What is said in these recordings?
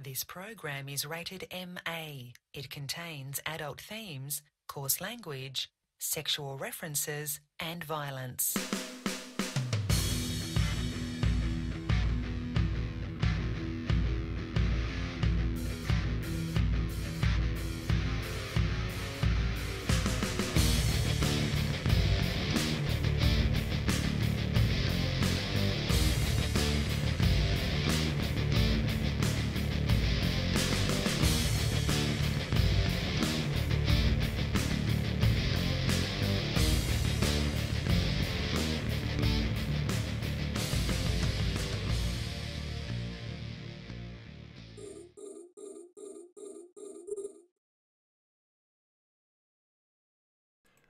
This program is rated MA. It contains adult themes, coarse language, sexual references, and violence.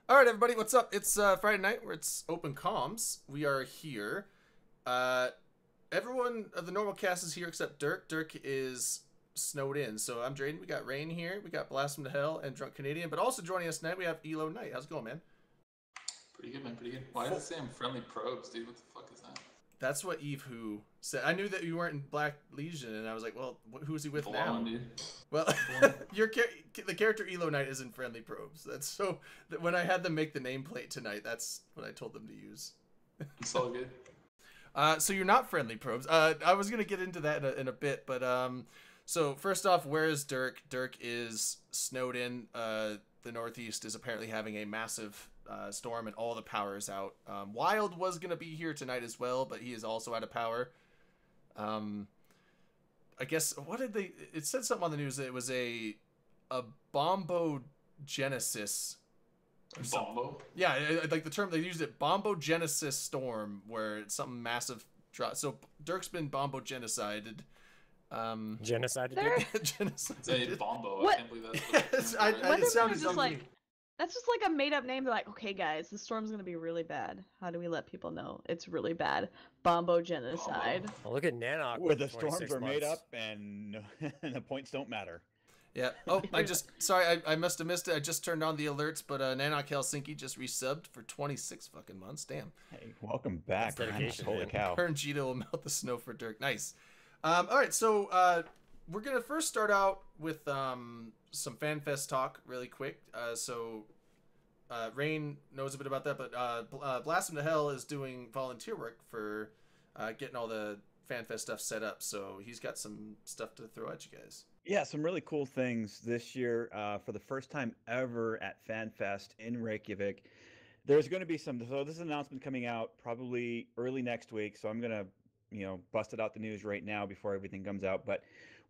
All right, everybody, what's up? It's Friday night where it's open comms. We are here. Everyone of the normal cast is here except Dirk. Dirk is snowed in. So I'm Drayden. We got Rain here. We got Blast from the Hell and Drunk Canadian. But also joining us tonight, we have Elo Knight. How's it going, man? Pretty good, man. Pretty good. Why does it say I'm friendly probes, dude? What the fuck is that? That's what Eve Who said. I knew that you weren't in Black Legion, and I was like, well, who's he with now? Dude. Well, the character Elo Knight isn't Friendly Probes. That's so. When I had them make the nameplate tonight, that's what I told them to use. It's all good. So you're not Friendly Probes. I was gonna get into that in a bit, but so first off, where is Dirk? Dirk is snowed in. The Northeast is apparently having a massive storm, and all the power is out. Wild was gonna be here tonight as well, but he is also out of power. I guess what did they? It said something on the news that it was a bombogenesis. Bombo? Yeah, like the term they used it, bombogenesis storm, where it's something massive. So Dirk's been bombogenocide. Genocided. Genocide. Say Bombo. What? I can't believe that's Yes, it sounded just like something. that's just like a made up name. They're like, okay, guys, the storm's gonna be really bad. How do we let people know it's really bad? Bombo genocide. Well, look at Nanok. Where the with storms 26 are made months. up and the points don't matter. Yeah. Oh, I must have missed it. I just turned on the alerts, but Nanok Helsinki just resubbed for 26 fucking months. Damn. Hey, welcome back. That's dedication, Holy man. cow. Her and Gita will melt the snow for Dirk. Nice. All right, so we're gonna first start out with some FanFest talk really quick. Rain knows a bit about that, but Blast from the Hell is doing volunteer work for getting all the FanFest stuff set up. So he's got some stuff to throw at you guys. Yeah, some really cool things this year. For the first time ever at FanFest in Reykjavik, there's going to be some. So this is an announcement coming out probably early next week. So I'm going to, bust it out the news right now before everything comes out. But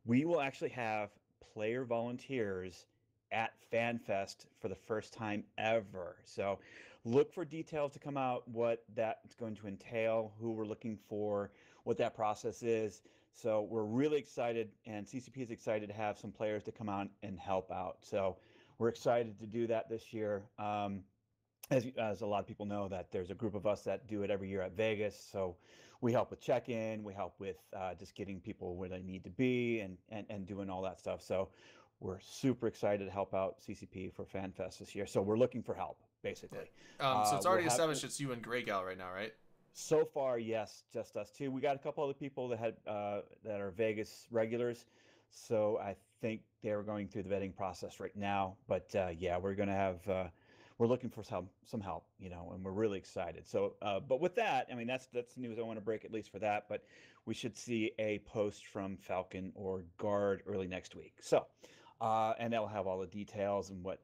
we will actually have player volunteers at FanFest for the first time ever. So look for details to come out, what that's going to entail, who we're looking for, what that process is. So we're really excited, and CCP is excited to have some players to come out and help out. So we're excited to do that this year. As a lot of people know, that there's a group of us that do it every year at Vegas. So we help with check-in, we help with just getting people where they need to be and doing all that stuff. So we're super excited to help out CCP for FanFest this year. So we're looking for help, basically. So it's already established it's you and Grey Gal right now, right? So far, yes, just us two. We got a couple other people that had that are Vegas regulars, so I think they're going through the vetting process right now. But yeah, we're gonna have we're looking for some help, and we're really excited. So, but with that, I mean that's the news I want to break at least for that. But we should see a post from Falcon or Guard early next week. So. And that'll have all the details and what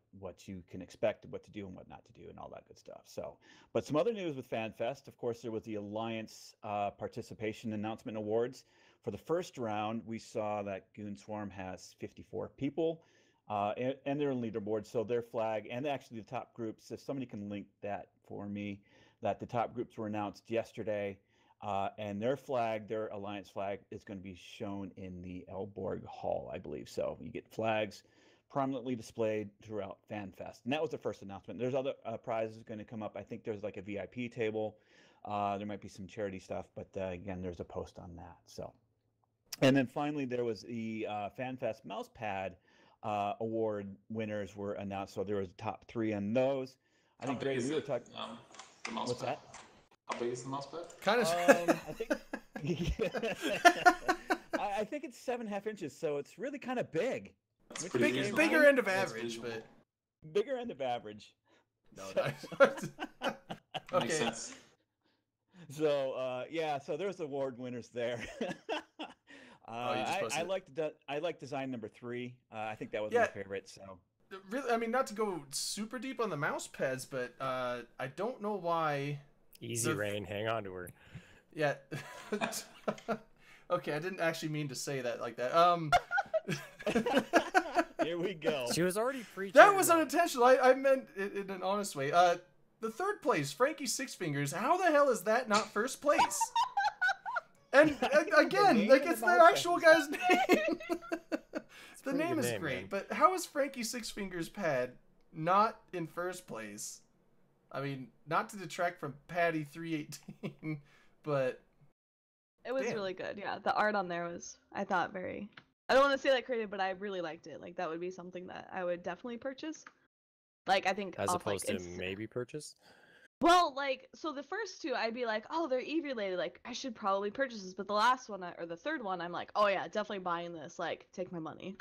you can expect, what to do and what not to do, and all that good stuff. So, but some other news with FanFest, of course, there was the Alliance Participation Announcement Awards. For the first round, we saw that Goon Swarm has 54 people, and they're in leaderboard. So their flag and actually the top groups, if somebody can link that for me, that the top groups were announced yesterday. And their flag, their Alliance flag, is going to be shown in the Elborg Hall, I believe. So you get flags prominently displayed throughout FanFest. And that was the first announcement. There's other prizes going to come up. I think there's like a VIP table. There might be some charity stuff, but again, there's a post on that. So, and then finally, there was the FanFest Mousepad Award winners were announced. So there was top 3 on those. I think Greg, we were talking. The mouse What's pad. that? How big is the mouse pad? Kind of. I think. I think it's 7.5 inches, so it's really kind of big. That's Which pretty is reasonable. Bigger end of That's average, reasonable. but Bigger end of average. no. Makes Okay. sense. So yeah, so there's award winners there. you just posted it. I like design number 3. I think that was Yeah. my favorite. So Really, I mean, not to go super deep on the mouse pads, but I don't know why. Easy, Rain. Hang on to her. Yeah. Okay, I didn't actually mean to say that like that. here we go. She was already preaching. That was unintentional. I meant it in an honest way. The third place, Frankie Six Fingers. How the hell is that not first place? And again, name like of the it's the mouse actual pad. guy's name. The pretty name good is name, great, man. but how is Frankie Six Fingers Pad not in first place? I mean, not to detract from Patty 318, but It was Damn. really good. Yeah, the art on there was, I thought, very. I don't want to say like creative, but I really liked it. Like that would be something that I would definitely purchase. Like I think As off, opposed like, to maybe purchase. Well, like so the first two, I'd be like, oh, they're Eve related. Like I should probably purchase this. But the last one or the third one, I'm like, oh yeah, definitely buying this. Like take my money.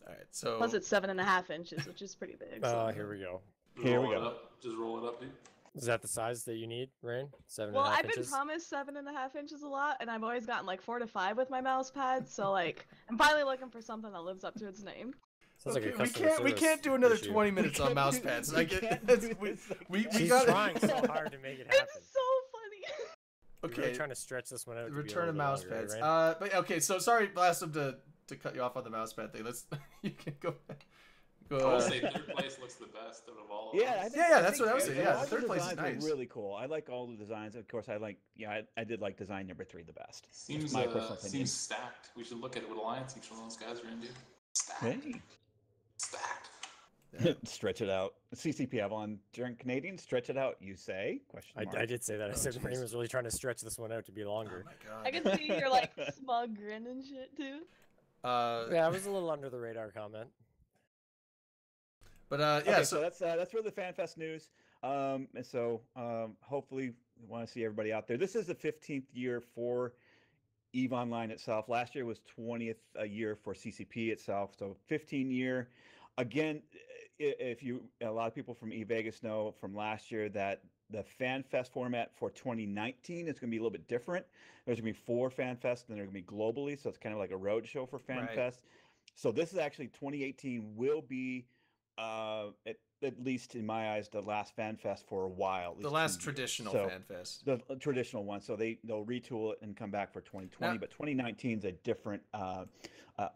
all right. So Plus it's 7.5 inches, which is pretty big. Oh, So. here we go. Here we Roll it go. up. Just roll it up, dude. Is that the size that you need, Rain? 7.5 Well, I've been inches? promised 7.5 inches a lot, and I've always gotten like 4 to 5 with my mouse pad. So like, I'm finally looking for something that lives up to its name. Sounds like a we customer can't service can't do another issue. 20 minutes on can't mouse do- pads. we I get can't that's, do we this like we, that. we She's got trying so hard to make it happen. It's so funny. You're okay. really trying to stretch this one out. To be a Return little of bit mouse longer, pads. Right? But okay, so sorry, Blastum, to cut you off on the mouse pad thing. Let's you can go. I will say third place looks the best out of all of Yeah, us. Yeah, that's what I was saying. a Yeah, lot of third place is designs were nice. really cool. I like all the designs. Of course, I did like design number 3 the best. Seems my personal opinion. seems stacked. We should look at it what alliance each one of those guys are in, dude. Stacked. Hey. Stacked. Stretch it out. CCP Avalon during Canadian, stretch it out, you say? Question mark. I did say that. I Oh, said Rain jeez. was really trying to stretch this one out to be Oh longer. my god. I can see your like smug grin and shit too. Yeah, I was a little under the radar comment. But yeah, Okay, so so that's for the FanFest news. And so hopefully we want to see everybody out there. This is the 15th year for EVE Online itself. Last year was 20th year for CCP itself. So 15 year. Again, if you a lot of people from eVegas know from last year that the FanFest format for 2019 is going to be a little bit different. There's going to be 4 FanFests, and they're going to be globally, so it's kind of like a road show for FanFest. Right. So this is actually 2018 will be at least in my eyes the last FanFest for a while. at the least last 2 years. traditional So, fan fest. the traditional one. So they'll retool it and come back for 2020. Now- But 2019 is a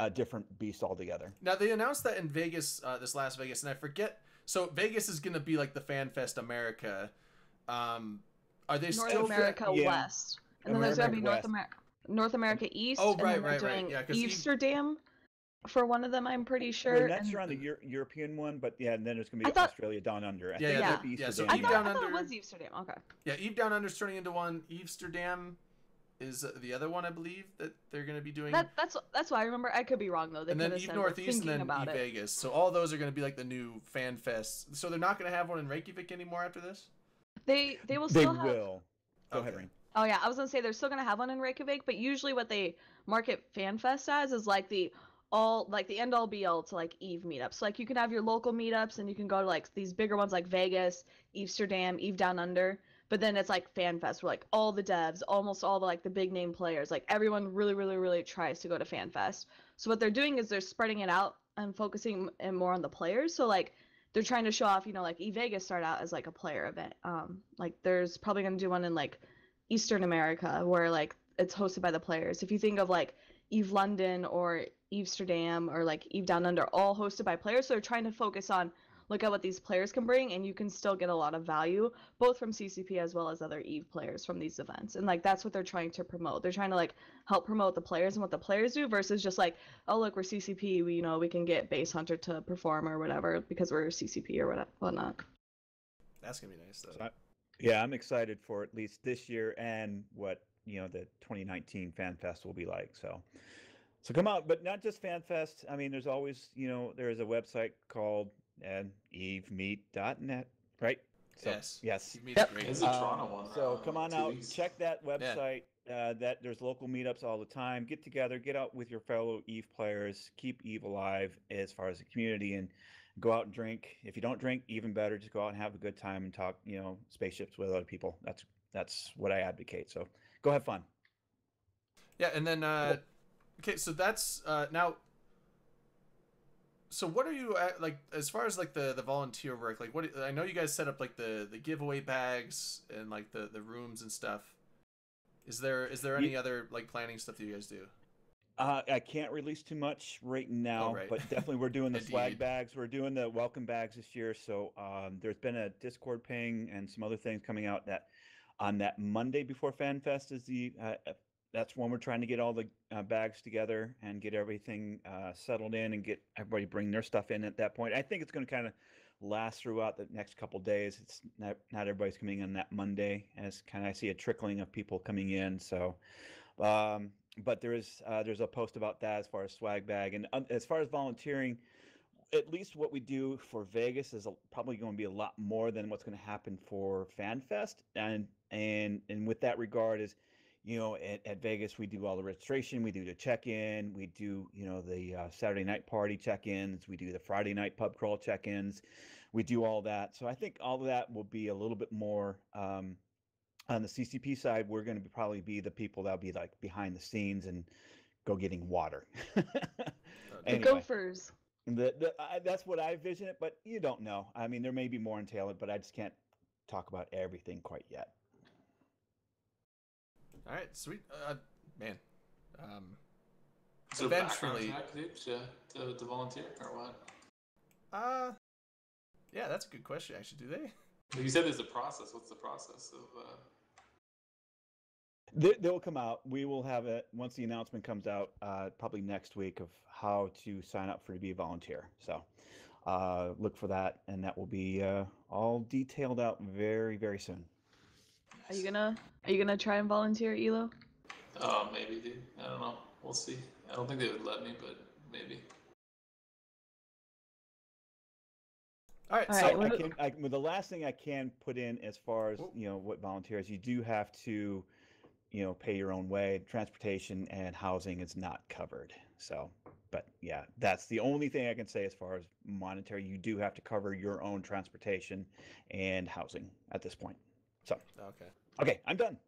different beast altogether. Now they announced that in Vegas, this last Vegas, and I forget. So Vegas is gonna be like the Fan Fest America. Are they North still? America yeah. West, and then there's gonna be America North America East. Oh, and right, then they're right, right. doing Yeah, 'cause Eve- Amsterdam for one of them. I'm pretty sure. Well, that's and- around the European one, but yeah, and then there's going to I be thought- Australia Down Under. I Yeah, think it yeah. might be Yeah, so Amsterdam. Eve I Down thought it Under- was Amsterdam. Okay. Yeah, Eve Down Under's turning into one. Amsterdam is the other one, I believe, that they're gonna be doing. That's what I remember. I could be wrong though. They And then could have Eve said, Northeast and thinking then about Eve it. Vegas. So all those are gonna be like the new Fan Fests. So they're not gonna have one in Reykjavik anymore after this. They will They still have. will. Go Okay. ahead, Rain. Oh yeah, I was gonna say they're still gonna have one in Reykjavik, but usually what they market FanFest as is like the end all be all to like Eve meetups. Like you can have your local meetups and you can go to like these bigger ones like Vegas, Amsterdam, Eve Down Under. But then it's like FanFest where like all the devs, almost all the like the big name players, like everyone really tries to go to FanFest. So what they're doing is they're spreading it out and focusing more on the players. So like they're trying to show off, like eVegas started out as like a player event. Like there's probably gonna do one in like Eastern America where like it's hosted by the players. If you think of like Eve London or Amsterdam or like Eve Down Under, all hosted by players. So they're trying to focus on look at what these players can bring, and you can still get a lot of value both from CCP as well as other Eve players from these events. And like that's what they're trying to promote. They're trying to like help promote the players and what the players do versus just like, oh look, we're CCP, we can get Base Hunter to perform or whatever because we're CCP or whatnot. That's gonna be nice though. So yeah, I'm excited for at least this year and what the 2019 FanFest will be like. So come out, but not just FanFest. I mean, there's always there is a website called evemeet.net, right? So, Yes. Yes. Eve Meet's great. There's a Toronto one. So come on 2 out, weeks. check that website. that there's local meetups all the time. Get together, get out with your fellow Eve players, keep Eve alive as far as the community, and go out and drink. If you don't drink, even better. Just go out and have a good time and talk, spaceships with other people. That's what I advocate. So go have fun. Yeah, and then okay, so that's now. So what are you like as far as like the volunteer work? Like what I know you guys set up like the giveaway bags and like the rooms and stuff. Is there any other like planning stuff that you guys do? I can't release too much right now, right. but definitely we're doing the swag Indeed. bags. We're doing the welcome bags this year. So there's been a Discord ping and some other things coming out that on that Monday before FanFest is that's when we're trying to get all the bags together and get everything settled in and get everybody bring their stuff in at that point. I think it's going to kind of last throughout the next couple days. It's not everybody's coming in that Monday, as kind of I see a trickling of people coming in. So, but there's a post about that as far as swag bag and as far as volunteering. At least what we do for Vegas is probably going to be a lot more than what's going to happen for FanFest, and with that regard is, at Vegas we do all the registration, we do the check-in, we do the Saturday night party check-ins, we do the Friday night pub crawl check-ins, we do all that. So I think all of that will be a little bit more on the CCP side. We're going to probably be the people that'll be like behind the scenes and go getting water. The Gophers. That's what I vision it, but you don't know. I mean, there may be more entailed, but I just can't talk about everything quite yet. All right, sweet, man. So eventually, background check to volunteer or what? Yeah, that's a good question. Actually, do they? You said there's a process. What's the process of? They'll come out. We will have it once the announcement comes out, probably next week, of how to sign up to be a volunteer. So look for that, and that will be all detailed out very, very soon. Are you gonna try and volunteer, Elo? Maybe, dude. I don't know. We'll see. I don't think they would let me, but maybe. All right. All So right, The last thing I can put in as far as what volunteers, you do have to pay your own way. Transportation and housing is not covered. So, but yeah, that's the only thing I can say as far as monetary. You do have to cover your own transportation and housing at this point. So okay, I'm done.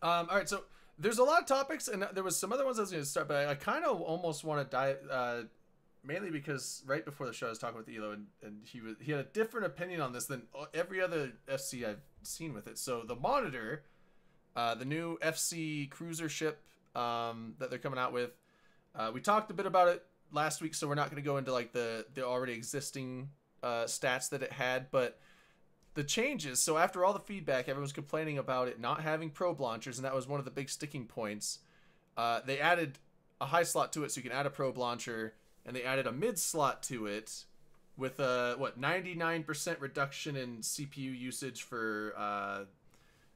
All right, so there's a lot of topics, and there was some other ones I was going to start, but I kind of almost want to dive, mainly because right before the show I was talking with Elo, and he had a different opinion on this than every other FC I've seen with it. So the Monitor, the new FC cruiser ship that they're coming out with, we talked a bit about it last week, so we're not going to go into like the already existing stats that it had, but the changes. So after all the feedback, everyone's complaining about it not having probe launchers, and that was one of the big sticking points. They added a high slot to it, so you can add a probe launcher, and they added a mid slot to it with a 99% reduction in CPU usage for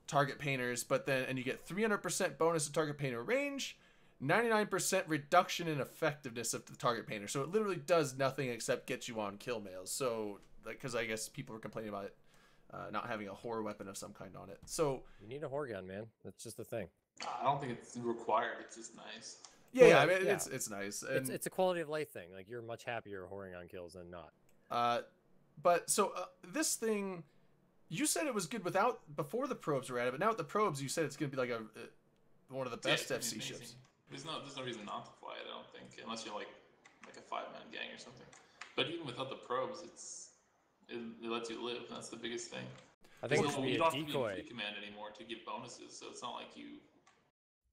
target painters, and you get 300% bonus to target painter range, 99% reduction in effectiveness of the target painter. So it literally does nothing except get you on kill mails. So, because I guess people were complaining about it not having a horror weapon of some kind on it. So you need a horror gun, man. That's just the thing. I don't think it's required. It's just nice. Yeah, I mean, it's nice. And, it's a quality of life thing. Like, you're much happier whoring on kills than not. But so this thing, you said it was good before the probes were added, but now with the probes, you said it's going to be like one of the best FC ships. There's no reason not to fly it, I don't think, unless you're like a 5-man gang or something. But even without the probes, it lets you live. That's the biggest thing. I think it should be you a don't have to be in decoy. free command anymore to give bonuses, so it's not like you.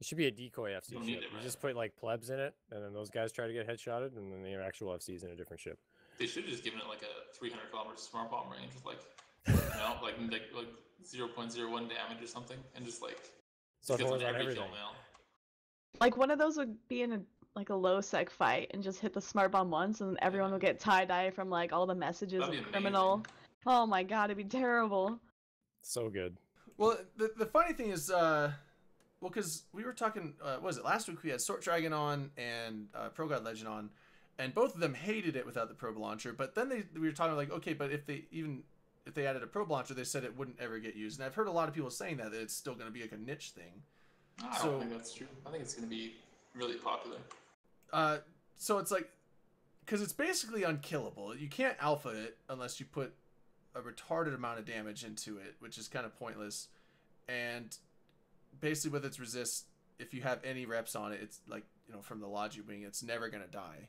It should be a decoy FC Don't ship. need it, You right? just put like plebs in it, and then those guys try to get headshotted, and then the actual FC's in a different ship. They should have just given it like a 300-kilometer smart bomb range with like 0.01 damage or something, and just like So it gets holds on every everything. kill mail. Like one of those would be in a low sec fight and just hit the smart bomb once, and everyone would get tie-dye from like all the messages That'd of be criminal. amazing. Oh my god, it'd be terrible. So good. Well, the funny thing is, because we were talking, what was it, last week we had Sort Dragon on and Pro God Legend on, and both of them hated it without the probe launcher, but then we were talking like, okay, but if they added a probe launcher, they said it wouldn't ever get used. And I've heard a lot of people saying that it's still going to be like a niche thing. I So- don't think that's true. I think it's going to be really popular. So it's like, because it's basically unkillable. You can't alpha it unless you put a retarded amount of damage into it, which is kind of pointless. And basically with its resist, if you have any reps on it, it's like, you know, from the Logi wing, it's never going to die.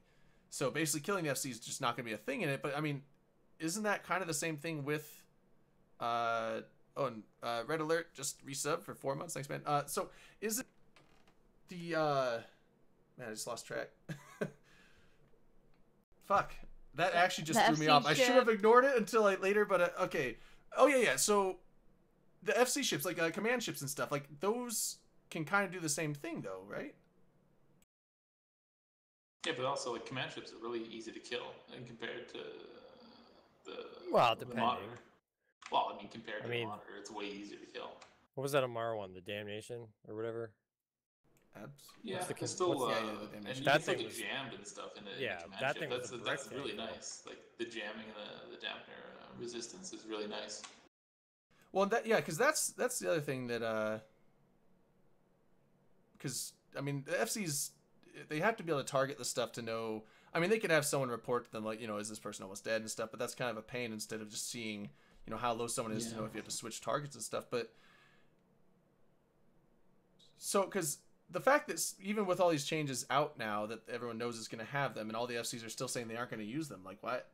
So basically killing the FC is just not going to be a thing in it. But I mean, isn't that kind of the same thing with Red Alert just resub for 4 months? Thanks, man. So is it the man, I just lost track. Fuck. That actually just The threw me FC off. I should have ship. ignored it until later, but okay. Oh yeah. So the FC ships, like command ships and stuff, like those can kind of do the same thing, though, right? Yeah, but also like command ships are really easy to kill, and compared to the Well, the depending. Monitor. Well, I mean, compared I to mean- the Monitor, it's way easier to kill. What was that Amara one? The Damnation or whatever? Yeah, the it's still what's the- yeah, the and damage? you That can still thing get was- jammed and stuff in a Yeah, command that ship. thing was That's really breathtaking. nice. Like the jamming and the dampener resistance is really nice. Well, because that's the other thing that because I mean the FCs, they have to be able to target the stuff to know. I mean, they could have someone report to them like, you know, is this person almost dead and stuff, but that's kind of a pain instead of just seeing, you know, how low someone is to know if you have to switch targets and stuff. But so because the fact that even with all these changes out now that everyone knows is going to have them, and all the FCs are still saying they aren't going to use them, like what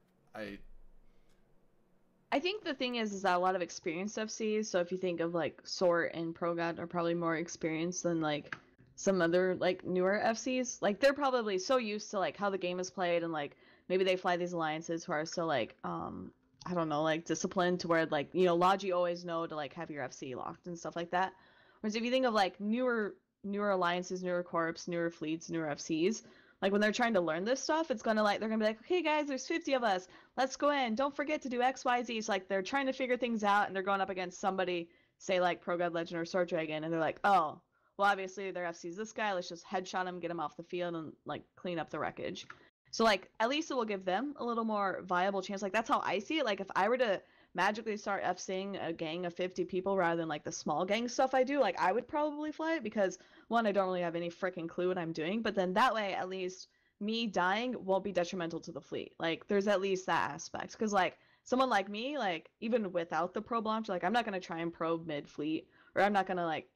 I think the thing is that a lot of experienced FCs, so if you think of like Sort and ProGod are probably more experienced than like some other like newer FCs. Like they're probably so used to like how the game is played, and like maybe they fly these alliances who are so like I don't know, like disciplined to where like, you know, Logi always know to like have your FC locked and stuff like that. Whereas if you think of like newer alliances, newer corps, newer fleets, newer FCs, like when they're trying to learn this stuff, it's gonna like they're gonna be like, okay guys, there's 50 of us, let's go in, don't forget to do XYZ. So like they're trying to figure things out, and they're going up against somebody, say like ProGod Legend or Sword Dragon, and they're like, oh, well obviously their FC's this guy, let's just headshot him, get him off the field, and like clean up the wreckage. So like at least it will give them a little more viable chance. Like that's how I see it. Like if I were to magically start FCing a gang of 50 people rather than like the small gang stuff I do, like I would probably fly it because one, I don't really have any freaking clue what I'm doing, but then that way at least me dying won't be detrimental to the fleet. Like there's at least that aspect, because like someone like me, like even without the probe launch, like I'm not going to try and probe mid fleet, or I'm not going to like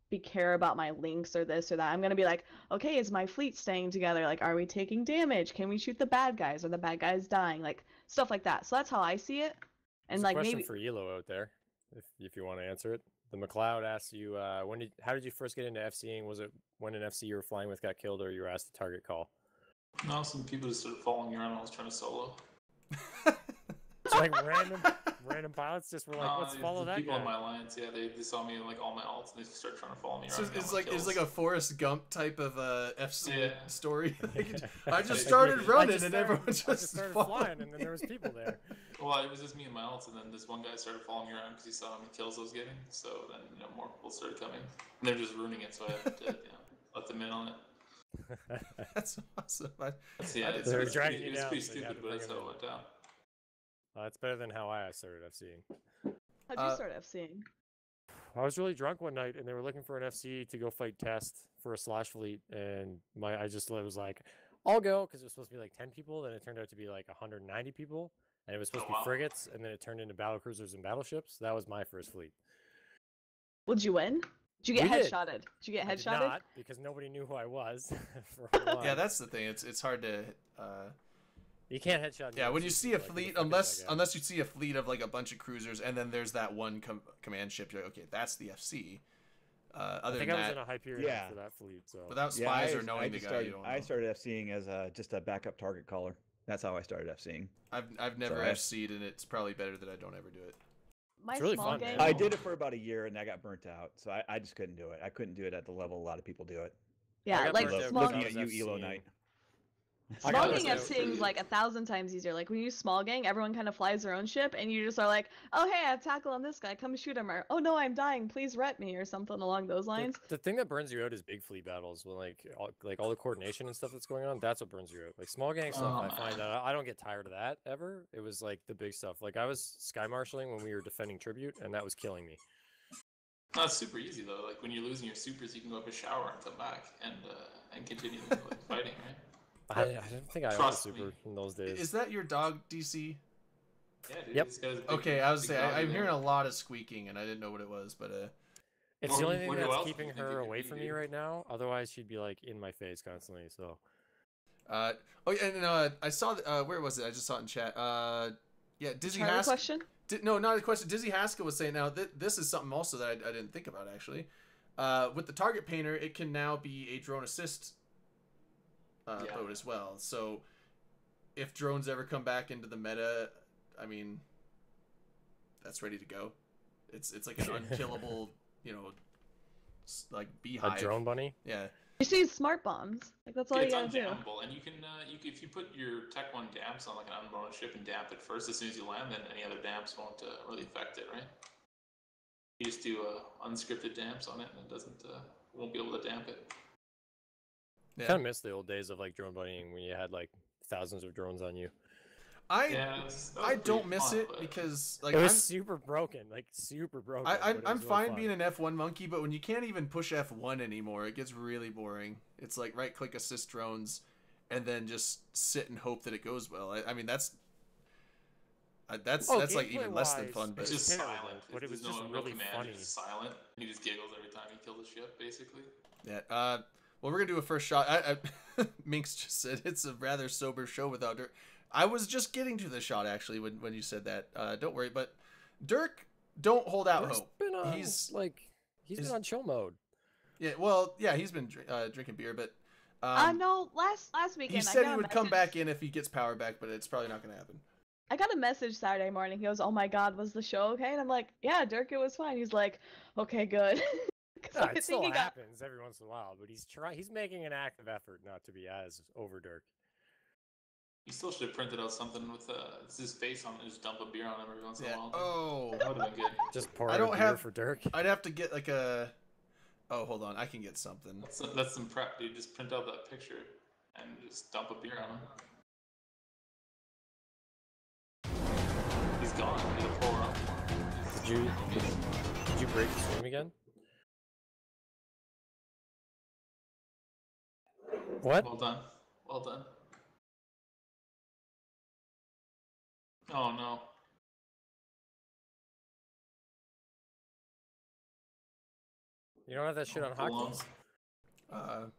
be care about my links or this or that. I'm going to be like, okay, is my fleet staying together? Like, are we taking damage? Can we shoot the bad guys? Are the bad guys dying? Like stuff like that. So that's how I see it. And There's like a question maybe for Elo out there, if you want to answer it. The McLeod asks you, how did you first get into FCing? Was it when an FC you were flying with got killed, or you were asked to target call? No, some people just started following you around when I was trying to solo. It's like random pilots just were like, let's follow the that people guy. in my alliance, yeah, they saw me in like all my alts, and they just started trying to follow me So around. it's like a Forrest Gump type of FC Yeah. story. Like, I just I started just running, and everyone I just started followed flying, and then there was people there. Well, it was just me and my alts, and then this one guy started following me around because he saw how many kills I was getting. So then, you know, more people started coming, and they're just ruining it. So I had to, you know, let them in on it. That's awesome. So, yeah, They're it's dragging pretty, you it was down, pretty so you had stupid, to but bring that's them how it in. went down. That's better than how I started FCing. how'd you start FCing? I was really drunk one night, and they were looking for an FC to go fight test for a slash fleet, and I just was like, I'll go, because it was supposed to be like 10 people, then it turned out to be like 190 people, and it was supposed Oh, to be wow. frigates, and then it turned into battle cruisers and battleships. That was my first fleet. Would you win? Did you get We did. headshotted? Did you get I did headshotted? not, because nobody knew who I was. For a while. Yeah, that's the thing. It's hard to. You can't headshot. Yeah, an when you FC, see a like, who the fleet, fuck is that guy? unless you see a fleet of like a bunch of cruisers, and then there's that one command ship, you're like, okay, that's the FC. I Other think than I was that, in a Hyperion Yeah. for that fleet, so without Yeah, spies I- or knowing the just guy, started, you don't know. I started FCing as just a backup target caller. That's how I started FCing. I've never So I- FC'd, and it's probably better that I don't ever do it. My It's really small fun, game. man. I did it for about a year and I got burnt out, so I just couldn't do it. I couldn't do it at the level a lot of people do it. Yeah, got like burnt out small Looking because at I was you, Elo FCing. Knight. I small got gang myself FCing is pretty- like 1,000 times easier. Like when you use small gang, everyone kind of flies their own ship, and you just are like, oh hey, I have tackle on this guy, come shoot him, or oh no, I'm dying, please ret me, or something along those lines. The thing that burns you out is big fleet battles, when like all the coordination and stuff that's going on. That's what burns you out. Like small gang stuff, Oh, I find that I don't get tired of that ever. It was like the big stuff. Like I was sky marshaling when we were defending tribute, and that was killing me. Not super easy though. Like when you're losing your supers, you can go up a shower and come back and continue like, fighting, right? I don't think I owned a Trust me. super in those days. Is that your dog, DC? Yeah, dude. Yep. This guy's a big, Okay, I was big saying doggy I'm there. hearing a lot of squeaking, and I didn't know what it was, but It's the Or only thing where that's else do you keeping think her it could away be, from me dude? right now. Otherwise, she'd be like in my face constantly. So oh yeah, and I saw where was it? I just saw it in chat. Yeah, Dizzy Charlie Haskell. question? No, not a question. Dizzy Haskell was saying now this is something also that I didn't think about actually. With the target painter, it can now be a drone assist Yeah. boat as well. So if drones ever come back into the meta, I mean, that's ready to go. It's like an unkillable, like a beehive. drone bunny. Yeah. You see smart bombs. Like that's all It's you gotta do. undampable, and you can if you put your Tech 1 damps on like an unblown ship and damp it first, as soon as you land, then any other damps won't really affect it, right? You just do unscripted damps on it, and it doesn't won't be able to damp it. Yeah. Kind of miss the old days of like drone bunnying when you had like thousands of drones on you. Yeah, that was I pretty don't miss fun, it but- because like It was super broken, like super broken. but it I'm was really fine fun. being an F1 monkey, but when you can't even push F1 anymore, it gets really boring. It's like right click assist drones, and then just sit and hope that it goes well. I mean that's like even less than gameplay-wise, fun. But It's just terrible, silent. but it was There's just no really command, funny. It's just silent. He just giggles every time you kill the ship, basically. yeah. Well, we're gonna do a first shot. Minx just said it's a rather sober show without Dirk. I was just getting to the shot actually when you said that. Don't worry, but Dirk, don't hold out Dirk's hope. been on, He's he's is- been on chill mode. Yeah, well, yeah, he's been drinking beer, but No, last weekend he said I got he a would come message- back in if he gets power back, but it's probably not going to happen. I got a message Saturday morning. He goes, "Oh my God, was the show okay?" And I'm like, "Yeah, Dirk, it was fine." He's like, "Okay, good." 'Cause Yeah, I it think still he got- happens every once in a while, but he's making an active effort not to be as over Dirk. You still should have printed out something with his face on it, and just dump a beer on him every once in a Yeah. while. Oh, That would have been good. Just pour I out a don't beer have- for Dirk. I'd have to get like a. Oh, hold on, I can get something. That's some prep, dude. Just print out that picture and just dump a beer on him. He's gone. He'll pull her up. Did you break the stream again? What? Well done. Well done. Oh no. You don't have that shit on Hold on. hotkeys?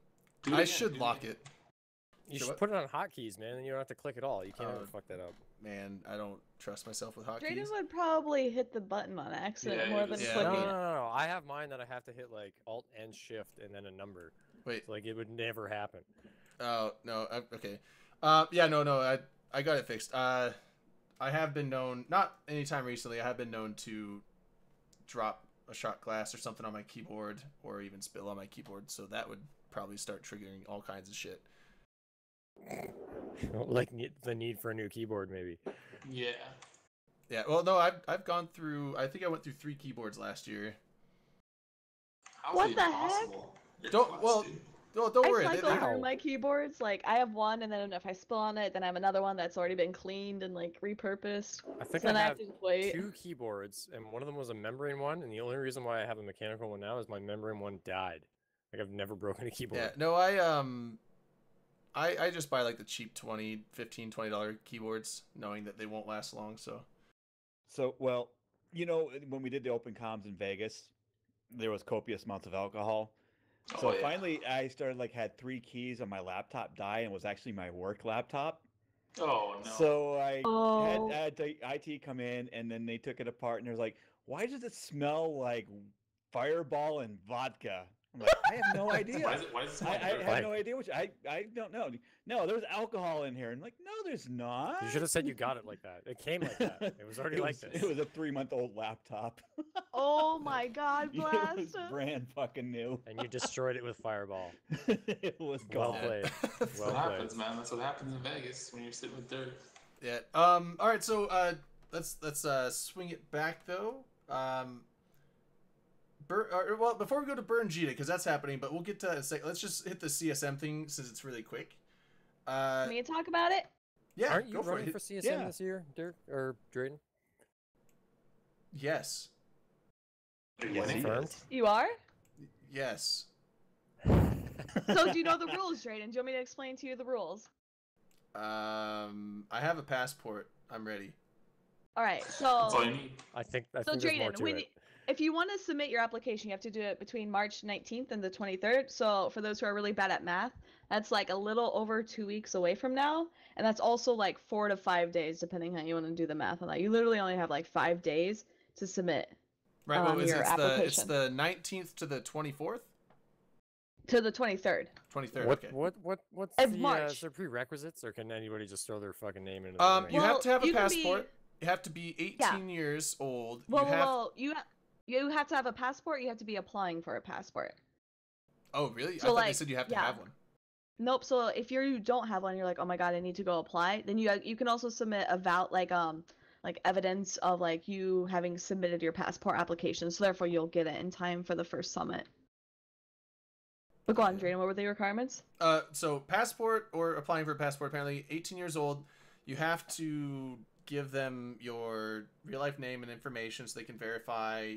Do it I again, should do it lock again. it. You So should what? put it on hotkeys, man, and you don't have to click at all. You can't ever Uh, fuck that up. Man, I don't trust myself with hotkeys. Drayden would probably hit the button on accident Yeah, more he than was- Yeah. clicking No, it. no. I have mine that I have to hit like Alt and Shift and then a number. Wait. So, like it would never happen. Oh no. Okay. Yeah. No. I got it fixed. I have been known, not anytime recently. I have been known to drop a shot glass or something on my keyboard, or even spill on my keyboard. So that would probably start triggering all kinds of shit. Like the need for a new keyboard, maybe. Yeah. Yeah. Well, no. I've gone through. I think I went through 3 keyboards last year. How's What it the even heck? possible? You're Don't- clutch, well, dude. Oh, don't worry. I cycle Ow. through my keyboards. Like I have one, and then if I spill on it, then I have another one that's already been cleaned and like repurposed. I think So then I I have have to wait. 2 keyboards, and one of them was a membrane one, and the only reason why I have a mechanical one now is my membrane one died. Like I've never broken a keyboard. Yeah. No. I just buy like the cheap $15, $20 keyboards, knowing that they won't last long. So. So, well, when we did the open comms in Vegas, there was copious amounts of alcohol. So Oh, yeah. finally, I started had 3 keys on my laptop die, and it was actually my work laptop. Oh no. So I Oh. had the IT come in, and then they took it apart, and they're like, "Why does it smell like Fireball and vodka?" I'm like, "I have no idea. Why does it smell I like dirt? have no idea which I don't know. No, there's alcohol in here." And like, "No, there's not." You should have said you got it like that. It came like that. It was already like this. It was a 3-month-old laptop. Oh my God, It was Blast! brand fucking new. And you destroyed it with Fireball. It was Well gone. played. That's Well what played. happens, man. That's what happens in Vegas when you're sitting with dirt. Yeah. All right. So let's swing it back though. Well, before we go to Burn Jita, because that's happening, but we'll get to let's just hit the CSM thing since it's really quick. Can we talk about it? Yeah. Aren't you go for running it. for CSM Yeah. this year, Dirk or Drayden? Yes. Are you Yes, winning? he Confirmed? is. You are? Yes. So do you know the rules, Drayden? Do you want me to explain to you the rules? I have a passport. I'm ready. All right. That's all So you need. I think so there's more Drayden, to when it. if you want to submit your application, you have to do it between March 19th and the 23rd. So for those who are really bad at math, that's like a little over 2 weeks away from now, and that's also like 4 to 5 days, depending how you want to do the math on that. You literally only have like 5 days to submit Right. Well, your it's application the 19th to the 24th, to the 23rd. 23rd. What's Of the March. is there prerequisites, or can anybody just throw their fucking name into the ring? You have Well, to have a you can be- passport. You have to be 18 years old. Well, you have to have a passport. You have to be applying for a passport. Oh, really? So, I thought they like, said you have to yeah. have one. Nope. So if you don't have one, you're like, oh my god, I need to go apply. Then you can also submit a like evidence of like you having submitted your passport application. So therefore, you'll get it in time for the first summit. But go on, Okay. Drayden. What were the requirements? So passport or applying for a passport. Apparently, 18 years old. You have to give them your real life name and information so they can verify,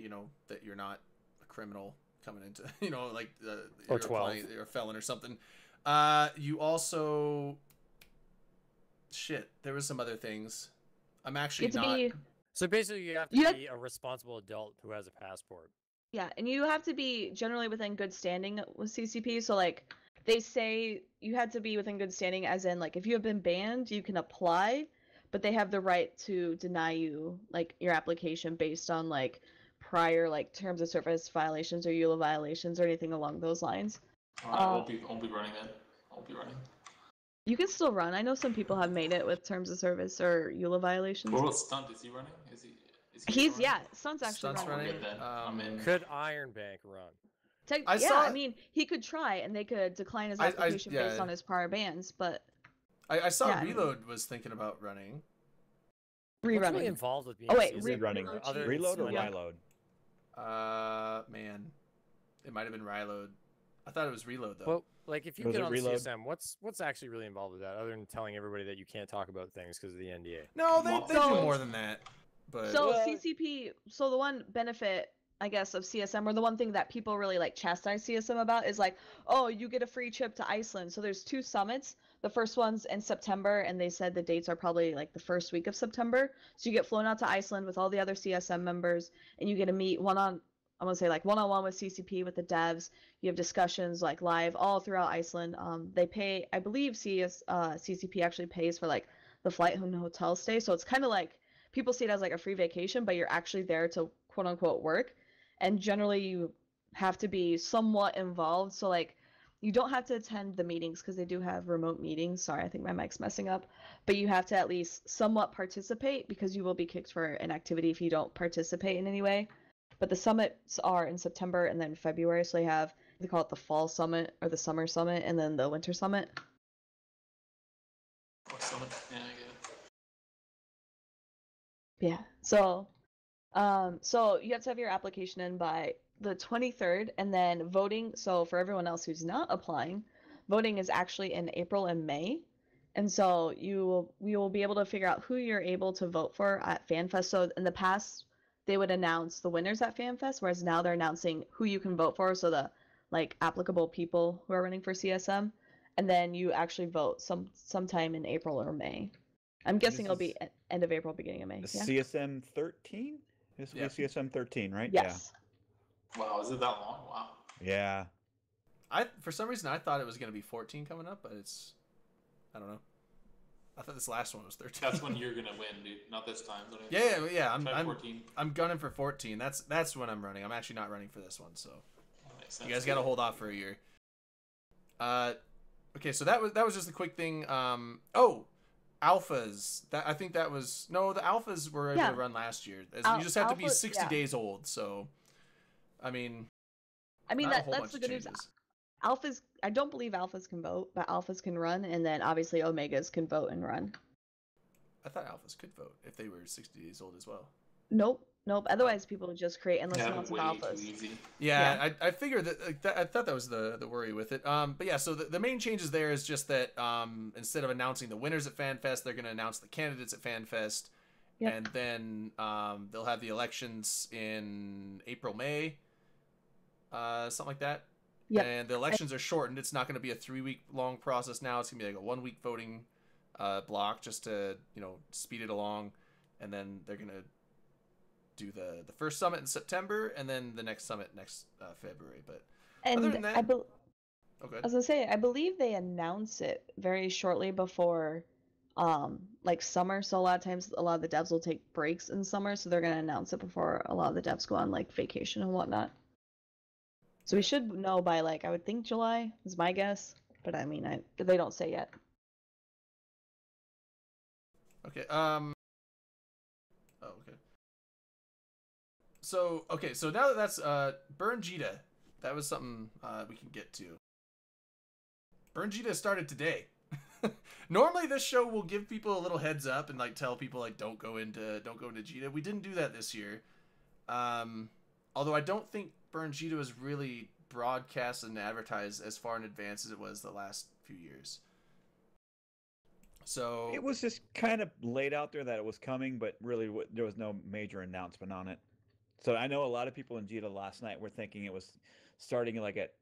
that you're not a criminal coming into, like Or you're 12. you're a felon or something. You also, there was some other things. I'm You actually have to not. be So basically, you have to You have- be a responsible adult who has a passport. Yeah, and you have to be generally within good standing with CCP. So like they say you had to be within good standing as in like if you have been banned, you can apply, but they have the right to deny you like your application based on like prior like terms of service violations or EULA violations or anything along those lines. I won't be running it. I won't be running. You can still run. I know some people have made it with terms of service or EULA violations. What about Stunt? Is he running? Is he He's running? yeah, Stunt's actually Stunt's running. running. Good then. I'm in. Could Iron Bank run? I Yeah, saw- I mean he could try and they could decline his I- application based yeah. on his prior bans, but I saw Yeah, I mean- Reload was thinking about running. What's really rerunning. involved with being Oh, wait, a CSM Rerunning. member other than Reload or submitting- Reload? Man, it might have been Reload. I thought it was Reload though. Well, like if you Was get it on Reload? CSM, what's actually really involved with that, other than telling everybody that you can't talk about things because of the NDA? no, they do So- more than that. But So Well- CCP, so the one benefit, I guess, of CSM, or the one thing that people really like chastise CSM about is like, oh, you get a free trip to Iceland. So there's 2 summits. The first one's in September, and they said the dates are probably like the first week of September. So you get flown out to Iceland with all the other CSM members, and you get to meet I'm gonna say like one-on-one with CCP with the devs. You have discussions like live all throughout Iceland. They pay, I believe, CCP actually pays for like the flight and hotel stay. So it's kind of like people see it as like a free vacation, but you're actually there to quote unquote work. And generally you have to be somewhat involved. So like you don't have to attend the meetings because they do have remote meetings. Sorry, I think my mic's messing up. But you have to at least somewhat participate because you will be kicked for an activity if you don't participate in any way. But the summits are in September and then February. So they call it the fall summit or the summer summit and then the winter summit. Oh, Summit. Yeah, I get it. Yeah. So you have to have your application in by the 23rd, and then voting. So for everyone else who's not applying, voting is actually in April and May, and so we will be able to figure out who you're able to vote for at FanFest. So in the past, they would announce the winners at FanFest, whereas now they're announcing who you can vote for. So the like applicable people who are running for CSM, and then you actually vote sometime in April or May. I'm guessing it'll be end of April, beginning of May. Yeah. CSM 13? This will Yeah. be CSM 13, right? Yes. Wow, is it that long? Wow. Yeah. For some reason I thought it was gonna be 14 coming up, but I don't know. I thought this last one was 13. That's when you're gonna win, dude. Not this time. Don't even Yeah. try 14. I'm gunning for 14. That's when I'm running. I'm actually not running for this one, so That makes sense. you guys got to hold off for a year. Okay, so that was just a quick thing. Alphas. I think that was the alphas were able Yeah. to run last year. You just have to be Alpha- 60 yeah. days old. So, I mean, I mean not a whole that's bunch the of good news. changes. Alphas, I don't believe alphas can vote, but alphas can run, and then obviously omegas can vote and run. I thought alphas could vote if they were 60 days old as well. Nope. Otherwise, people would just create endless Yeah, amounts of way too alphas. easy. Yeah, I figured that, I thought that was the worry with it. But yeah, so the main changes there is just that instead of announcing the winners at FanFest, they're going to announce the candidates at FanFest, Yep. And then they'll have the elections in April, May, something like that. Yep. And the elections are shortened. It's not going to be a 3-week long process now. It's going to be like a 1-week voting block just to, speed it along. And then they're going to do the first summit in September and then the next summit next February. But other than that, okay. I was gonna say, I believe they announce it very shortly before, like summer. So a lot of times, a lot of the devs will take breaks in summer, so they're gonna announce it before a lot of the devs go on like vacation and whatnot. So we should know by like, I would think July is my guess, but I mean, they don't say yet. Okay. Oh, okay. So now that that's Burn Jita, that was something we can get to. Burn Jita started today. Normally this show will give people a little heads up and like tell people like don't go into Jita. We didn't do that this year. Although I don't think Burn Jita was really broadcast and advertised as far in advance as it was the last few years. So it was just kind of laid out there that it was coming, but really there was no major announcement on it. So I know a lot of people in Jita last night were thinking it was starting like at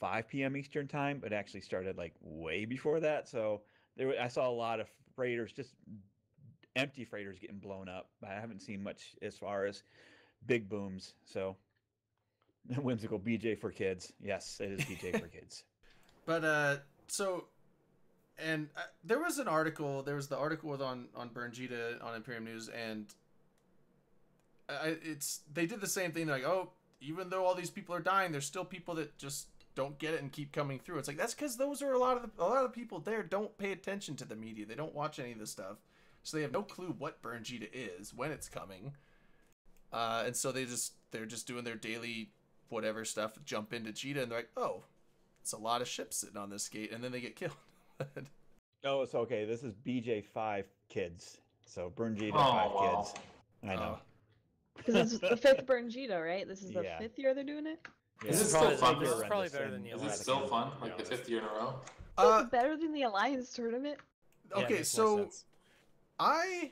5 p.m. Eastern time, but actually started like way before that. So I saw a lot of freighters, just empty freighters getting blown up. I haven't seen much as far as big booms. So whimsical BJ for kids. Yes, it is BJ for kids. But there was an article. There was the article on Burn Jita on Imperium News, and they did the same thing. They're like, oh, even though all these people are dying, there's still people that just don't get it and keep coming through. It's like that's because those are a lot of the people there don't pay attention to the media. They don't watch any of this stuff, so they have no clue what Burn Jita is, when it's coming, and so they're just doing their daily whatever stuff, jump into Jita, and they're like, oh, it's a lot of ships sitting on this gate, and then they get killed. Oh, it's okay. This is BJ 5 kids. So Burn Jita 5 wow. kids. I know. Because it's the 5th Burn Jita, right? This is the Yeah. 5th year they're doing it? Yeah. Is it still fun? This is probably better than the Is it Alliance. still fun? to be Like the honest. 5th year in a row? It's better than the Alliance tournament. Yeah, it Okay, makes more so sense. I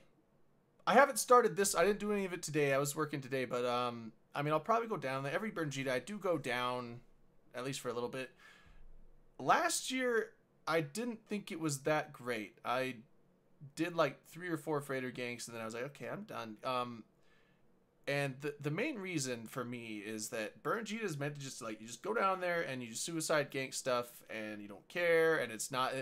haven't started this. I didn't do any of it today. I was working today, but I mean, I'll probably go down there. Every Burn Jita, I do go down at least for a little bit. Last year, I didn't think it was that great. I did like 3 or 4 freighter ganks, and then I was like, okay, I'm done. And the main reason for me is that Burn Jita is meant to just like, you just go down there and you just suicide gank stuff and you don't care, and it's not.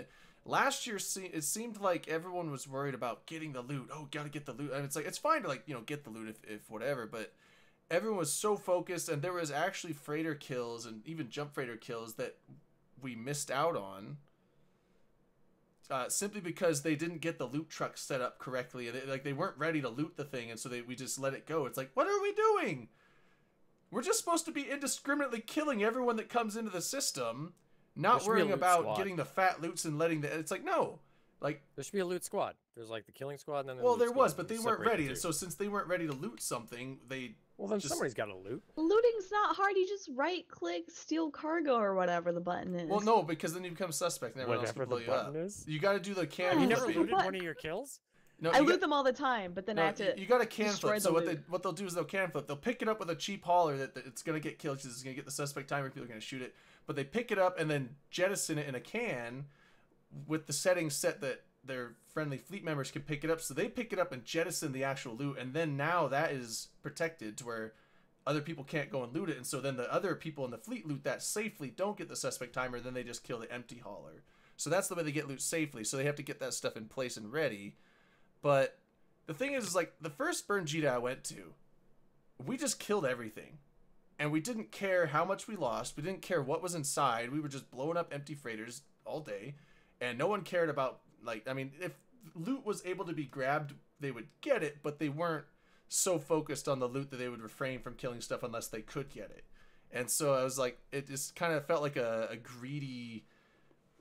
Last year, it seemed like everyone was worried about getting the loot. Oh, gotta get the loot. And it's like, it's fine to like, get the loot if whatever, but everyone was so focused, and there was actually freighter kills and even jump freighter kills that we missed out on. Simply because they didn't get the loot truck set up correctly, and they weren't ready to loot the thing, and so we just let it go. It's like, what are we doing? We're just supposed to be indiscriminately killing everyone that comes into the system, not There should be a worrying loot about squad. getting the fat loots and letting the. It's like, no, like, There should be a loot squad. There's like the killing squad, and then well, the loot there was, squad. but they You weren't separate the ready, two. and so since they weren't ready to loot something, they. Well, then just- somebody's got to loot. Looting's not hard. You just right-click steal cargo or whatever the button is. Well, no, because then you become suspect, and everyone else Whatever can the blow you up. button is. You got to do the can. Have you Oh, never so looted what? one of your kills? No, I you loot got- them all the time, but then I No, have to. you got to can destroy flip. the So loot. what they'll do is they'll can flip. They'll pick it up with a cheap hauler that it's gonna get killed because it's gonna get the suspect timer. People are gonna shoot it, but they pick it up and then jettison it in a can with the settings set that their friendly fleet members can pick it up. So they pick it up and jettison the actual loot, and then now that is protected to where other people can't go and loot it, and so then the other people in the fleet loot that safely, don't get the suspect timer, then they just kill the empty hauler. So that's the way they get loot safely. So they have to get that stuff in place and ready. But the thing is like, the first Burn Jita I went to, we just killed everything. And we didn't care how much we lost. We didn't care what was inside. We were just blowing up empty freighters all day. And no one cared about, like, I mean, if loot was able to be grabbed, they would get it, but they weren't so focused on the loot that they would refrain from killing stuff unless they could get it. And so I was like, it just kind of felt like a greedy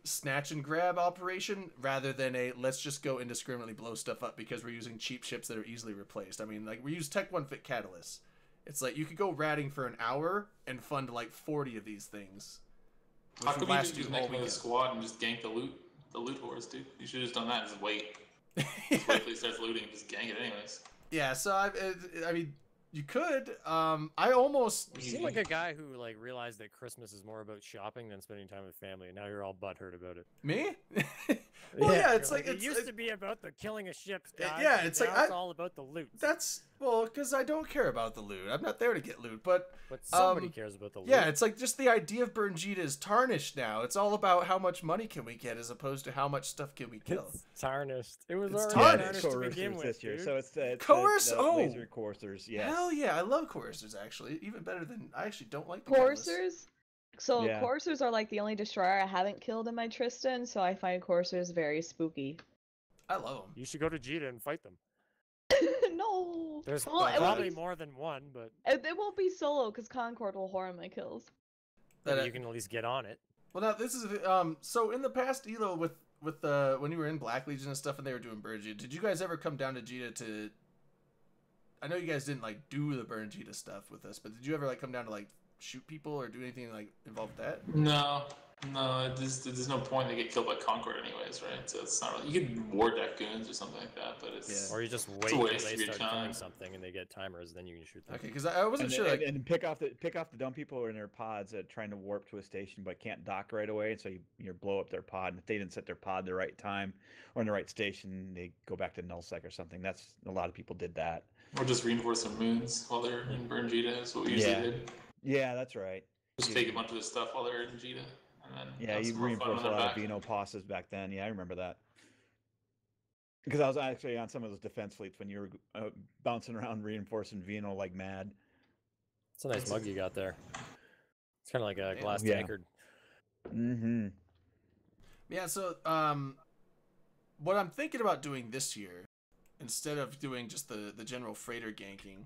snatch and grab operation rather than a let's just go indiscriminately blow stuff up because we're using cheap ships that are easily replaced. I mean, like, we use Tech 1 Fit Catalysts. It's like you could go ratting for an hour and fund like 40 of these things. How which come would you last didn't you just all make another weekend. squad and just gank the loot horse, dude? You should have just done that and just wait. Just wait till he starts looting and just gank it anyways. Yeah, so I mean, you could. I almost. You seem like a guy who like realized that Christmas is more about shopping than spending time with family, and now you're all butthurt about it. Me? Well, yeah, you're it's like it it's used to be about the killing of ships, guys. yeah, and it's now like it's all about the loot. That's well, because I don't care about the loot. I'm not there to get loot, but somebody cares about the loot. yeah, it's like just the idea of Bernjita is tarnished now. It's all about how much money can we get as opposed to how much stuff can we kill. It's tarnished. It was It's already tarnished. tarnished to begin with, this year, dude. so it's Coerce- the oh! laser coursers. Yes. Hell yeah, I love coursers actually. Even better than I actually don't like the Coursers? So Yeah. coursers are like the only destroyer I haven't killed in my Tristan, so I find coursers very spooky. I love them. You should go to Jita and fight them. No. There's Well, it won't probably be- more than one, but It won't be solo because Concord will whore my kills. That you can at least get on it. Well, now this is so in the past, Elo, with when you were in Black Legion and stuff, and they were doing Bernjita, did you guys ever come down to Jita to? I know you guys didn't like do the Bernjita stuff with us, but did you ever like come down to like shoot people or do anything like involved with that? No, there's no point to get killed by Concord anyways, right? So it's not really. You could war deck goons or something like that, but it's Yeah. Or you just a wait till waste they of your start killing time. something and they get timers, then you can shoot them. Okay, because I wasn't And, sure. Like, and pick off the dumb people who are in their pods trying to warp to a station but can't dock right away, and so you blow up their pod. And if they didn't set their pod the right time or in the right station, they go back to nullsec or something. That's a lot of people did that. or just reinforce some moons while they're in Bernjita is what we usually Yeah. did. Yeah, that's right. Just take a bunch of the stuff while they're in Jita, and then Yeah, have you some more fun reinforced when a they're lot of back. Vino posses back then. Yeah, I remember that. Because I was actually on some of those defense fleets when you were bouncing around reinforcing Vino like mad. It's a nice mug you got there. It's kind of like a glass Yeah. tankard. Mm-hmm. yeah, so what I'm thinking about doing this year, instead of doing just the general freighter ganking,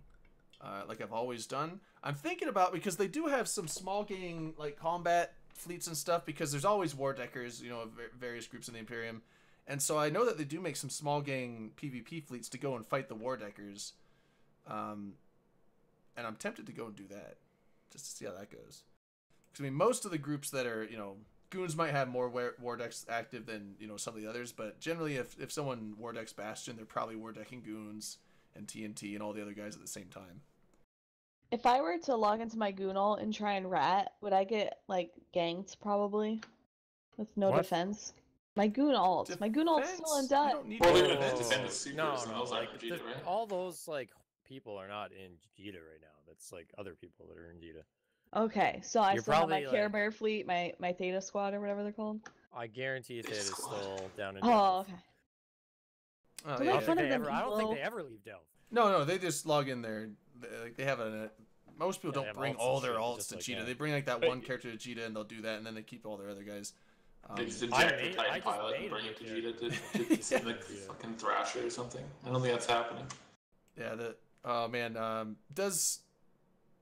like I've always done, I'm thinking about, because they do have some small gang like combat fleets and stuff, because there's always war deckers, you know, of various groups in the Imperium, and so I know that they do make some small gang PvP fleets to go and fight the war deckers, and I'm tempted to go and do that, just to see how that goes. Because I mean, most of the groups that are, you know, goons might have more war decks active than, you know, some of the others, but generally if someone war decks Bastion, they're probably war decking goons and TNT and all the other guys at the same time. If I were to log into my Goonal and try and rat, would I get like ganked probably? With no What? defense? My Goon alt. My Goon alt's still in Defense? You debt. don't need Well, to they're do gonna that. defend the supers, and those aren't in Jita, right? all those like people are not in Jita right now. That's like other people that are in Jita. Okay, so I You're still have my probably, Care like- Bear fleet, my Theta squad or whatever they're called. I guarantee it is Squad. still down in Oh, Delve. okay. Oh, Do yeah. they I fun of them don't think they people. ever leave Delve. No, they just log in there. Like, they have a. Most people Yeah, they don't have bring alts all and their shit, alts just to like Cheetah. that. They bring like that But- one character to Cheetah, and they'll do that, and then they keep all their other guys. They just I eject the made- I Titan just pilot made and bring a it to new Jita character. to sit like Yeah. fucking Thrasher or something. I don't think that's happening. Yeah, oh man, does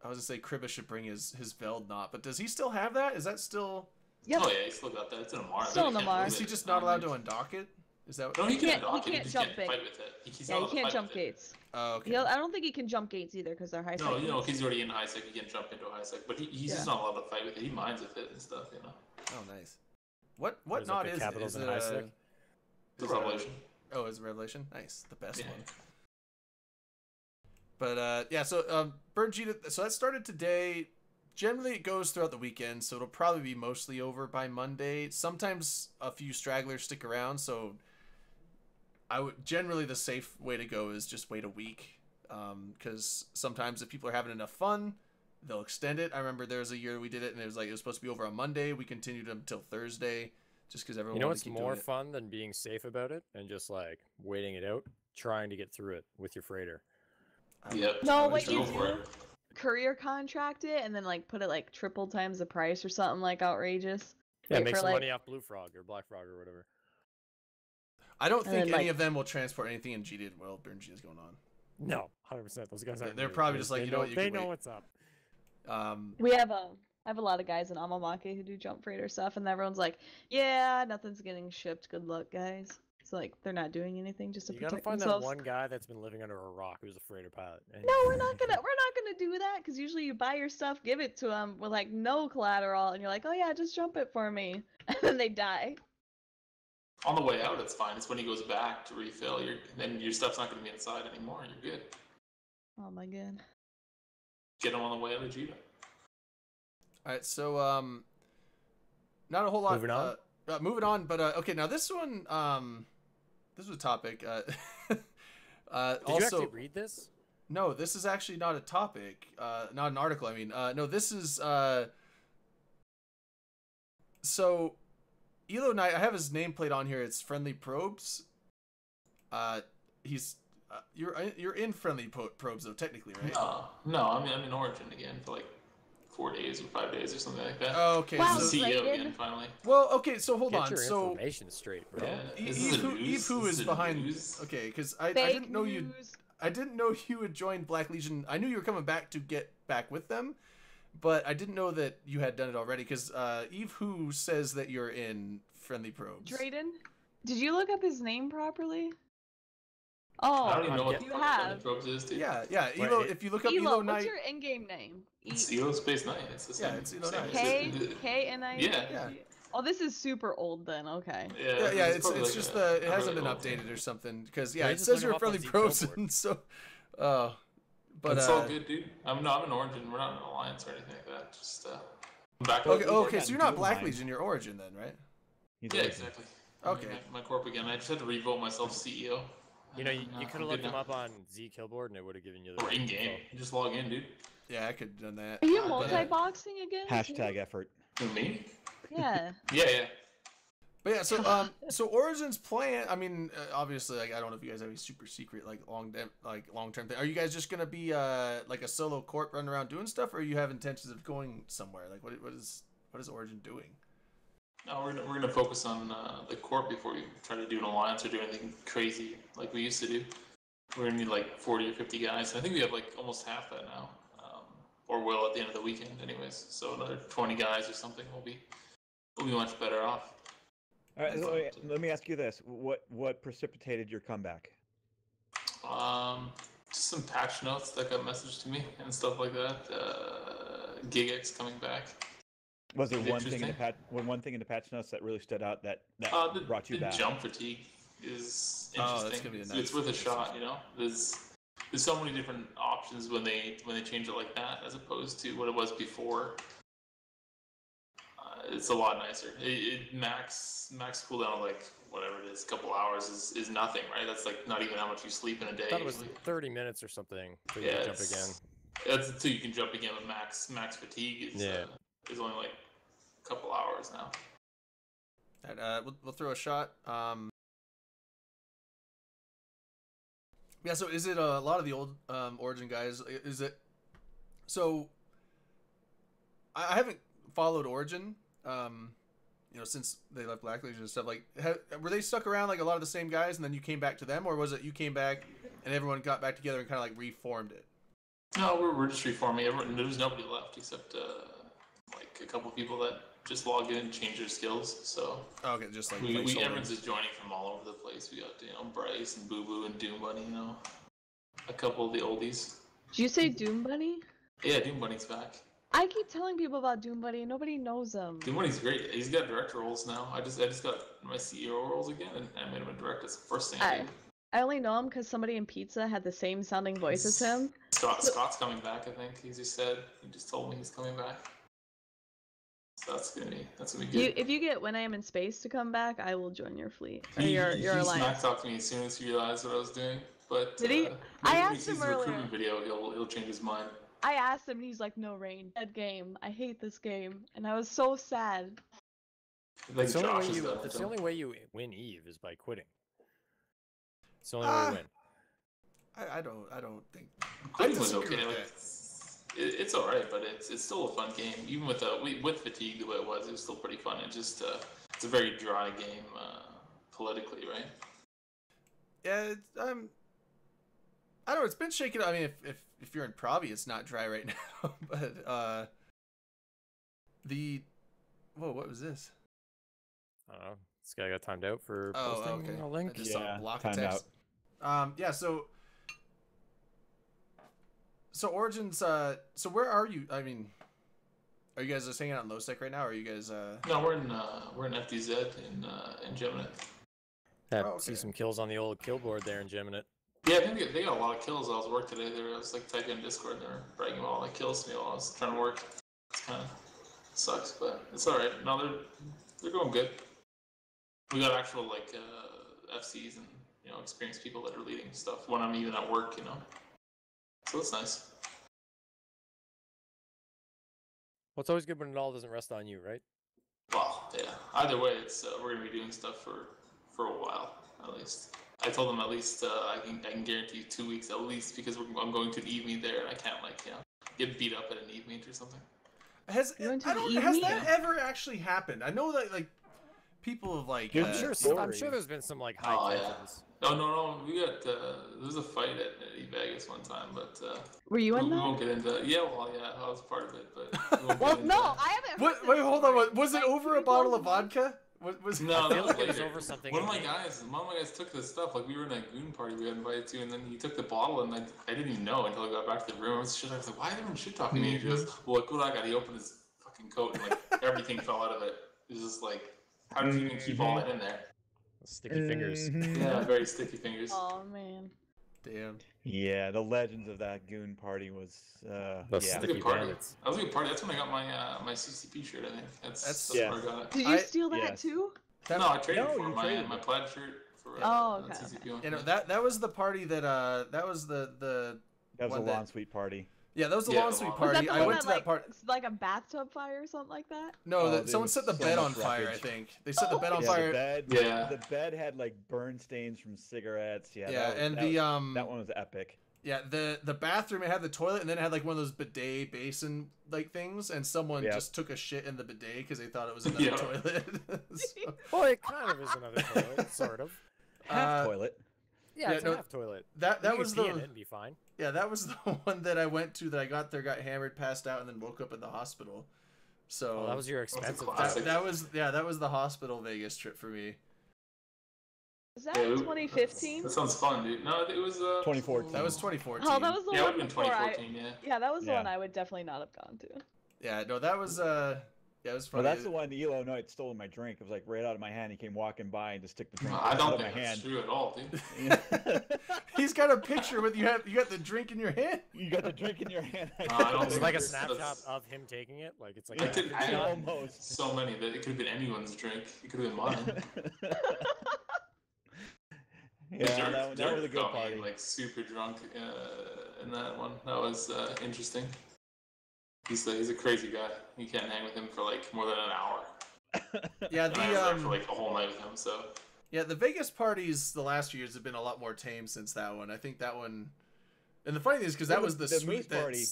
I was gonna say Kribba should bring his Veld knot, but does he still have that? Is that still? Yep. Oh yeah, he still got that. It's in a Mars. Still in the Mars. Is he just not allowed to undock it? Is that? No, he He can can't- undock he it. can't just jump can't big. fight with it. He's Yeah, not you allowed to can't fight jump with it. gates. Oh, okay. I don't think he can jump gates either because they're high No, sec you know, gates. he's already in high sec. He can jump into a high sec, but he's Yeah. just not allowed to fight with it. He mines with it and stuff, you know. Oh, nice. What There's, like, knot the is it? capitals Is in it high a- sec? The is it a- Revelation. Oh, it's a Revelation. Nice, the best Yeah. one. But yeah, so Bernjita. So that started today. Generally, it goes throughout the weekend, so it'll probably be mostly over by Monday. Sometimes a few stragglers stick around, so I would generally the safe way to go is just wait a week, because sometimes if people are having enough fun, they'll extend it. I remember there was a year we did it, and it was supposed to be over on Monday. We continued until Thursday, just because everyone. You know wanted what's to keep more doing it. fun than being safe about it and just like waiting it out, trying to get through it with your freighter. Yep. No, I what would you Go try. for do, it. courier contract it and then like put it like triple times the price or something like outrageous. Yeah, Wait make for, some like- money off Blue Frog or Black Frog or whatever. I don't And think then, any like- of them will transport anything in GD while Bernjita is going on. No, 100%. Those guys aren't. They're weird. probably just like, They you know what, you they can know wait. what's up. We have I have a lot of guys in Amamake who do jump freighter stuff, and everyone's like, "Yeah, nothing's getting shipped. Good luck, guys." So like they're not doing anything just to You gotta protect find themselves. that one guy that's been living under a rock who's a freighter pilot. And- No, we're not gonna do that because usually you buy your stuff, give it to them with like no collateral, and you're like, "Oh yeah, just jump it for me," and then they die. On the way out, it's fine. It's when he goes back to refill. Then your stuff's not going to be inside anymore. You're good. Oh my god. Get him on the way out of Jita. All right, so not a whole lot. Moving on? Moving on, but okay. Now this one, this was a topic. Did Also, you actually read this? no, this is actually not a topic. Not an article. I mean, no, this is so Elo Knight. I have his nameplate on here. It's Friendly Probes. He's you're in Friendly Probes though, technically, right? No. I'm in Origin again for like 4 days or 5 days or something like that. Oh, okay. Wow, I'm So, CEO Raiden. again finally. well, okay. So hold Get on. your So information straight, bro. Yeah. Is this a news? Who Is is this a behind? news? Okay, because I Fake didn't know you. news. I didn't know you had joined Black Legion. I knew you were coming back to get back with them, but I didn't know that you had done it already. Because Eve Who says that you're in Friendly Probes. Drayden, did you look up his name properly? I don't Oh, even know what you the fuck have. the probes is, dude. Yeah, yeah. Wait, Elo, if you look up Elo, Elo what's Knight, your in-game name? It's Elo Space Knight. It's the same. Yeah, it's Elo same Knight. as K it- K N I. Yeah. Yeah. Oh, this is super old then. Okay. yeah, yeah. It's probably like just a it hasn't really been old thing. updated or something. Because yeah, They it just says look you're him in up on Friendly Z Probes, Billboard. and so, but It's all good, dude. I'm in Origin. We're not in an alliance or anything like that. Just I'm back. Okay, Well, okay. got So you're not Doom Black Line. Legion. You're Origin then, right? He's Yeah, Origin. exactly. Okay. My corp again. I just had to revote myself CEO. You know, you And, could I'm have looked good him now. up on Z Killboard, and it would have given you the. Or in game. info. You just log in, dude. Yeah, I could have done that. Are you But, multi-boxing again? Hashtag effort. Who, me? Yeah. Yeah. But yeah, so so Origin's plan. I mean, obviously, like I don't know if you guys have any super secret long term thing. Are you guys just gonna be like a solo corp running around doing stuff, or you have intentions of going somewhere? Like what is Origin doing? No, we're gonna focus on the corp before we try to do an alliance or do anything crazy like we used to do. We're gonna need like 40 or 50 guys. And I think we have like almost half that now, or will at the end of the weekend, anyways. So another 20 guys or something will be much better off. All right, That's let me ask you this: what precipitated your comeback? Just some patch notes that got messaged to me and stuff like that. GigX coming back. Was there one thing in the Interesting. one thing in the patch notes that really stood out that The, brought you the back? jump fatigue is Oh, interesting. that's gonna be a It's nice- worth a shot, you know. There's so many different options when they change it like that, as opposed to what it was before. It's a lot nicer. Max cooldown of like whatever it is, a couple hours is nothing, right? That's like not even how much you sleep in a day. I thought it was usually. 30 minutes or something for you Yeah, to jump it's- again. That's until you can jump again. But max fatigue is only like a couple hours now. And, we'll throw a shot. Yeah. So is it a lot of the old Origin guys? Is it so? I haven't followed Origin. Since they left Black Legion and stuff, like, were they stuck around like a lot of the same guys, and then you came back to them, or was it you came back and everyone got back together and kind of like reformed it? No, we're just reforming. There's nobody left except like a couple people that just log in and change their skills. So Oh, okay, just like placeholder. everyone's just joining from all over the place. We got Bryce and Boo Boo and Doom Bunny. A couple of the oldies. Did you say Doom Bunny? Yeah, Doom Bunny's back. I keep telling people about Doom Bunny. Nobody knows him. Doom Bunny's great. He's got director roles now. I just got my CEO roles again, and I made him a director. That's the first thing I did. I only know him because somebody in Pizza had the same sounding voice as him. Scott's coming back. I think he just said. He just told me he's coming back. So that's gonna be good. If you get When I Am in Space to come back, I will join your fleet. Or He your smack alliance. talked to me as soon as he realized what I was doing. But Did he? maybe I when he asked sees him the earlier. recruitment video, he'll change his mind. I asked him and he's like, no, Rain. Dead game. I hate this game. And I was so sad. Like It's the Josh only way has you. done it, It's so. the only way you win Eve is by quitting. It's the only way to win. I don't think. Quitting I was disagree okay. with Like, it's all right, but it's still a fun game. Even with fatigue the way it was still pretty fun. It's just it's a very dry game politically, right? Yeah, I don't know. It's been shaken. I mean, if you're in Provi, it's not dry right now. But what was this? I don't know. This guy got timed out for Oh, posting okay. a link. I just saw Yeah, a block of timed text. Yeah. So Origins. So where are you? I mean, are you guys just hanging out in Lowsec right now? Or are you guys? No, we're in FDZ in Gemini. Had Oh, see okay. some kills on the old kill board there and jamming it. Yeah, I think they got a lot of kills. I was work today. I was like typing in Discord. They were bragging about all the kills to me while I was trying to work. It's kind of sucks, but it's all right. No, they're going good. We got actual like FCs and experienced people that are leading stuff when I'm even at work. So it's nice. Well, it's always good when it all doesn't rest on you, right? Well, yeah. Either way, it's we're gonna be doing stuff for a while at least. I told them at least I can guarantee you 2 weeks at least because I'm going to an Eve meet there and I can't get beat up at an Eve meet or something. Has You went to I the don't, Eve has meet? that ever actually happened? I know that like people have like Dude, I'm sure. I'm story. sure there's been some like high Oh, yeah. tensions. No. We got there was a fight at Eve Vegas one time, but Were you we in won't that? get into. Yeah, I was part of it, but we won't Well, get into no, that. I haven't. What? heard Wait, this hold on. story. Was it Like, over a three bottle of months ago? vodka? Was No, I that feel was like it was later. over something. One of my in- guys took the stuff. Like we were in a goon party we got invited to, and then he took the bottle, and I didn't even know until I got back to the room. I was like, why is everyone shit talking me? And he goes, well, look what I got. He opened his fucking coat, and like everything fell out of it. It was just like, how did you even keep all that in there? Sticky fingers. Yeah, very sticky fingers. Oh man. Damn. Yeah, the legends of that goon party was The yeah. That was a sticky good party. bandits. That was a good party. That's when I got my CCP shirt. I think that's Yeah. where I got it. Did you I- steal that yes. too? That, No, I traded No, for you my traded my it. plaid shirt for Oh, the okay. CCP one. you know that was the party that that was the That was a one that- lawn suite party. yeah, that was the Yeah, lawn the suite lawn- Was party. that the I one went that to that like party. like a bathtub fire or something like that? No, Oh, that there someone was set the so bed on much fire. wreckage. I think they set the bed on Yeah, fire. Yeah. The bed had like burn stains from cigarettes. Yeah, Yeah, that was, and that, the that one was epic. yeah, the bathroom, it had the toilet, and then it had like one of those bidet basin like things, and someone Yep. just took a shit in the bidet because they thought it was another Yeah. toilet. So, Well, it kind of is another toilet, sort of. Half toilet. Yeah, Yeah, it's no, a half toilet. that You was could pee the in it and be fine. yeah, that was the one that I went to that I got there, got hammered, passed out, and then woke up in the hospital. So Oh, that was your expensive. classic. that was that was the hospital Vegas trip for me. Was that Yeah, 2015? That sounds fun, dude. No, it was 2014. That was 2014. Oh, that was the Yeah, it would one have been before I. 2014. Yeah. Yeah, that was the Yeah. one I would definitely not have gone to. Yeah, no, that was yeah, it was funny. Well, that's the one Elo Knight stole my drink. It was like right out of my hand. He came walking by and just took the drink I out don't of my think that's hand. true at all, dude. He's got a picture with you got the drink in your hand. You got the drink in your hand. I don't It's think like a that's- snapshot that's- of him taking it. Like it's like Yeah, an could- after shot. almost. So many that it could have been anyone's drink. It could have been mine. Yeah, that Dirk was a good got me, party. like super drunk in that one. That was interesting. He's a crazy guy. You can't hang with him for like more than an hour. Yeah, And I was there the for like a whole night with him. So yeah, the Vegas parties the last few years have been a lot more tame since that one. I think that one, and the funny thing is because Yeah, that was the the suite Moose that party-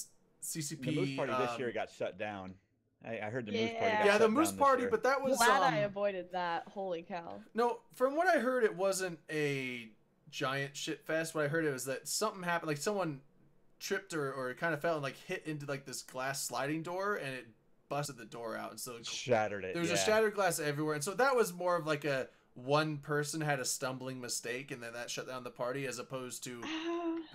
CCP. The Moose party this year got shut down. I heard the Moose party got yeah, shut the down Moose this party, year. but that was Glad I avoided that. Holy cow. no. From what I heard, it wasn't a giant shit fest. What I heard it was that something happened, like someone tripped or kind of fell and like hit into like this glass sliding door, and it busted the door out, and so Shattered it. there was yeah. a shattered glass everywhere, and so that was more of like a one person had a stumbling mistake, and then that shut down the party, as opposed to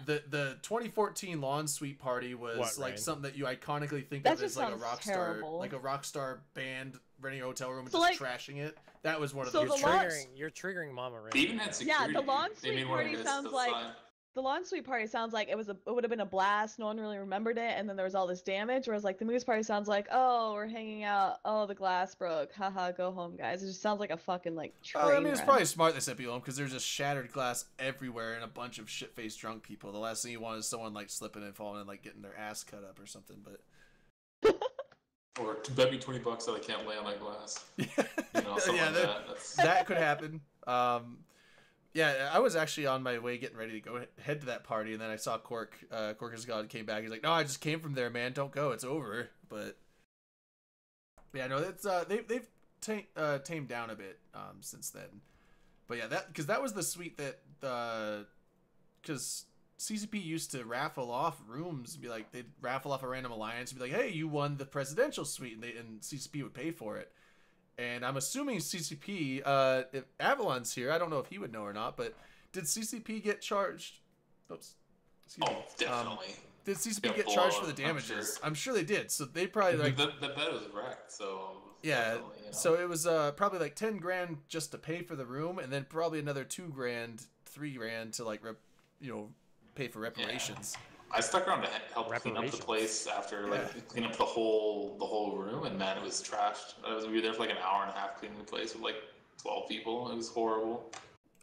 the 2014 lawn suite party was What, like Ryan? something that you iconically think That of as just like a sounds rock terrible. star, like a rock star band renting a hotel room and So, just like- trashing it. That was one of So those. the lawn- You're triggering Mama Rain. they even had Yeah, security. the lawn They made suite one of party this sounds like- outside. The lawn suite party sounds like it would have been a blast. No one really remembered it, and then there was all this damage. Whereas like the Moose party sounds like, oh, we're hanging out. Oh, the glass broke. Haha, go home, guys. It just sounds like a fucking like train I mean, it's wreck. probably smart they set people home because there's just shattered glass everywhere and a bunch of shit-faced drunk people. The last thing you want is someone like slipping and falling and like getting their ass cut up or something. But Or to bet me $20 that I can't lay on my glass. You know, something yeah, like that. That's, that could happen. Yeah, I was actually on my way getting ready to go head to that party, and then I saw Cork. Cork as God came back. He's like, "No, I just came from there, man. Don't go. It's over." But yeah, no, it's they've tamed down a bit since then. But yeah, that was the suite that because CCP used to raffle off rooms and be like, they'd raffle off a random alliance and be like, "Hey, you won the presidential suite," and CCP would pay for it. And I'm assuming CCP, if Avalon's here, I don't know if he would know or not, but did CCP get charged? Oops. Excuse me. oh, definitely. Did CCP Yeah, get charged for the blowout, I'm damages? sure. I'm sure they did. So they probably like, the bed was wrecked, so Yeah. definitely, you know. So it was probably like 10 grand just to pay for the room, and then probably another 2 grand, 3 grand to like pay for reparations. I stuck around to help clean up the Reparations. place after like Yeah. clean up the whole room, and man, it was trashed. We were there for like an hour and a half cleaning the place with like 12 people. It was horrible.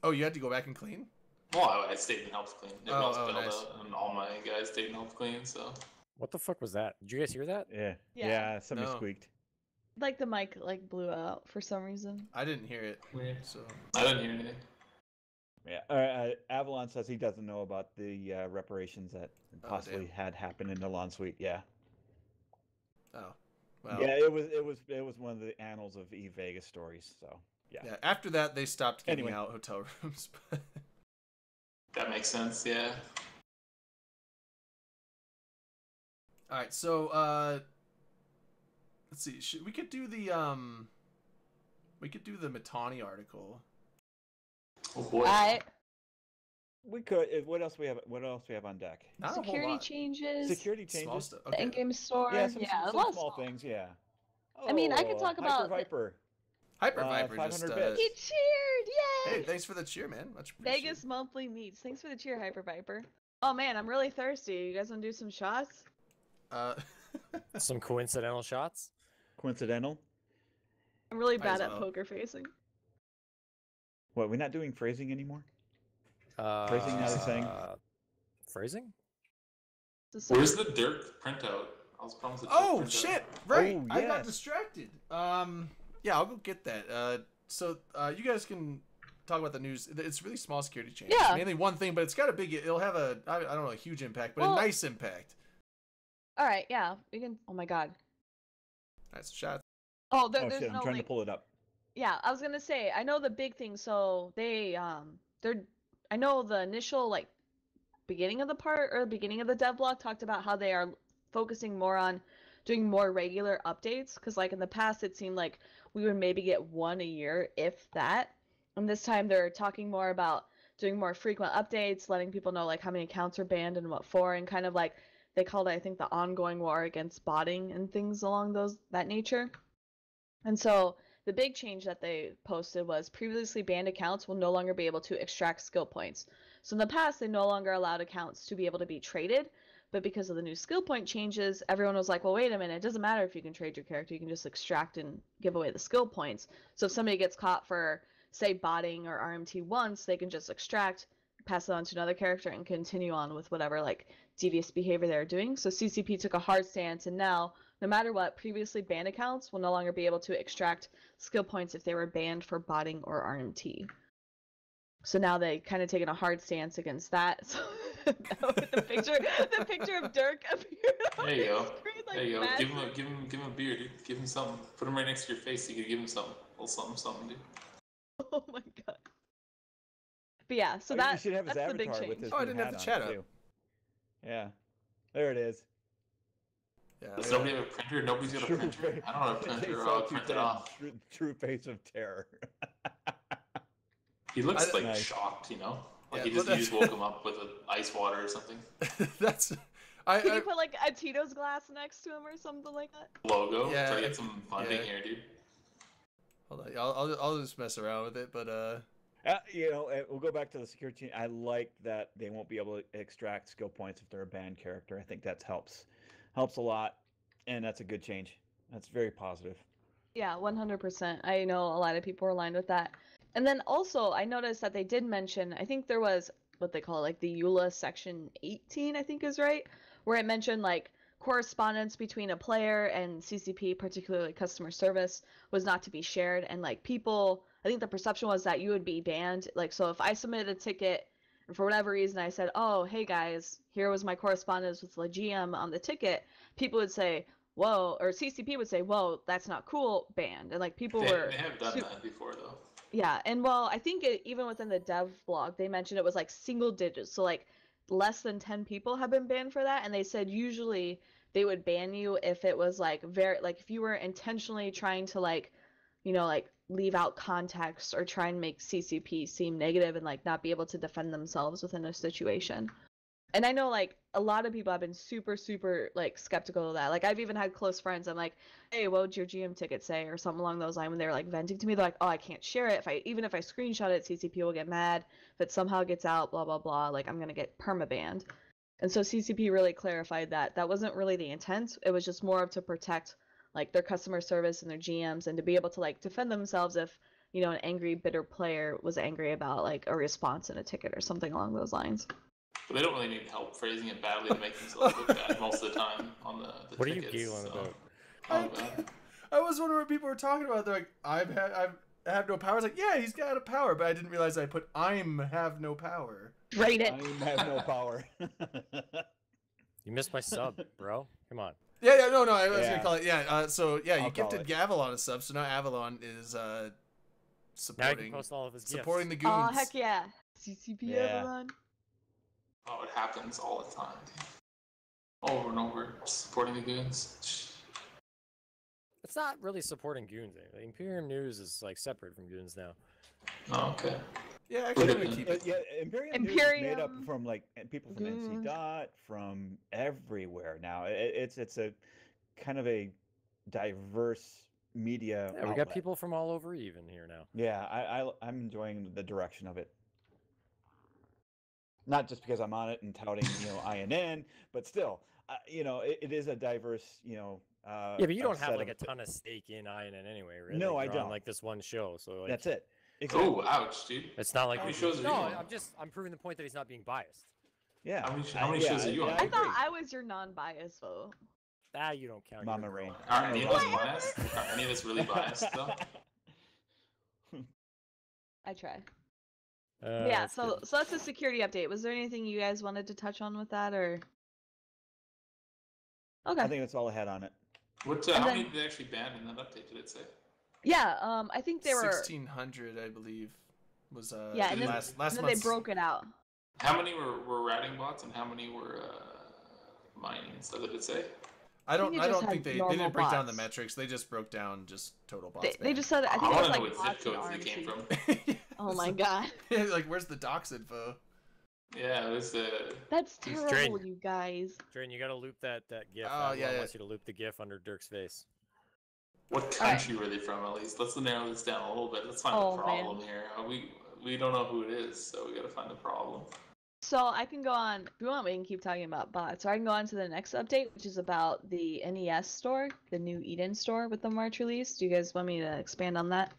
Oh, you had to go back and clean? Well, I stayed and helped clean. Everyone else bailed nice. out, and all my guys stayed and helped clean. So What the fuck was that? Did you guys hear that? Yeah. Yeah. Yeah. Somebody No. squeaked. Like the mic like blew out for some reason. I didn't hear it. weird. So I didn't hear anything. Yeah. Avalon says he doesn't know about the reparations that Oh, possibly had happened in the lawn suite. Yeah. oh. Well. Yeah. It was one of the annals of E Vegas stories. So yeah. Yeah, after that they stopped giving Anyway. out hotel rooms. That makes sense. Yeah. All right, so let's see. We could do the Mittani article. Oh boy. We could. What else we have? What else we have on deck? Not a whole Security lot. changes. Security Small changes. stuff. The Okay. in-game store. Yeah, some a lot of small things. Yeah. I mean, I could talk Hyper about the- Viper. Hyper Viper just 500 bits. He cheered! Yay! Hey, thanks for the cheer, man. Much appreciated. Vegas monthly meets. Thanks for the cheer, Hyper Viper. Oh man, I'm really thirsty. You guys want to do some shots? Uh, Some coincidental shots? Coincidental. I'm really Might as bad at well. poker facing. What? We're not doing phrasing anymore. Phrasing, now they're saying? Phrasing? Where's the Dirk printout? I was promised a Dirk oh printout. shit! Right, Oh, I got yes. distracted. Yeah, I'll go get that. So you guys can talk about the news. It's really small security changes. Yeah. Mainly one thing, but it's got a big. It'll have I don't know, a huge impact, but Well- a nice impact. All right, yeah, we can. Oh my god. Nice shot. Oh, Oh there's shit! I'm no trying to link. pull it up. Yeah, I was gonna say I know the big thing. So I know the initial like beginning of the part or beginning of the devlog talked about how they are focusing more on doing more regular updates because like in the past it seemed like we would maybe get one a year if that, and this time they're talking more about doing more frequent updates, letting people know like how many accounts are banned and what for, and kind of like they called it I think the ongoing war against botting and things along that nature. And so the big change that they posted was previously banned accounts will no longer be able to extract skill points. So in the past, they no longer allowed accounts to be able to be traded, but because of the new skill point changes, everyone was like, well, wait a minute, it doesn't matter if you can trade your character, you can just extract and give away the skill points. So if somebody gets caught for, say, botting or RMT once, they can just extract, pass it on to another character, and continue on with whatever, like, devious behavior they're doing. So CCP took a hard stance, and now, no matter what, previously banned accounts will no longer be able to extract skill points if they were banned for botting or RMT. So now they kind of taken a hard stance against that. So the picture of Dirk appeared on There you go. the screen, like, There you go. massive. Give him a beer, dude. Give him something. Put him right next to your face. So you could give him something. A little something, dude. Oh my god. But yeah, so Oh, that you should have his that's the big avatar with change. his Oh, I new didn't have hat the chat on, up. too. Yeah, there it is. Yeah. Does I nobody have a printer? Nobody's got a True printer. face. I don't have a They printer. saw I'll print it 210, off. True face of terror. He looks like Nice. shocked, you know? Like Yeah, you but just woke him up with ice water or something. That's. Can I you put like a Tito's glass next to him or something like that? Logo. Yeah, Try to get some funding yeah. here, dude. hold on. I'll just mess around with it, but We'll go back to the security. I like that they won't be able to extract skill points if they're a banned character. I think that helps a lot, and that's a good change. That's very positive. Yeah, 100%. I know a lot of people are aligned with that. And then also, I noticed that they did mention, I think there was what they call like the EULA section 18, I think is right, where it mentioned like correspondence between a player and CCP, particularly customer service, was not to be shared. And like people, I think the perception was that you would be banned. Like, so if I submitted a ticket and for whatever reason I said, oh, hey guys, here was my correspondence with the GM on the ticket, people would say, whoa, or CCP would say, whoa, that's not cool, banned. And like people They were have done that before, though. yeah, and well, I think even within the dev blog, they mentioned it was like single digits. So like less than 10 people have been banned for that. And they said usually they would ban you if it was like if you were intentionally trying to like, like leave out context or try and make CCP seem negative and like not be able to defend themselves within a situation. And I know like a lot of people have been super, super like skeptical of that. Like I've even had close friends. I'm like, hey, what would your GM ticket say, or something along those lines. When they're like venting to me, they're like, oh, I can't share it. Even if I screenshot it, CCP will get mad. If it somehow gets out, blah blah blah. Like I'm gonna get permabanned. And so CCP really clarified that that wasn't really the intent. It was just more of to protect like their customer service and their GMs, and to be able to like defend themselves if, you know, an angry, bitter player was angry about like a response in a ticket or something along those lines. But they don't really need help phrasing it badly to make themselves look bad most of the time on the What tickets. are you giggling about? Oh, God. I was wondering what people were talking about. They're like, I have no power. It's like, yeah, he's got a power, but I didn't realize I put have no power. Rate it. I have no power. You missed my sub, bro. Come on. Yeah, no, I was Yeah. gonna call it. Yeah, so yeah, you I'll call gifted it. Gavilon a sub, so now Avalon is Now you supporting can post all of his supporting the gifts. goons. Oh heck yeah. CCP Yeah. Avalon. Oh, it happens all the time. Over and over, supporting the goons. It's not really supporting goons. Like, Imperium News is like separate from goons now. Oh, okay. Yeah, actually, I'm But gonna keep it. Yeah, Imperium News is made up Imperium, from like people from NC goons. Dot, from everywhere now. It's a kind of a diverse media. Yeah, we got outlet. people from all over even here now. Yeah, I'm enjoying the direction of it. Not just because I'm on it and touting, INN, but still, it is a diverse, Yeah, but you don't have set like a of- ton of stake in INN anyway, really. No, I You're on, don't. like this one show, so like That's it. Oh, ouch, dude. it's not like How many shows are you no. on? I'm proving the point that he's not being biased. Yeah. How many shows are you on? I thought I was your non-biased vote. Ah, you don't count. Mama you're a Rain. girl. Are any of us Wait, biased? Are any of us really biased, though? I try. Uh, Yeah, that's so good. so that's the security update. Was there anything you guys wanted to touch on with that, or? Okay. I think that's all I had on it. What? And How then- many did they actually ban in that update? Did it say? Yeah, I think they were. 1600, I believe, was Yeah, and then, last and then they month's. broke it out. How many were routing bots and how many were mining and stuff? Did it say? I don't you I just don't think had they normal didn't break down the bots. metrics. They just broke down just total bots. They just said I think I it was want to know like what bots zip and codes they came RNC. from. Oh my god, Like, where's the docs info? Yeah, it was that's It's terrible, Drain. you guys. Drain, you gotta loop that GIF. Oh, Avalon yeah. wants you to loop the GIF under Dirk's face. what country were they from at least? Let's narrow this down a little bit. Let's find Oh, the man. problem here. We don't know who it is, so we gotta find the problem. So I can go on. If you want, we can keep talking about bots. So I can go on to the next update, which is about the NES store, the new Eden store with the March release. Do you guys want me to expand on that?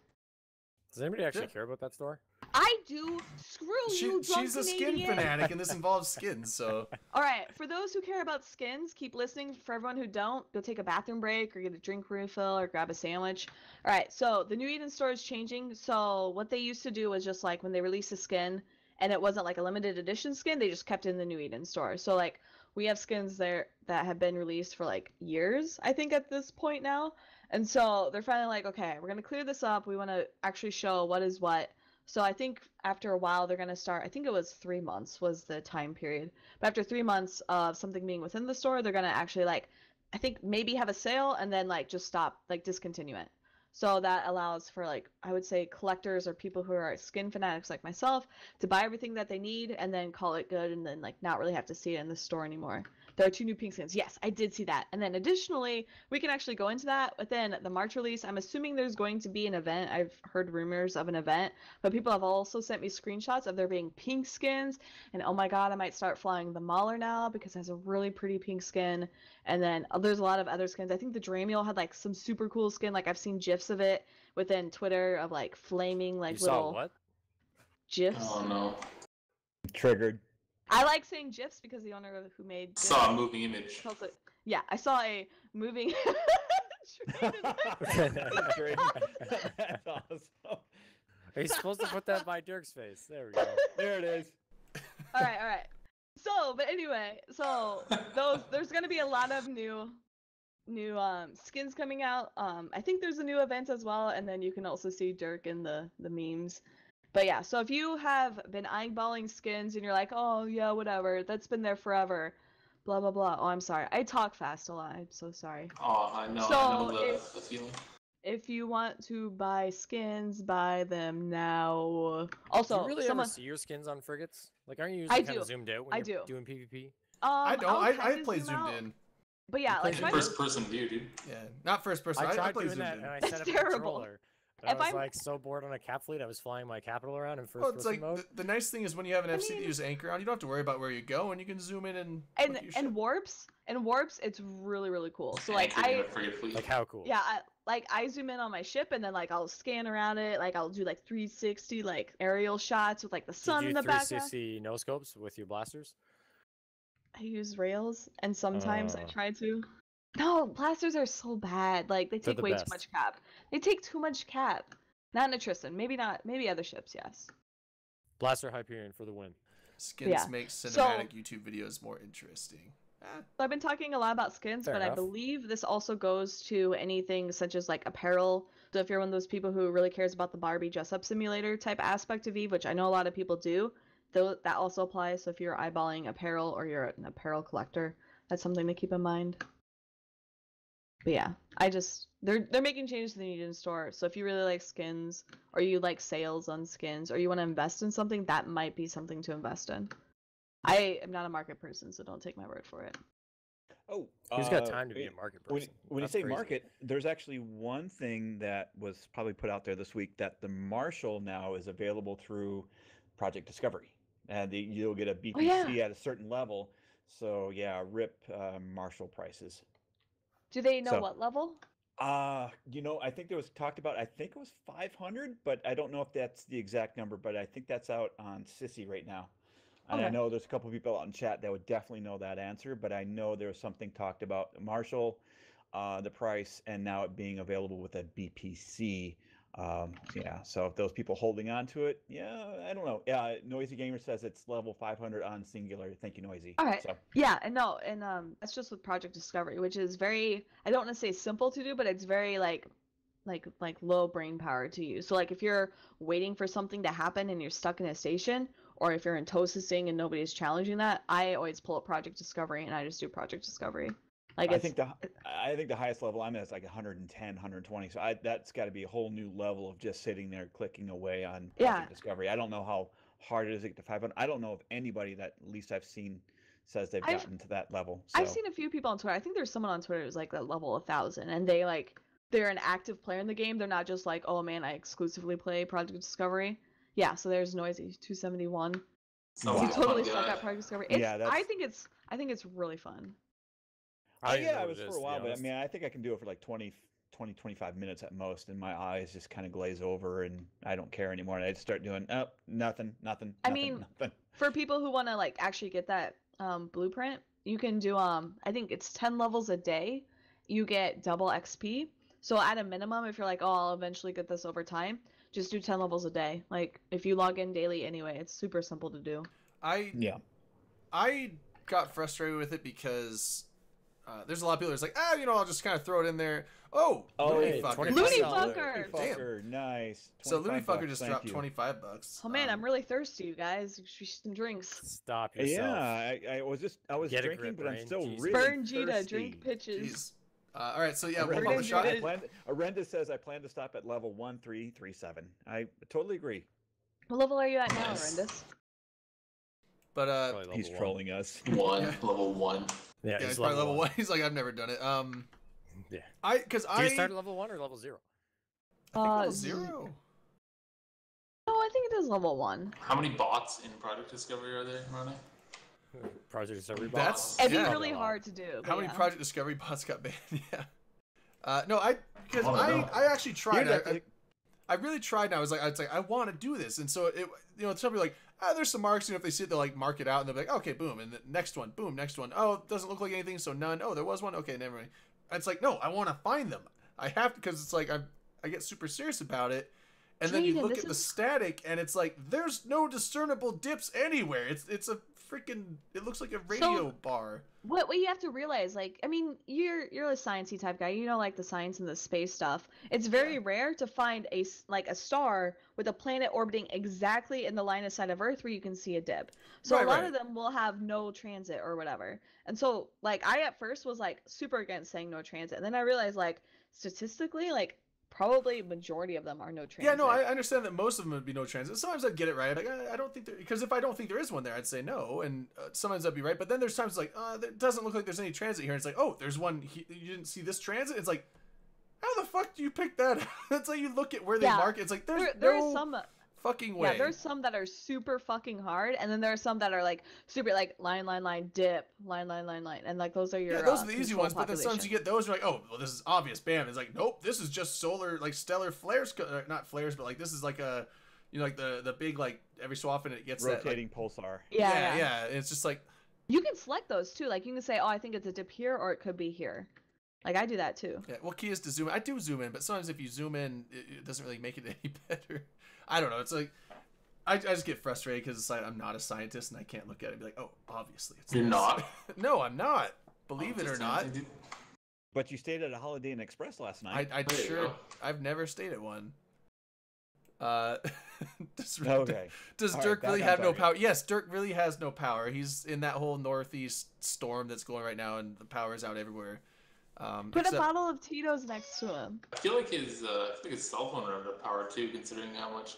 Does anybody actually Yeah. care about that store? I do. Screw you, drunk She's a skin Canadian. fanatic, and this involves skins, so All right, for those who care about skins, keep listening. For everyone who don't, go take a bathroom break or get a drink refill or grab a sandwich. All right, so the new Eden store is changing. So what they used to do was just like when they released a skin and it wasn't like a limited edition skin, they just kept it in the new Eden store. So like we have skins there that have been released for like years, I think at this point now. And so they're finally like, okay, we're going to clear this up. We want to actually show what is what. So I think after a while they're going to start, I think it was 3 months was the time period. But after 3 months of something being within the store, they're going to actually like, I think maybe have a sale and then like just stop, like discontinue it. So that allows for like, I would say collectors or people who are skin fanatics like myself to buy everything that they need and then call it good and then like not really have to see it in the store anymore. There are 2 new pink skins. Yes, I did see that. And then additionally, we can actually go into that within the March release. I'm assuming there's going to be an event. I've heard rumors of an event, but people have also sent me screenshots of there being pink skins. And oh my god, I might start flying the Mauler now because it has a really pretty pink skin. And then there's a lot of other skins. I think the Dramiel had like some super cool skin. Like I've seen GIFs of it within Twitter of like flaming like You little saw what? GIFs. Oh no. Triggered. I like saying GIFs because the owner who made GIFs Saw a moving image. calls it. Yeah, I saw a moving. Triggered. That's awesome. He's supposed to put that by Dirk's face. There we go. There it is. all right. So, but anyway, so there's gonna be a lot of new skins coming out. I think there's a new event as well, and then you can also see Dirk in the memes. But yeah, so if you have been eyeballing skins and you're like, oh yeah, whatever, that's been there forever, blah blah blah. Oh, I'm sorry, I talk fast a lot. I'm so sorry. Oh, I know So the if- feeling. If you want to buy skins, buy them now. Do Also, you really someone ever see your skins on frigates? Like, aren't you I usually kind do. of zoomed out when I you're do. doing PvP? I don't. I'll I kinda play zoom zoomed out. in. But yeah, play like zoomed if I'm First person view, dude. Yeah, not first person. I I tried play doing zoomed that, in. and I That's set up a terrible. controller. And If I was I'm- like so bored on a cap fleet, I was flying my capital around in Well, first it's person like mode. the nice thing is when you have an I FC that mean- uses anchor on, you don't have to worry about where you go, and you can zoom in and and look at your ship. warps, it's really cool. So like Anchored in I a frigate fleet. Like, how cool. yeah, I zoom in on my ship and then like I'll scan around it, like I'll do like 360 like aerial shots with like the Did sun you in the background. 360 no scopes with your blasters? I use rails and sometimes I Uh. try to. No, blasters are so bad. Like they They're take the way best. too much cap. They take too much cap. Not in a Tristan. Maybe not. Maybe other ships, yes. Blaster Hyperion for the win. Skins Yeah. make So- cinematic YouTube videos more interesting. So I've been talking a lot about skins, Fair but I enough. believe this also goes to anything such as like apparel. So if you're one of those people who really cares about the Barbie dress-up simulator type aspect of Eve, which I know a lot of people do, though that also applies. So if you're eyeballing apparel or you're an apparel collector, that's something to keep in mind. But yeah, they're making changes to the Union store. So if you really like skins or you like sales on skins or you want to invest in something, that might be something to invest in. I am not a market person, so don't take my word for it. Oh, Who's got time to be a market When, person? when you That's say crazy. market, there's actually one thing that was probably put out there this week that the Marshall now is available through Project Discovery, and you'll get a BPC yeah. at a certain level. So yeah, rip Marshall prices. Do they know So- what level? I think there was talked about. I think it was 500, but I don't know if that's the exact number. But I think that's out on Sissy right now. And I Okay. know there's a couple people out in chat that would definitely know that answer, but I know there was something talked about Marshall, the price, and now it being available with a BPC. Yeah, so if those people holding on to it, yeah, I don't know. Yeah, Noisy Gamer says it's level 500 on singular. Thank you, Noisy. All right. So, Yeah, and no, and that's just with Project Discovery, which is very, I don't want to say simple to do, but it's very like low brain power to use. So like if you're waiting for something to happen and you're stuck in a station, or if you're in tow assisting and nobody's challenging that, I always pull up Project Discovery and I just do Project Discovery. Like I it's think the highest level I'm at is like 110, 120. So that's got to be a whole new level of just sitting there clicking away on Project Yeah. Discovery. I don't know how hard it is to get to 500. I don't know if anybody that at least I've seen says they've I've- gotten to that level. I've So- seen a few people on Twitter. I think there's someone on Twitter who's like that level 1,000, and they're an active player in the game. They're not just like, oh man, I exclusively play Project Discovery. Yeah, so there's Noisy 271. Sounds He like a totally fun stuck guy. at Project Discovery. Yeah, I think it's really fun. I don't even yeah, know I what was it is, for a to be while, but I honest. mean, I think I can do it for like 25 minutes at most, and my eyes just kind of glaze over, and I don't care anymore. And I just start doing, nothing. I mean, nothing. For people who want to like actually get that blueprint, you can do I think it's 10 levels a day. You get double XP. So at a minimum, if you're like, oh, I'll eventually get this over time, just do 10 levels a day. Like if you log in daily anyway, it's super simple to do. Yeah. I got frustrated with it because there's a lot of people that's like, I'll just kind of throw it in there. Oh, Looney hey, Fucker. 25 Looney $25. Fucker! Fucker, nice. So Looney 25 Fucker bucks, just thank dropped you. $25. Oh man, I'm really thirsty, you guys. Should some drinks. Stop yourself. Yeah, I was Get a drinking, grip, but I'm Rain. still Jesus. really Burn Jita, thirsty. drink pitches. Jeez. All right, so yeah, we'll Arenda, pop a shot. Arenda says I plan to stop at level 1337. I totally agree. What level are you at now, Nice. Rendus? But Probably level He's one. trolling us. Level 1. Yeah, yeah, he's he's probably level 1. He's like, I've never done it. Yeah. Because Do you start at level 1 or level 0? I think level Z- 0. No, I think it is level 1. How many bots in Project Discovery are there running? Project Discovery That's- bots? It'd be Yeah. really hard to do. How but many yeah. Project Discovery bots got banned? Yeah. No, because Oh, no. I actually tried. Here's that- I really tried. And I was like, I want to do this, and so it, somebody like, there's some marks. If they see it, they'll like mark it out, and they'll be like, okay, boom, and the next one, boom, next one. Oh, it doesn't look like anything, so none. Oh, there was one. Okay, never mind. And it's like, no, I want to find them. I have to, because it's like I get super serious about it, and then you Jaden, look this at the is- static, and it's like there's no discernible dips anywhere. It's a freaking. It looks like a radio bar. What you have to realize, like, I mean, you're a sciencey type guy. You know, like the science and the space stuff. It's very rare to find a star with a planet orbiting exactly in the line of sight of Earth where you can see a dip. So Right, a lot right. of them will have no transit or whatever. And so, like, I at first was like super against saying no transit, and then I realized, like, statistically, like, probably majority of them are no transit. Yeah, no, I understand that most of them would be no transit. Sometimes I'd get it right. Like, I don't think there, because if I don't think there is one there, I'd say no, and sometimes I'd be right. But then there's times like, it doesn't look like there's any transit here. And it's like, oh, there's one. You didn't see this transit? It's like, how the fuck do you pick that? It's like you look at where they mark it. It's like there's no some fucking way. Yeah, there's some that are super fucking hard, and then there are some that are like super like line, dip, line, and like those are your those are the easy control ones. But then sometimes you get those, you're like, oh, well, this is obvious. Bam. It's like, nope, this is just solar, like stellar flares, not flares, but like this is like a, you know, like the big, like every so often it gets rotating that, pulsar. Yeah. It's just like you can select those too. Like you can say, oh, I think it's a dip here, or it could be here. Like I do that too. Yeah, well, key is to zoom in. I do zoom in, but sometimes if you zoom in, it doesn't really make it any better. I don't know. It's like I just get frustrated because it's like I'm not a scientist and I can't look at it and be like, oh, obviously it's You're this. not? No, I'm not. Believe it or not. But you stayed at a Holiday Inn Express last night. I've never stayed at one. Does All Dirk right, really back on have no target. power? Yes, Dirk really has no power. He's in that whole northeast storm that's going right now, and the power is out everywhere. Put a bottle of Tito's next to him. I feel like his cell phone ran out of power too, considering how much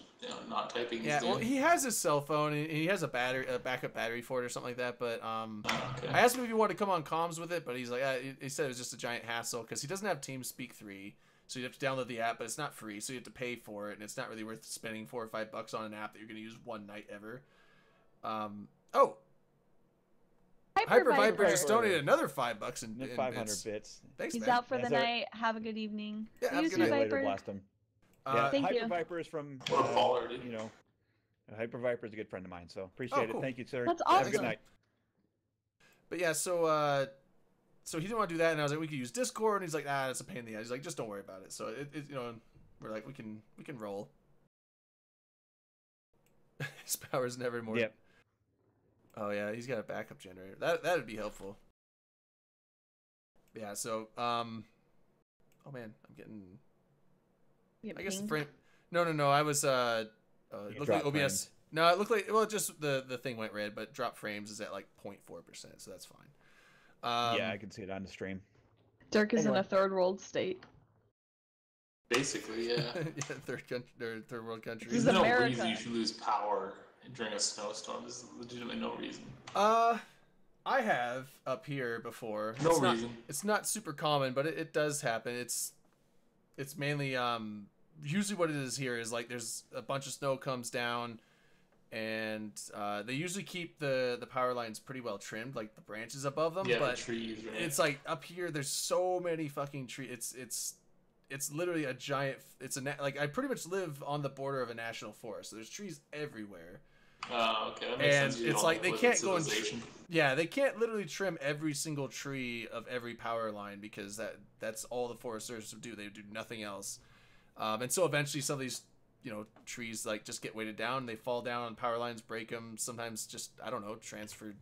not typing he's doing. Well, he has his cell phone and he has a backup battery for it or something like that. But Okay. I asked him if he wanted to come on comms with it, but he's like, he said it was just a giant hassle because he doesn't have TeamSpeak 3, so you have to download the app, but it's not free, so you have to pay for it, and it's not really worth spending $4 or $5 on an app that you're going to use one night ever. Hyper Viper just donated another $5 in 500 bits. bits. Thanks, He's man. out for the That's all right. night. Have a good evening. Yeah, have a You good too, night. Later, Viper. blast him. Thank Hyper you. Viper is from, What a baller, dude. you know, Hyper Viper is a good friend of mine, so appreciate cool. it. Thank you, sir. That's Have a good awesome. night. But yeah, so he didn't want to do that, and I was like, we could use Discord, and he's like, it's a pain in the ass. He's like, just don't worry about it. So we're like, we can roll. His power's never more. Yep. Oh yeah, he's got a backup generator. That'd be helpful. Yeah. So oh man, I'm getting. Get I guess the pinged. frame. No. I was You looked like dropped OBS. frames. No, it looked like just the thing went red, but drop frames is at like 0.4%, so that's fine. Yeah, I can see it on the stream. Dirk is in Anyway. a third world state. Basically, yeah. third world country. This is There's no America. reason you should lose power during a snowstorm. There's legitimately no reason. I have up here before. No It's not- reason. It's not super common, but it does happen. It's mainly usually what it is here is like there's a bunch of snow comes down, and they usually keep the power lines pretty well trimmed, like the branches above them. Yeah, but the trees, right? it's like up here there's so many fucking trees. It's literally a giant. Like I pretty much live on the border of a national forest. So there's trees everywhere. Okay, that makes And sense. You it's don't like they live in can't go and civilization. Yeah, they can't literally trim every single tree of every power line because that's all the Forest Service would do. They would do nothing else. And so eventually some of these, trees like just get weighted down. They fall down on power lines, break them. Sometimes just, I don't know, transfer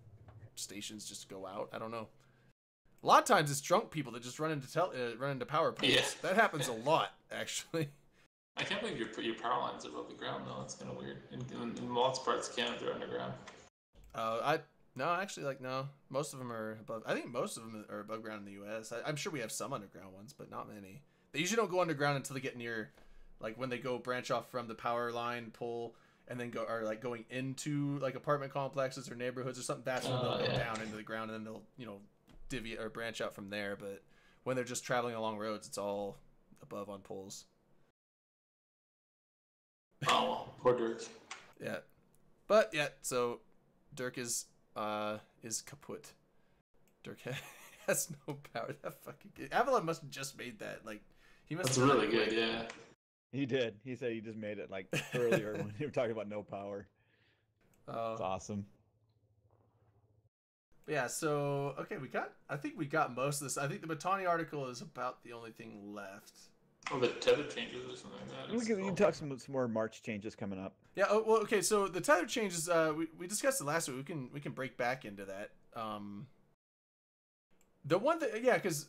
stations just go out. I don't know. A lot of times it's drunk people that just run into power poles. Yeah. That happens a lot, actually. I can't believe your power lines are above the ground though. That's kind of weird. In lots of parts of Canada, they're underground. No. Most of them are above. I think most of them are above ground in the U.S. I'm sure we have some underground ones, but not many. They usually don't go underground until they get near, like when they go branch off from the power line pole and then going into like apartment complexes or neighborhoods or something. That's when they'll go down into the ground and then they'll divvy or branch out from there. But when they're just traveling along roads, it's all above on poles. Oh, well, poor Dirk. Yeah, but yeah. So Dirk is kaput. Dirk has no power. That fucking kid. Avalon must have just made that. Like he must. That's have done really that good, quick. yeah. He did. He said he just made it like earlier when they were talking about no power. It's awesome. Yeah. So okay, I think we got most of this. I think the Batani article is about the only thing left. Oh, the tether changes or something like that. We can talk some more March changes coming up. Yeah. Oh, well, okay. So the tether changes. We discussed it last week. We can break back into that. The one thing, yeah, because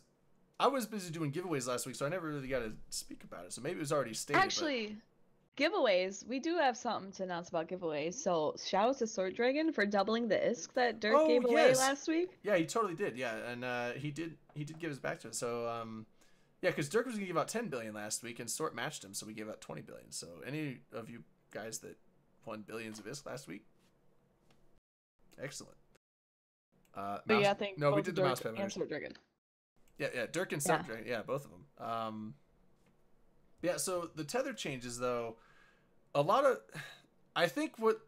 I was busy doing giveaways last week, so I never really got to speak about it. So maybe it was already stated. Actually, giveaways. We do have something to announce about giveaways. So shout out to Sword Dragon for doubling the ISK that Dirk gave away yes. last week. Yeah, he totally did. Yeah, and he did give us back to it. So Yeah, because Dirk was gonna give out 10 billion last week, and Sort matched him, so we gave out 20 billion. So any of you guys that won billions of ISK last week, excellent. But yeah, I think no, we both did the Dirk Mousepad and winners. Sword Dragon. Yeah, Dirk and Sort Dragon, yeah, both of them. Yeah, so the tether changes though, a lot of, I think what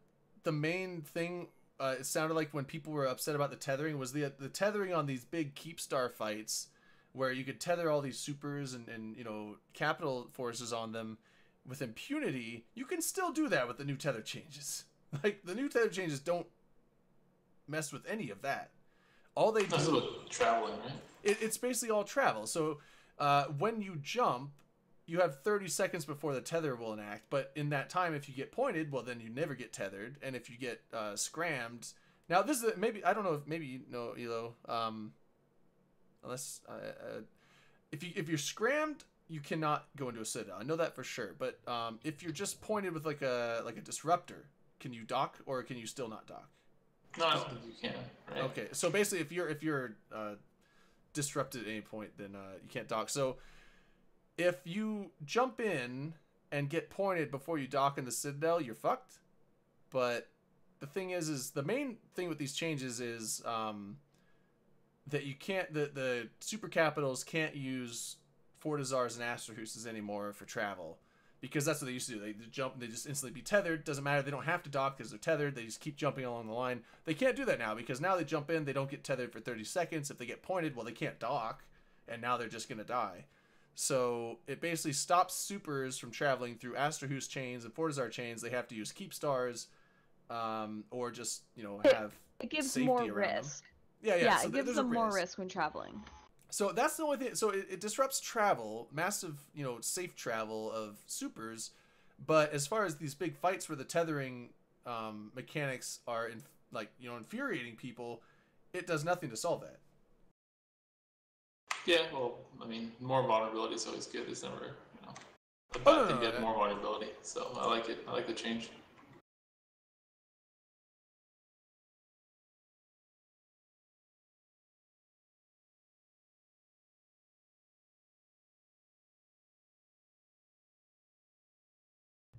the main thing it sounded like when people were upset about the tethering was the tethering on these big keep star fights, where you could tether all these supers and you know capital forces on them with impunity. You can still do that with the new tether changes. Like the new tether changes don't mess with any of that. All they That's do, about traveling, right? it's basically all travel. So when you jump, you have 30 seconds before the tether will enact. But in that time, if you get pointed, well, then you never get tethered. And if you get scrammed, now this is maybe, I don't know if maybe you know Elo, unless if you're scrammed, you cannot go into a citadel. I know that for sure. But if you're just pointed with like a disruptor, can you dock or can you still not dock? No, I don't think you can. Right? Okay, so basically, if you're disrupted at any point, then you can't dock. So if you jump in and get pointed before you dock in the citadel, you're fucked. But the thing is the main thing with these changes is that you can't the super capitals can't use Fortizars and Asterhuses anymore for travel. Because that's what they used to do. They jump, they just instantly be tethered. Doesn't matter. They don't have to dock because they're tethered. They just keep jumping along the line. They can't do that now because now they jump in. They don't get tethered for 30 seconds. If they get pointed, well, they can't dock. And now they're just going to die. So it basically stops supers from traveling through Asterhus chains and Fortizar chains. They have to use keep stars or just, you know, have It gives safety more around them. risk. Yeah, So it gives them more risk when traveling. So that's the only thing. So it disrupts travel, massive, you know, safe travel of supers. But as far as these big fights where the tethering mechanics are infuriating people, it does nothing to solve that. Yeah, well, I mean, more vulnerability is always good. It's never, you know, a bad thing to get more vulnerability. So I like it. I like the change.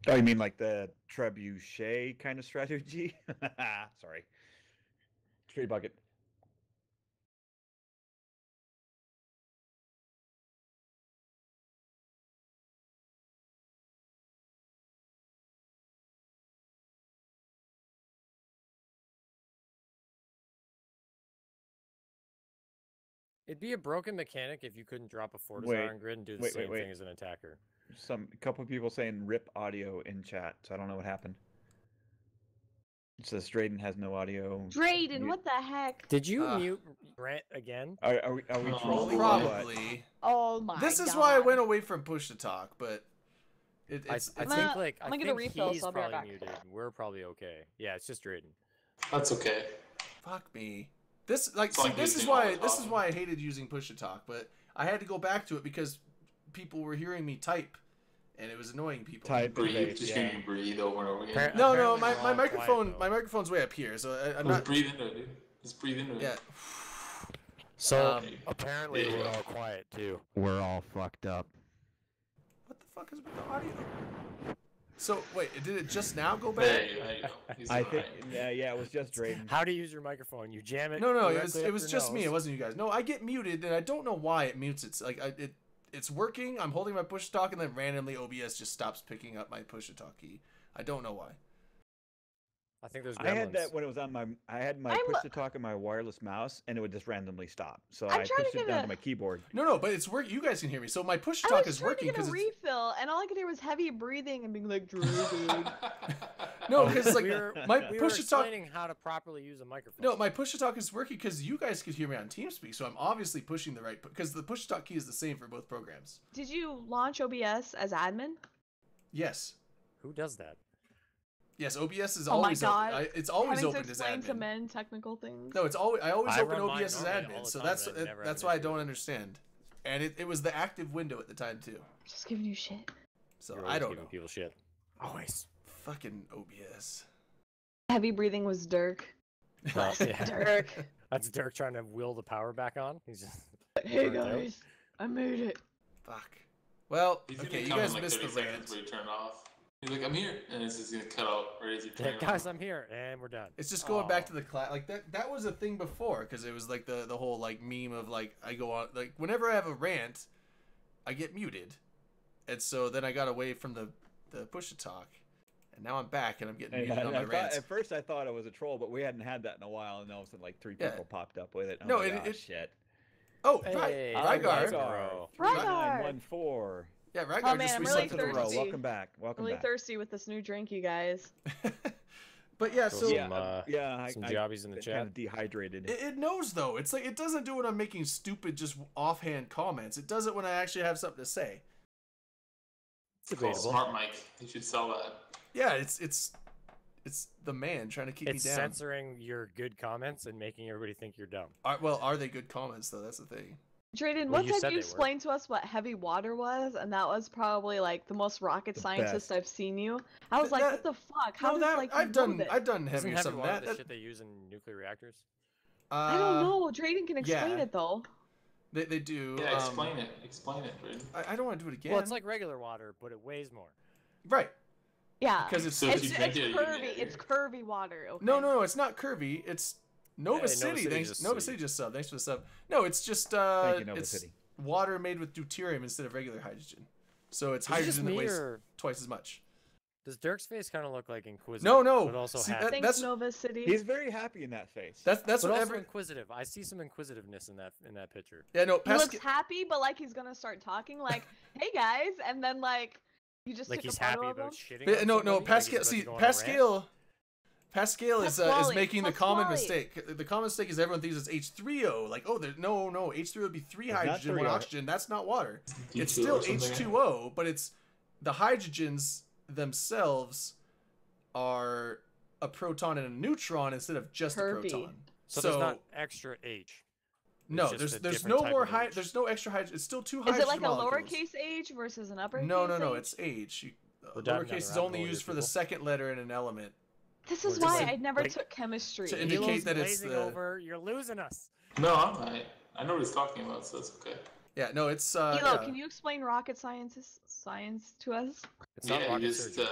Oh, you mean like the trebuchet kind of strategy? Sorry. Trade bucket. It'd be a broken mechanic if you couldn't drop a Fortizar Wait, on grid and do the wait, same wait. thing as an attacker. A couple people saying rip audio in chat, so I don't know what happened. It says Drayden has no audio. Drayden, what the heck? Did you mute Grant again? Are we trolling? or what? Probably. Oh my god. This is why I went away from push to talk, but I think I'm gonna get a think refill, he's so I'll be right probably back. muted. We're probably okay. Yeah, it's just Drayden. That's okay. fuck me. This like It's like see, this is using all why the this is talking. why I hated using push to talk, but I had to go back to it because people were hearing me type, and it was annoying people. Type. Breathe. Debate, Just yeah. hearing you breathe over and over again. Appar- No, Apparently my we're all microphone quiet, though. microphone's way up here, so I'm Just not. breathe into it, dude. Just breathe into it. Yeah. So Um, apparently there you we're go. all quiet too. We're all fucked up. What the fuck is with the audio? So wait, did it just now go There back? you go. He's I doing think, right. yeah, it was just Drayden. How to use your microphone? You jam it. No, it directly up was your just me. It nose. wasn't you guys. No, I get muted, and I don't know why it mutes. It's like it's working. I'm holding my push to talk, and then randomly OBS just stops picking up my push to talk key. I don't know why. I think there's. I had gremlins. that when it was on my. I had my I'm- push to talk on my wireless mouse, and it would just randomly stop. So I'm I trying to pushed it get down a- to my keyboard. No, but it's working. You guys can hear me. So my push to I talk was is trying working to get because a it's refill, and all I could hear was heavy breathing and being like, Drayden. no, because like we were, my we were push to talk. explaining how to properly use a microphone. No, my push to talk is working because you guys could hear me on TeamSpeak. So I'm obviously pushing the right because the push to talk key is the same for both programs. Did you launch OBS as admin? Yes. Who does that? Yes, OBS is Oh my always God. open. It's always Having to open as explain to admin. men technical things. No, it's always I always I open run mine OBS as normally all admin, the so time, that's and I never have that's an why I issue don't with it. understand. And it was the active window at the time too. Just giving you shit. So You're I always don't giving know. people shit. Always. Fucking OBS. Heavy breathing was Dirk. Well, yeah. Dirk. That's Dirk trying to will the power back on. He's just. Hey burnt out. guys, I made it. Fuck. Well, He's okay, gonna you come guys in like missed 30 the seconds rant. where you turn it off. He's like, I'm here, and it's just gonna cut out right as you turn Yeah, it guys, on. I'm here, and we're done. It's just going back to Oh. the class. Like that was a thing before, because it was like the whole like meme of like I go on like whenever I have a rant, I get muted, and so then I got away from the push to talk, and now I'm back and I'm getting And muted on my rants. at first, I thought it was a troll, but we hadn't had that in a while, and all of a sudden, like 3 Yeah. people popped up with it. I'm No, like, it- oh, it- shit. Oh, Hey, Rygar. bro. Rygar! 3914. Yeah, Rygar Oh, man, just I'm Three really months in a row. thirsty. Welcome back. Welcome Really back. thirsty with this new drink, you guys. But yeah, Throw so some, Some some jobbies in the been chat. kind of dehydrated. it knows though. It's like it doesn't do it when I'm making stupid, just offhand comments. It does it when I actually have something to say. It's It's called debatable. Smart Mic. You should sell that. Yeah, it's the man trying to keep It's me down. censoring your good comments and making everybody think you're dumb. Are they good comments though? That's the thing. Drayden, Well, one you time said you they were. explained to us what heavy water was, and that was probably like the most rocket The scientist best. I've seen you. I was like, That- what the fuck? How No, does that like you I've know done. this? I've done Isn't heavier heavy stuff than water that. the That- shit they use in nuclear reactors? I don't know. Drayden can explain yeah. it though. They do. Yeah, explain it. Explain it, Brayden. I don't want to do it again. Well, it's like regular water, but it weighs more. right Yeah. because it's So if it's you drink it, you can curvy. get It's it. curvy water. Okay? no, it's not curvy. It's Nova Nova City. City Thanks, just Nova subbed. City just sub. Thanks for the sub. No, it's just Thank you, Nova it's City. water made with deuterium instead of regular hydrogen. So it's Is it just hydrogen that me, weighs or twice as much. does Dirk's face kind of look like inquisitive? No. But also See, happy. that- Thanks, that's- Nova City. He's very happy in that face. That's but what also every inquisitive. I see some inquisitiveness in that picture. yeah no He looks Pascal. happy, but like he's gonna start talking like, "Hey guys," and then like you just Like took he's a photo happy of about him. shitting. on No, somebody, like he's Pascal. about to See, go on a rant. Pascal is Pasquale, making the common Pasquale. mistake. The common mistake is everyone thinks it's H3O. Like, oh, no, H3O would be 3 It's not hydrogen, 1 3O. oxygen. That's not water. It's D2 still or something. H2O, but it's the hydrogens themselves are a proton and a neutron instead of just Curvy. a proton. So there's not extra H. no, just a there's different no type more of high. H. There's no extra hydrogen. It's still 2 Is hydrogen it like a molecules. lowercase h versus an uppercase? No, H? it's H. We're diving down Lowercase the is rabbit only hole used here, for the people. second letter in an element. This Or is just why like- I never like- took chemistry. to indicate Elo's that it's glazing the- over. You're losing us. No, I'm right. I know what he's talking about, so that's okay. Yeah, no, it's Elo, yeah. can you explain rocket science to us? It's not Yeah, rocket you just surgery.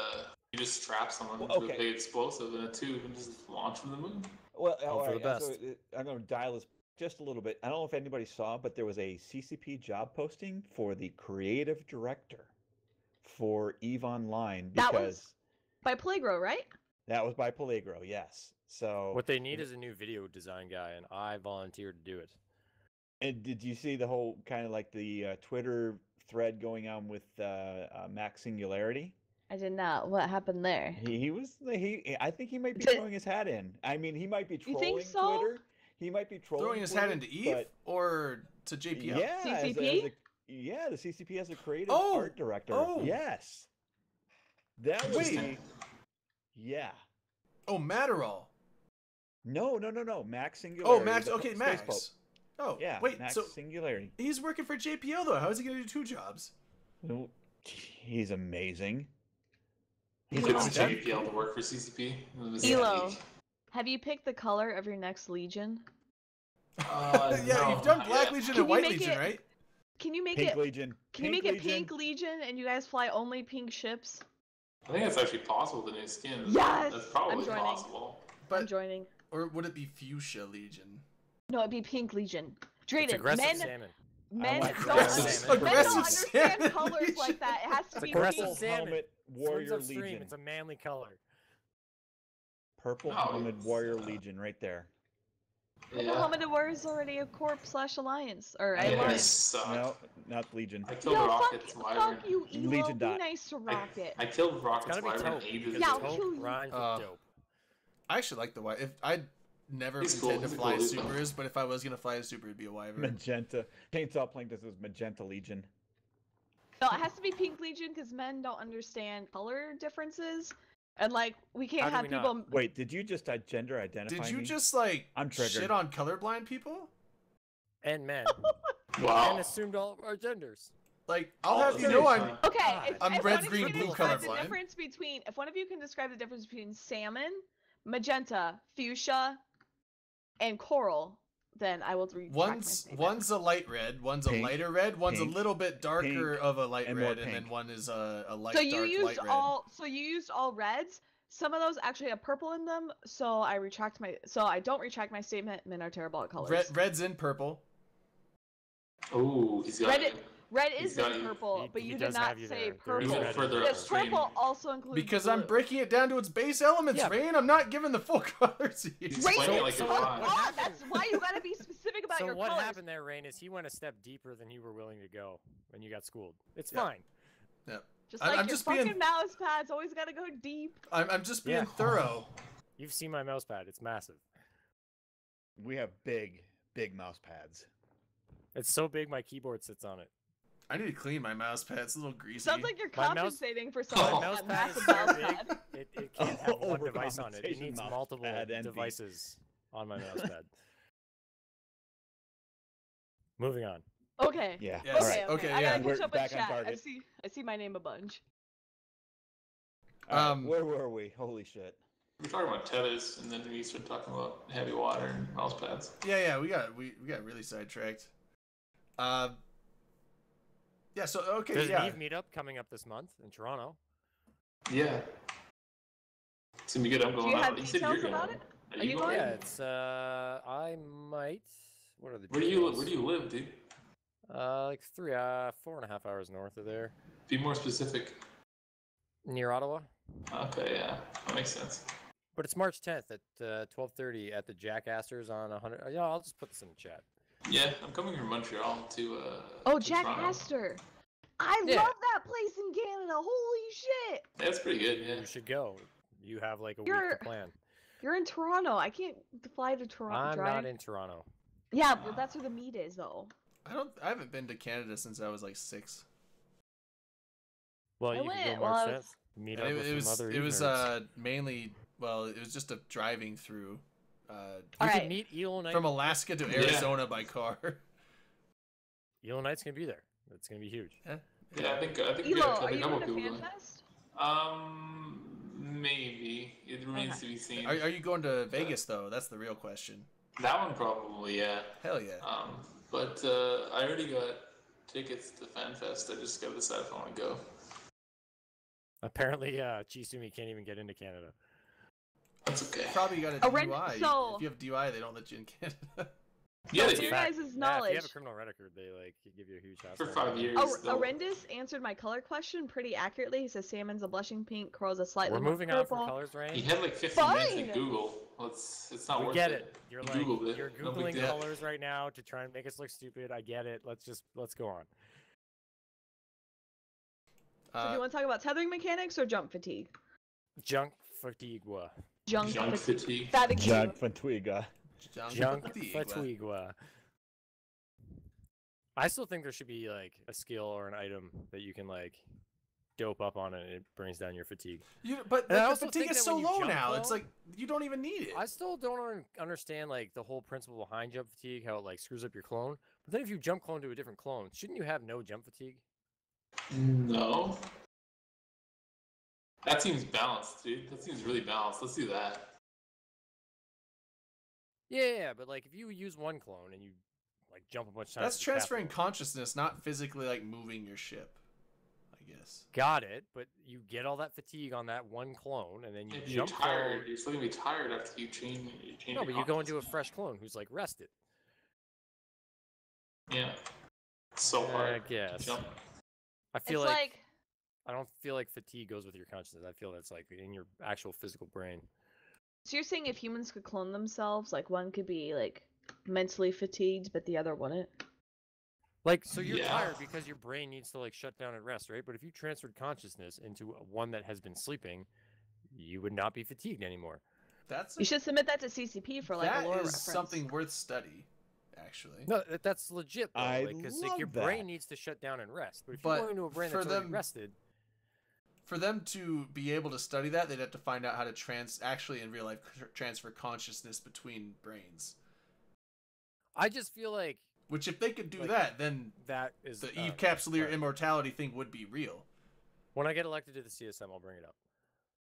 you just strap someone Well, to a okay. big explosive in a tube and just launch from the moon. Well, Hope for the best. So I'm going to dial this just a little bit. I don't know if anybody saw, but there was a CCP job posting for the creative director for EVE Online That because was- By Playgro, right? that was by Peligro, yes. So, What they need is a new video design guy, and I volunteered to do it. and did you see the whole kind of like the Twitter thread going on with Max Singularity? I did not. What happened there? I think he might be Did- throwing his hat in. I mean, he might be You trolling think so? Twitter. He might be trolling throwing his hat Twitter, into Eve but or to JPL. yeah, CCP? Yeah, the CCP has a creative Oh, art director. oh. Yes. That would Wait. be. Yeah. Oh, Matterall. No. Max Singularity. Oh, Max. the Okay, space Max. boat. Oh, Yeah. wait. Max So Singularity. he's working for JPL though. How is he going to do 2 jobs? No, he's amazing. He He's took Elo. to JPL to work for CCP. It was Elo. unique. Have you picked the color of your next Legion? Yeah, No, you've done not Black yet. Legion Can and you White make Legion, it- right? Can you make Pink it? Legion. Can you make it Pink Legion and you guys fly only pink ships? I think that's actually possible with the new skin. Yes! That's I'm probably joining. possible. I'm But joining. or would it be Fuchsia Legion? No, it'd be Pink Legion. It's Drayden, aggressive men, salmon. men like don't, aggressive men salmon. don't Aggressive understand salmon colors Legion. like that. It has to It's be aggressive pink. salmon. Helmet Swims Warrior upstream. Legion. It's a manly color. Purple No, Helmet it's, Warrior Legion right there. The Helmeted Warrior is already a Corp/Alliance or Yeah, Alliance. it sucked. No, not Legion. I killed Yo, Rocket's Wyvern. fuck you, Elo. Legion Be dot. nice to Rocket. I killed It's Rocket's gotta be Wyvern taupe. ages Because Yeah, ago. I'll kill taupe you. rhymes Uh, with dope. I actually like the White. If I'd never He's intend cool, to he's a fly cool dude, though. supers, but if I was gonna fly a super, it'd be a Wyvern. Magenta. Chainsaw Plankton is Magenta Legion. No, it has to be Pink Legion because men don't understand color differences, and like we can't How do have we people. not? Wait, did you just gender identify Did you me? just like I'm triggered. shit on colorblind people? And men. Wow. And assumed all our genders. Like I'll Oh, have you okay, know fine. I'm Okay, God. if, I'm if red, one of green, you can blue describe the colorblind. difference between, if one of you can describe the difference between salmon, magenta, fuchsia, and coral, then I will retract my One's statement. a light red, one's a Pink, lighter red, one's pink, a little bit darker pink, of a light and more red, and then pink. one is a light So you dark used light red. so you used all reds. Some of those actually have purple in them, so I don't retract my statement. Men are terrible at colors. Red's in purple. Oh, he's got Red He's is got in you. purple, but He you did does not have you say there. There is He's purple. a red further in Because there. upstream. purple also includes Because I'm blue. breaking it down to its base elements, Yeah. Rain. I'm not giving the full colors to you. He's Rain, explaining it so- like so you're what- blind. what happened- That's why you gotta be specific about So your what colors. happened there, Rain, is he went a step deeper than you were willing to go when you got schooled. It's Yeah. fine. Yep. Just I'm like your just fucking being- mouse pads always gotta go deep. I'm just being Yeah. thorough. You've seen my mouse pad. It's massive. We have big mouse pads. It's so big my keyboard sits on it. I need to clean my mouse pad. It's a little greasy. Sounds like you're My mouse- compensating for My someone Oh. My with mouse that pad is massive so mouse big, pad. it can't have one device on it. It Overcompensation needs mouse multiple pad envy. devices on my mouse pad. Moving on. Okay. Yeah. Yes. Okay, All right. Okay, I yeah. gotta We're catch up with back on chat. target. I see my name a bunch. All right, where were we? Holy shit. We're talking about tethers, and then we started talking about heavy water and mouse pads. Yeah, we got really sidetracked. Yeah, so okay, There's yeah. an Eve meetup coming up this month in Toronto. Yeah. It's gonna be good. I'm Do going you out. have You said details you're about going. it? Are you going? Yeah, it's I might. What are the Where details? do you live, dude? Like 4.5 hours north of there, Be more specific. near Ottawa. Okay, yeah, that makes sense. But it's March 10th at 12:30 at the Jackasters on 100. Yeah, I'll just put this in the chat. Yeah, I'm coming from Montreal to. Oh, to Jack Toronto. Astor. I Yeah. love that place in Canada. Holy shit. That's pretty good. Yeah. You should go. You have like a week You're- to plan. You're in Toronto. I can't fly to Toronto. I'm not in Toronto. Yeah, but that's where the meet is, though. I haven't been to Canada since I was like 6. Well, I you could went go while March I 10th. was- Meet And up with some other it was Eve-nerds. mainly it was just a driving through You Alright. can meet Elo Knight. from Alaska to Yeah. Arizona by car. Elo Knight's gonna be there. It's gonna be huge. Yeah, I think we Elo, got are a you couple going to people going. FanFest? Maybe it remains to be seen. Are you going to Vegas though? That's the real question. That one probably, yeah. Hell yeah. But I already got tickets to FanFest. I just gotta decide if I want to go. Apparently, Chisumi can't even get into Canada. That's okay. Probably got a Oh, DUI. so- If you have DUI, they don't let you in Canada. Yeah, So they for do. your guys' Yeah, if knowledge, you have a criminal record, they like give you a huge house. For fine. 5 years. though. Arendis answered my color question pretty accurately. He says salmon's a blushing pink, coral's a slightly We're more moving on purple. from colors, He Rain. had like 50 minutes Fine. in Google. Well, it's not We worth get it. it. You're You like Googled it. you're No big googling deal. colors right now to try and make us look stupid. I get it. Let's go on. So do you want to talk about tethering mechanics or jump fatigue? Junk fatigua. Junk Junk fatigue. fatigue. Fatigue. Junk Fantwiga. Junk fatigue. fatigua. I still think there should be like a skill or an item that you can like dope up on and it brings down your fatigue. But And I the also fatigue think is that so when you low jump, now. It's though- like you don't even need it. I still don't understand like the whole principle behind jump fatigue, how it like screws up your clone. But then if you jump clone to a different clone, shouldn't you have no jump fatigue? No. That seems balanced, dude. That seems really balanced. Let's do that. Yeah, but like if you use one clone and you like jump a bunch of times. That's to the transferring capital, consciousness, not physically like moving your ship. I guess. Got it, but you get all that fatigue on that one clone, and then you If you're jump tired, clone. you're still gonna be tired after you change. No, but you go into a fresh clone who's like rested. Yeah. It's so hard. I to guess. Jump. I It's feel like I don't feel like fatigue goes with your consciousness. I feel that's like in your actual physical brain. so you're saying if humans could clone themselves, like one could be like mentally fatigued, but the other wouldn't. Like, so you're Yeah. tired because your brain needs to like shut down and rest, right? But if you transferred consciousness into one that has been sleeping, you would not be fatigued anymore. That's You should submit that to CCP for like that a lore is reference. something worth study, actually. No, that's legit though. I Because love your that. brain needs to shut down and rest. But if But you go into a brain for that's already them- rested, For them to be able to study that, they'd have to find out how to actually in real life transfer consciousness between brains. I just feel like Which, if they could do Like, that, then that is the Eve Capsuleer sorry. immortality thing would be real. When I get elected to the CSM, I'll bring it up.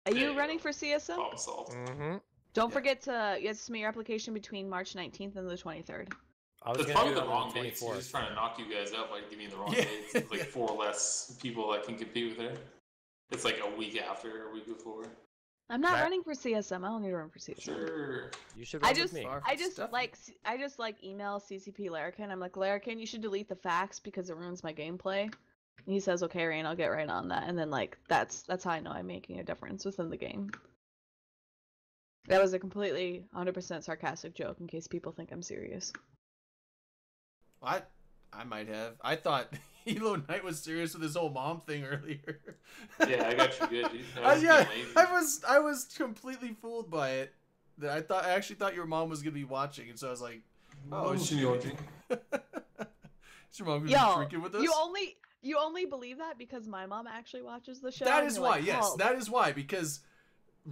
Are There you you running go. for CSM? Problem solved. Mm-hmm. Don't Yeah. forget to submit your application between March 19th and the 23rd. I was That's gonna probably do the it wrong on the dates. He's 24th. just trying to knock you guys out by giving you the wrong Yeah. dates. There's like 4 less people that can compete with her. It's like a week after, a week before. I'm not Matt? running for CSM. I don't need to run for CSM. Sure. You should I run just, with me. Far I from just Stephanie. like email CCP Larrikin. I'm like, Larrikin, you should delete the facts because it ruins my gameplay. And he says, okay, Rain, I'll get right on that. And then like that's how I know I'm making a difference within the game. That was a completely 100% sarcastic joke in case people think I'm serious. I might have. I thought Elo Knight was serious with his whole mom thing earlier. Yeah, I got you good, dude. I was Yeah, being lazy. I was completely fooled by it. That I actually thought your mom was gonna be watching, and so I was like, Oh, is she be watching? Is your mom gonna be Yo, drinking with us? you only believe that because my mom actually watches the show. That and is you're why. like, Yes, oh. that is why. Because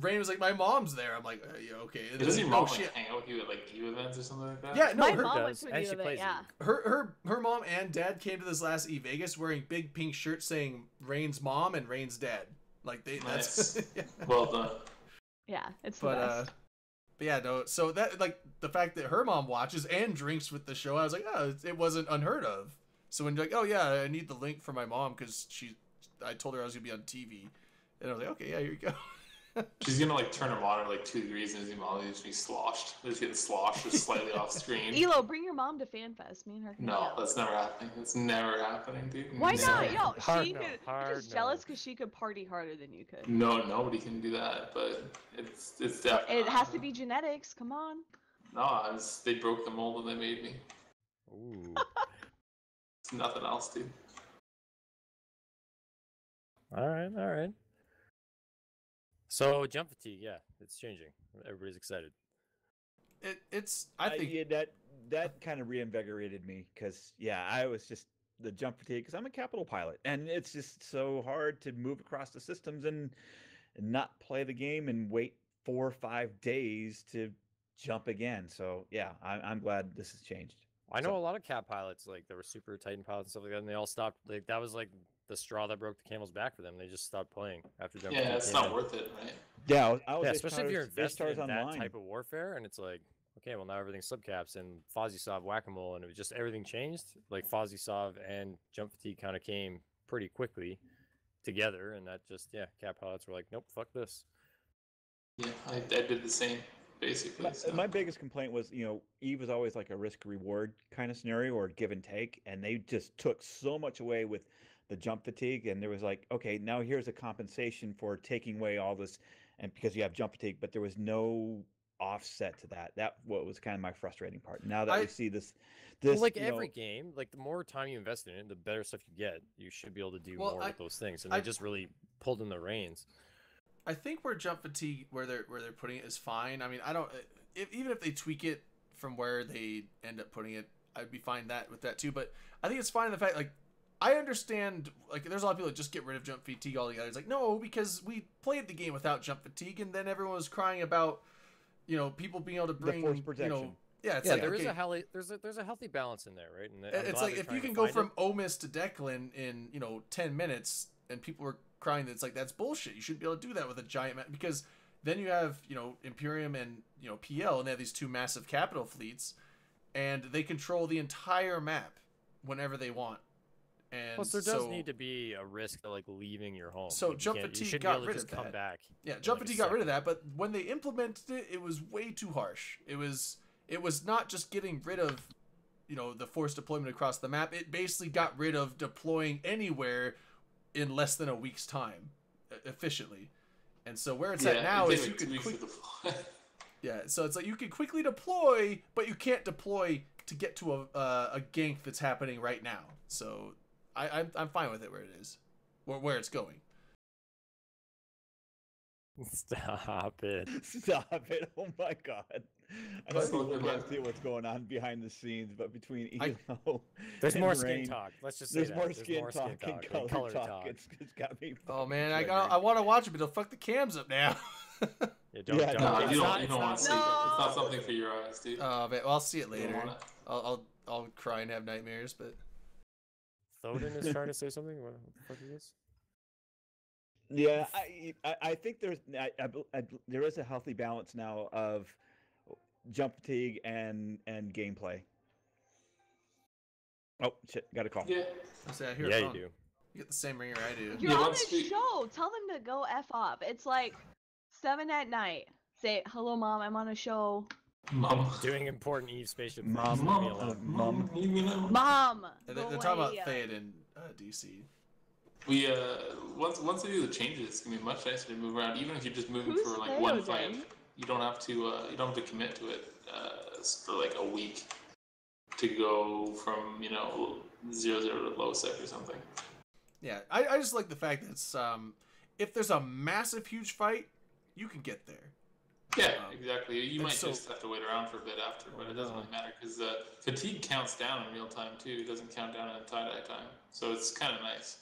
Rain was like, my mom's there. I'm like, yeah, okay. And Does then- your no, mom she- like, hang out with you at like EVE events or something like that? Yeah, no, My her, mom went does, to an and she event, plays yeah. it. her mom and dad came to this last Vegas wearing big pink shirts saying Rain's mom and Rain's dad. Like they that's Nice. yeah. Well done. Yeah, it's the But best. but yeah, no. So that like the fact that her mom watches and drinks with the show, I was like, oh, it wasn't unheard of. So when you're like, oh yeah, I need the link for my mom because I told her I was gonna be on TV, and I was like, okay, yeah, here you go. She's gonna like turn her monitor like 2 degrees and his mom is just be sloshed. Just getting sloshed just slightly off screen. Elo, bring your mom to FanFest. Me and her can No, hang out. that's never happening. It's never happening, dude. Why Never. not? Yo, Hard she no, could. You're hard just no. jealous because she could party harder than you could. No, nobody can do that, but it's definitely. It has to be genetics. Come on. No, they broke the mold and they made me. Ooh. It's nothing else, dude. All right. So jump fatigue, yeah, it's changing. Everybody's excited. It's I think yeah, that kind of reinvigorated me because I was just the jump fatigue because I'm a capital pilot and it's just so hard to move across the systems and not play the game and wait 4 or 5 days to jump again. So yeah, I'm glad this has changed. I know So- a lot of cap pilots, like there were super Titan pilots and stuff like that, and they all stopped. Like that was like the straw that broke the camel's back for them. They just stopped playing after jump Yeah, fatigue it's came not in. worth it, right? Yeah, I was Yeah, at especially if you're Stars- invested in Stars that Online. type of warfare, and it's like, okay, well now everything's subcaps and Fozzy-Sov whack-a-mole, and it was just everything changed. Like Fozzy-Sov and jump fatigue kind of came pretty quickly together, and that just cap pilots were like, nope, fuck this. Yeah, I did the same, basically. so. My biggest complaint was, Eve was always like a risk reward kind of scenario or give and take, and they just took so much away with the jump fatigue. And there was like, okay, now here's a compensation for taking away all this, and because you have jump fatigue, but there was no offset to that. That what was kind of my frustrating part. Now that we see this, Well, like every game, like the more time you invest in it, the better stuff you get. You should be able to do more with those things, and they just really pulled in the reins. I think where jump fatigue where they're putting it is fine. I mean, I don't even if they tweak it from where they end up putting it, I'd be fine with that too. But I think it's fine in the fact like I understand like there's a lot of people that just get rid of jump fatigue altogether. It's like no, because we played the game without jump fatigue, and then everyone was crying about people being able to bring force protection. Yeah, it's Yeah, like, there is okay, there's a healthy balance in there, right? And I'm it's glad like they're if you trying to can go find from it. Omis to Declan in 10 minutes, and people were crying that it's like that's bullshit. You shouldn't be able to do that with a giant map because then you have Imperium and PL, and they have these two massive capital fleets, and they control the entire map whenever they want. And Plus, there does need to be a risk to like leaving your home. So Like, you jump can't- you fatigue should got be able to rid just of come that. back. Yeah, in, jump like, a fatigue got rid of second. that, but when they implemented it, it was way too harsh. It was not just getting rid of the forced deployment across the map. It basically got rid of deploying anywhere in less than a week's time efficiently. And so where it's at now is you could so it's like you can quickly deploy, but you can't deploy to get to a gank that's happening right now. So I'm fine with it where it is, or where it's going. Stop it. Stop it! Oh my god! I know Let's people look at can't that. see what's going on behind the scenes, but between I- Elo, There's and more skin Rain, talk. Let's just say there's that. more There's skin more talk skin and talk color, color talk. It's got me. Oh fucking man, I triggering. want to watch it, but it'll fuck the cams up now. Yeah, don't, Yeah, don't, No, it's you not- don't it's want not to see it. like- It's not something for your eyes, dude. Oh man, well, I'll see it You don't later. want it. I'll cry and have nightmares, but Thoden is trying to say something. What the fuck is this? Yeah, I think there is a healthy balance now of jump fatigue and gameplay. Oh shit! Got a call. Yeah. I say I hear a Yeah, you phone. do. You get the same ringer I do. You're Yeah, on once this we- show. Tell them to go F off. It's like 7 at night. Say, hello, Mom, I'm on a show. Mom. Doing important Eve spaceship. Mom, things, leave me alone. Mom. leave me alone. Mom! They're go talking about away. Theoden, DC. We once they do the changes, it's gonna be much nicer to move around. Even if you're just moving Who's for like one Theoden? fight, you don't have to commit to it for like a week to go from 0-0 to low sec or something. Yeah, I just like the fact that it's if there's a massive huge fight, you can get there. Yeah, exactly. You and might so- just have to wait around for a bit after, but it doesn't really matter because fatigue counts down in real time too. It doesn't count down in tie-dye time, so it's kind of nice.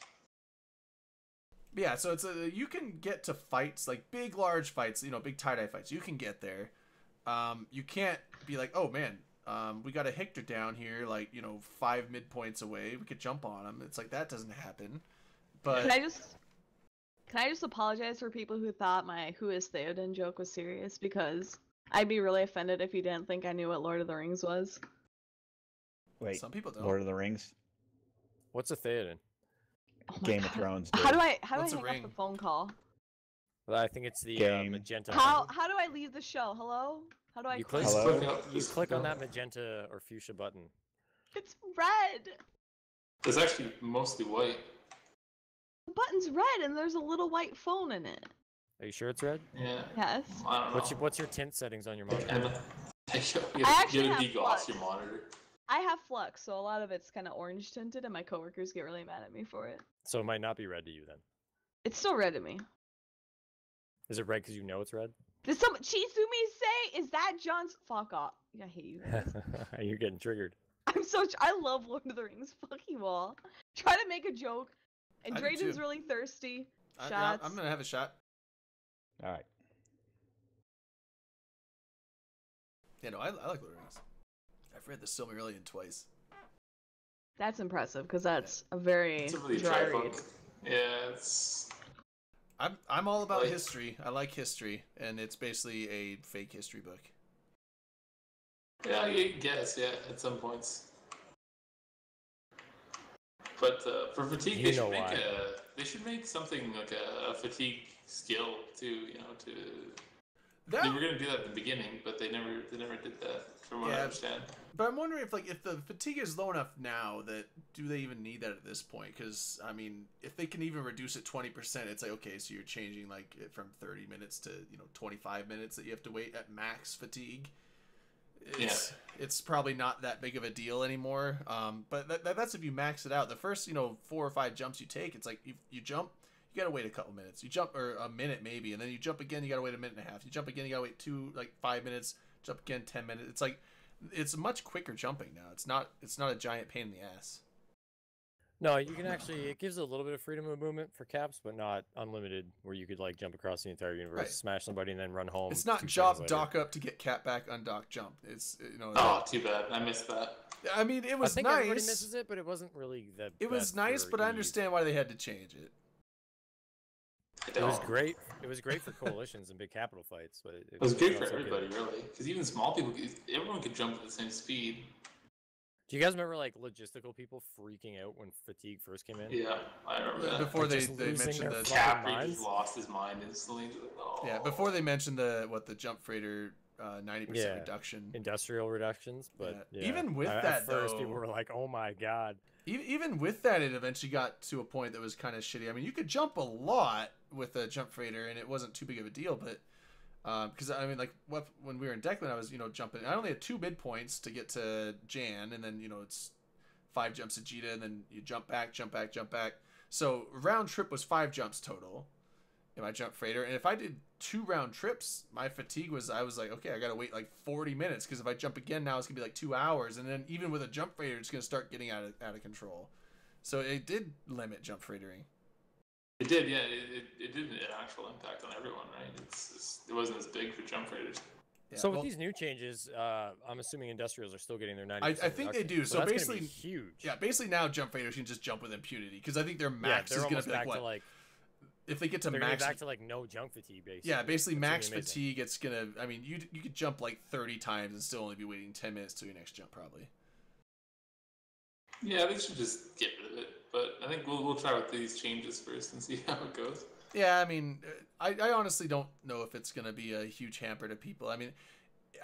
Yeah, so it's you can get to fights like big, large fights, big tie-dye fights. You can get there. You can't be like, oh man, we got a Hector down here, like 5 midpoints away. We could jump on him. It's like that doesn't happen. But Can I just apologize for people who thought my "Who is Theoden" joke was serious? Because I'd be really offended if you didn't think I knew what Lord of the Rings was. Wait, some people don't. Lord of the Rings, What's a Theoden? Oh my Game God. of Thrones. How do dude. I What's a hang up ring? the phone call? Well, I think it's the Game. magenta. How button. do I leave the show? Hello? How do I You close? click, Hello? you click on that magenta or fuchsia button. It's red. It's actually mostly white. The button's red and there's a little white phone in it. Are you sure it's red? Yeah. Yes. I don't know. What's your tint settings on your monitor? And you actually gotta have degauss flux. your monitor. I have flux, so a lot of it's kind of orange tinted, and my coworkers get really mad at me for it. So it might not be red to you then. It's still red to me. Is it red because you know it's red? Did some Chisumi say? Is that John's? Fuck off! I hate you guys. You're getting triggered. I'm so. I love Lord of the Rings. Fuck you all. Try to make a joke, and I do Drayden's too. really thirsty. Yeah, Shots. I'm gonna have a shot. All right. I like Lord of the Rings. I've read the Silmarillion twice. That's impressive because that's a very It's a really dry dry read. book. Yeah, it's I'm all about Like- history. I like history, and it's basically a fake history book. yeah, I guess at some points. But for fatigue, You they should know make why. they should make something like a fatigue skill too. To That, they were gonna do that at the beginning, but they never did that, from what I Yeah. understand. but I'm wondering if the fatigue is low enough now that do they even need that at this point? Because I mean, if they can even reduce it 20%, it's like okay, so you're changing like it from 30 minutes to 25 minutes that you have to wait at max fatigue. It's probably not that big of a deal anymore. But that's if you max it out. The first 4 or 5 jumps you take, it's like you jump, you gotta wait a couple minutes. You jump or a minute maybe, and then you jump again, you gotta wait a minute and a half. You jump again, you gotta wait 5 minutes. Jump again 10 minutes. It's like it's much quicker jumping now. It's not a giant pain in the ass. No, you can actually. It gives a little bit of freedom of movement for caps, but not unlimited, where you could like jump across the entire universe, Right. smash somebody, and then run home. It's not 2 jump, seconds later. dock up to get cat back, undock, jump. It's Oh, too bad. I missed that. I mean, it I was think everybody nice. misses it, but it wasn't really the. It was best nice, for but I Eve. understand why they had to change it. I It was don't. great. It was great for coalitions and big capital fights, but It was good for also everybody, really, because even small people, everyone could jump at the same speed. Do you guys remember like logistical people freaking out when fatigue first came in? Yeah, I remember that. Before Like, they just losing mentioned their the fucking Capri minds? just lost his mind instantly. He's like, oh. yeah, before they mentioned the jump freighter 90% Yeah. reduction. Industrial reductions, but Yeah. yeah. Even with At that, first though- people were like, "Oh my god!" Even with that, it eventually got to a point that was kind of shitty. I mean, you could jump a lot with a jump freighter, and it wasn't too big of a deal. But because I mean, like when we were in Declan, I was jumping. I only had 2 midpoints to get to Jan, and then it's 5 jumps to Jita, and then you jump back, jump back, jump back. So round trip was 5 jumps total in my jump freighter, and if I did 2 round trips, my fatigue I was like, okay, I gotta wait like 40 minutes because if I jump again now, it's gonna be like 2 hours, and then even with a jump freighter, it's gonna start getting out of control. So it did limit jump freightering. It did, yeah. It did an actual impact on everyone, right? It wasn't as big for jump freighters. Yeah, So well, with these new changes, I'm assuming industrials are still getting their 90%. I think they reduction. do. So that's gonna basically- be huge. yeah, basically now jump freighters can just jump with impunity because I think their Yeah, max they're is gonna almost be like back what? to like if they get to They're gonna max, be back to like no jump fatigue, basically. yeah, basically That's gonna be max amazing. fatigue. It's gonna. I mean, you could jump like 30 times and still only be waiting 10 minutes till your next jump, probably. Yeah, they should just get rid of it. But I think we'll try with these changes first and see how it goes. Yeah, I mean, I honestly don't know if it's gonna be a huge hamper to people. I mean,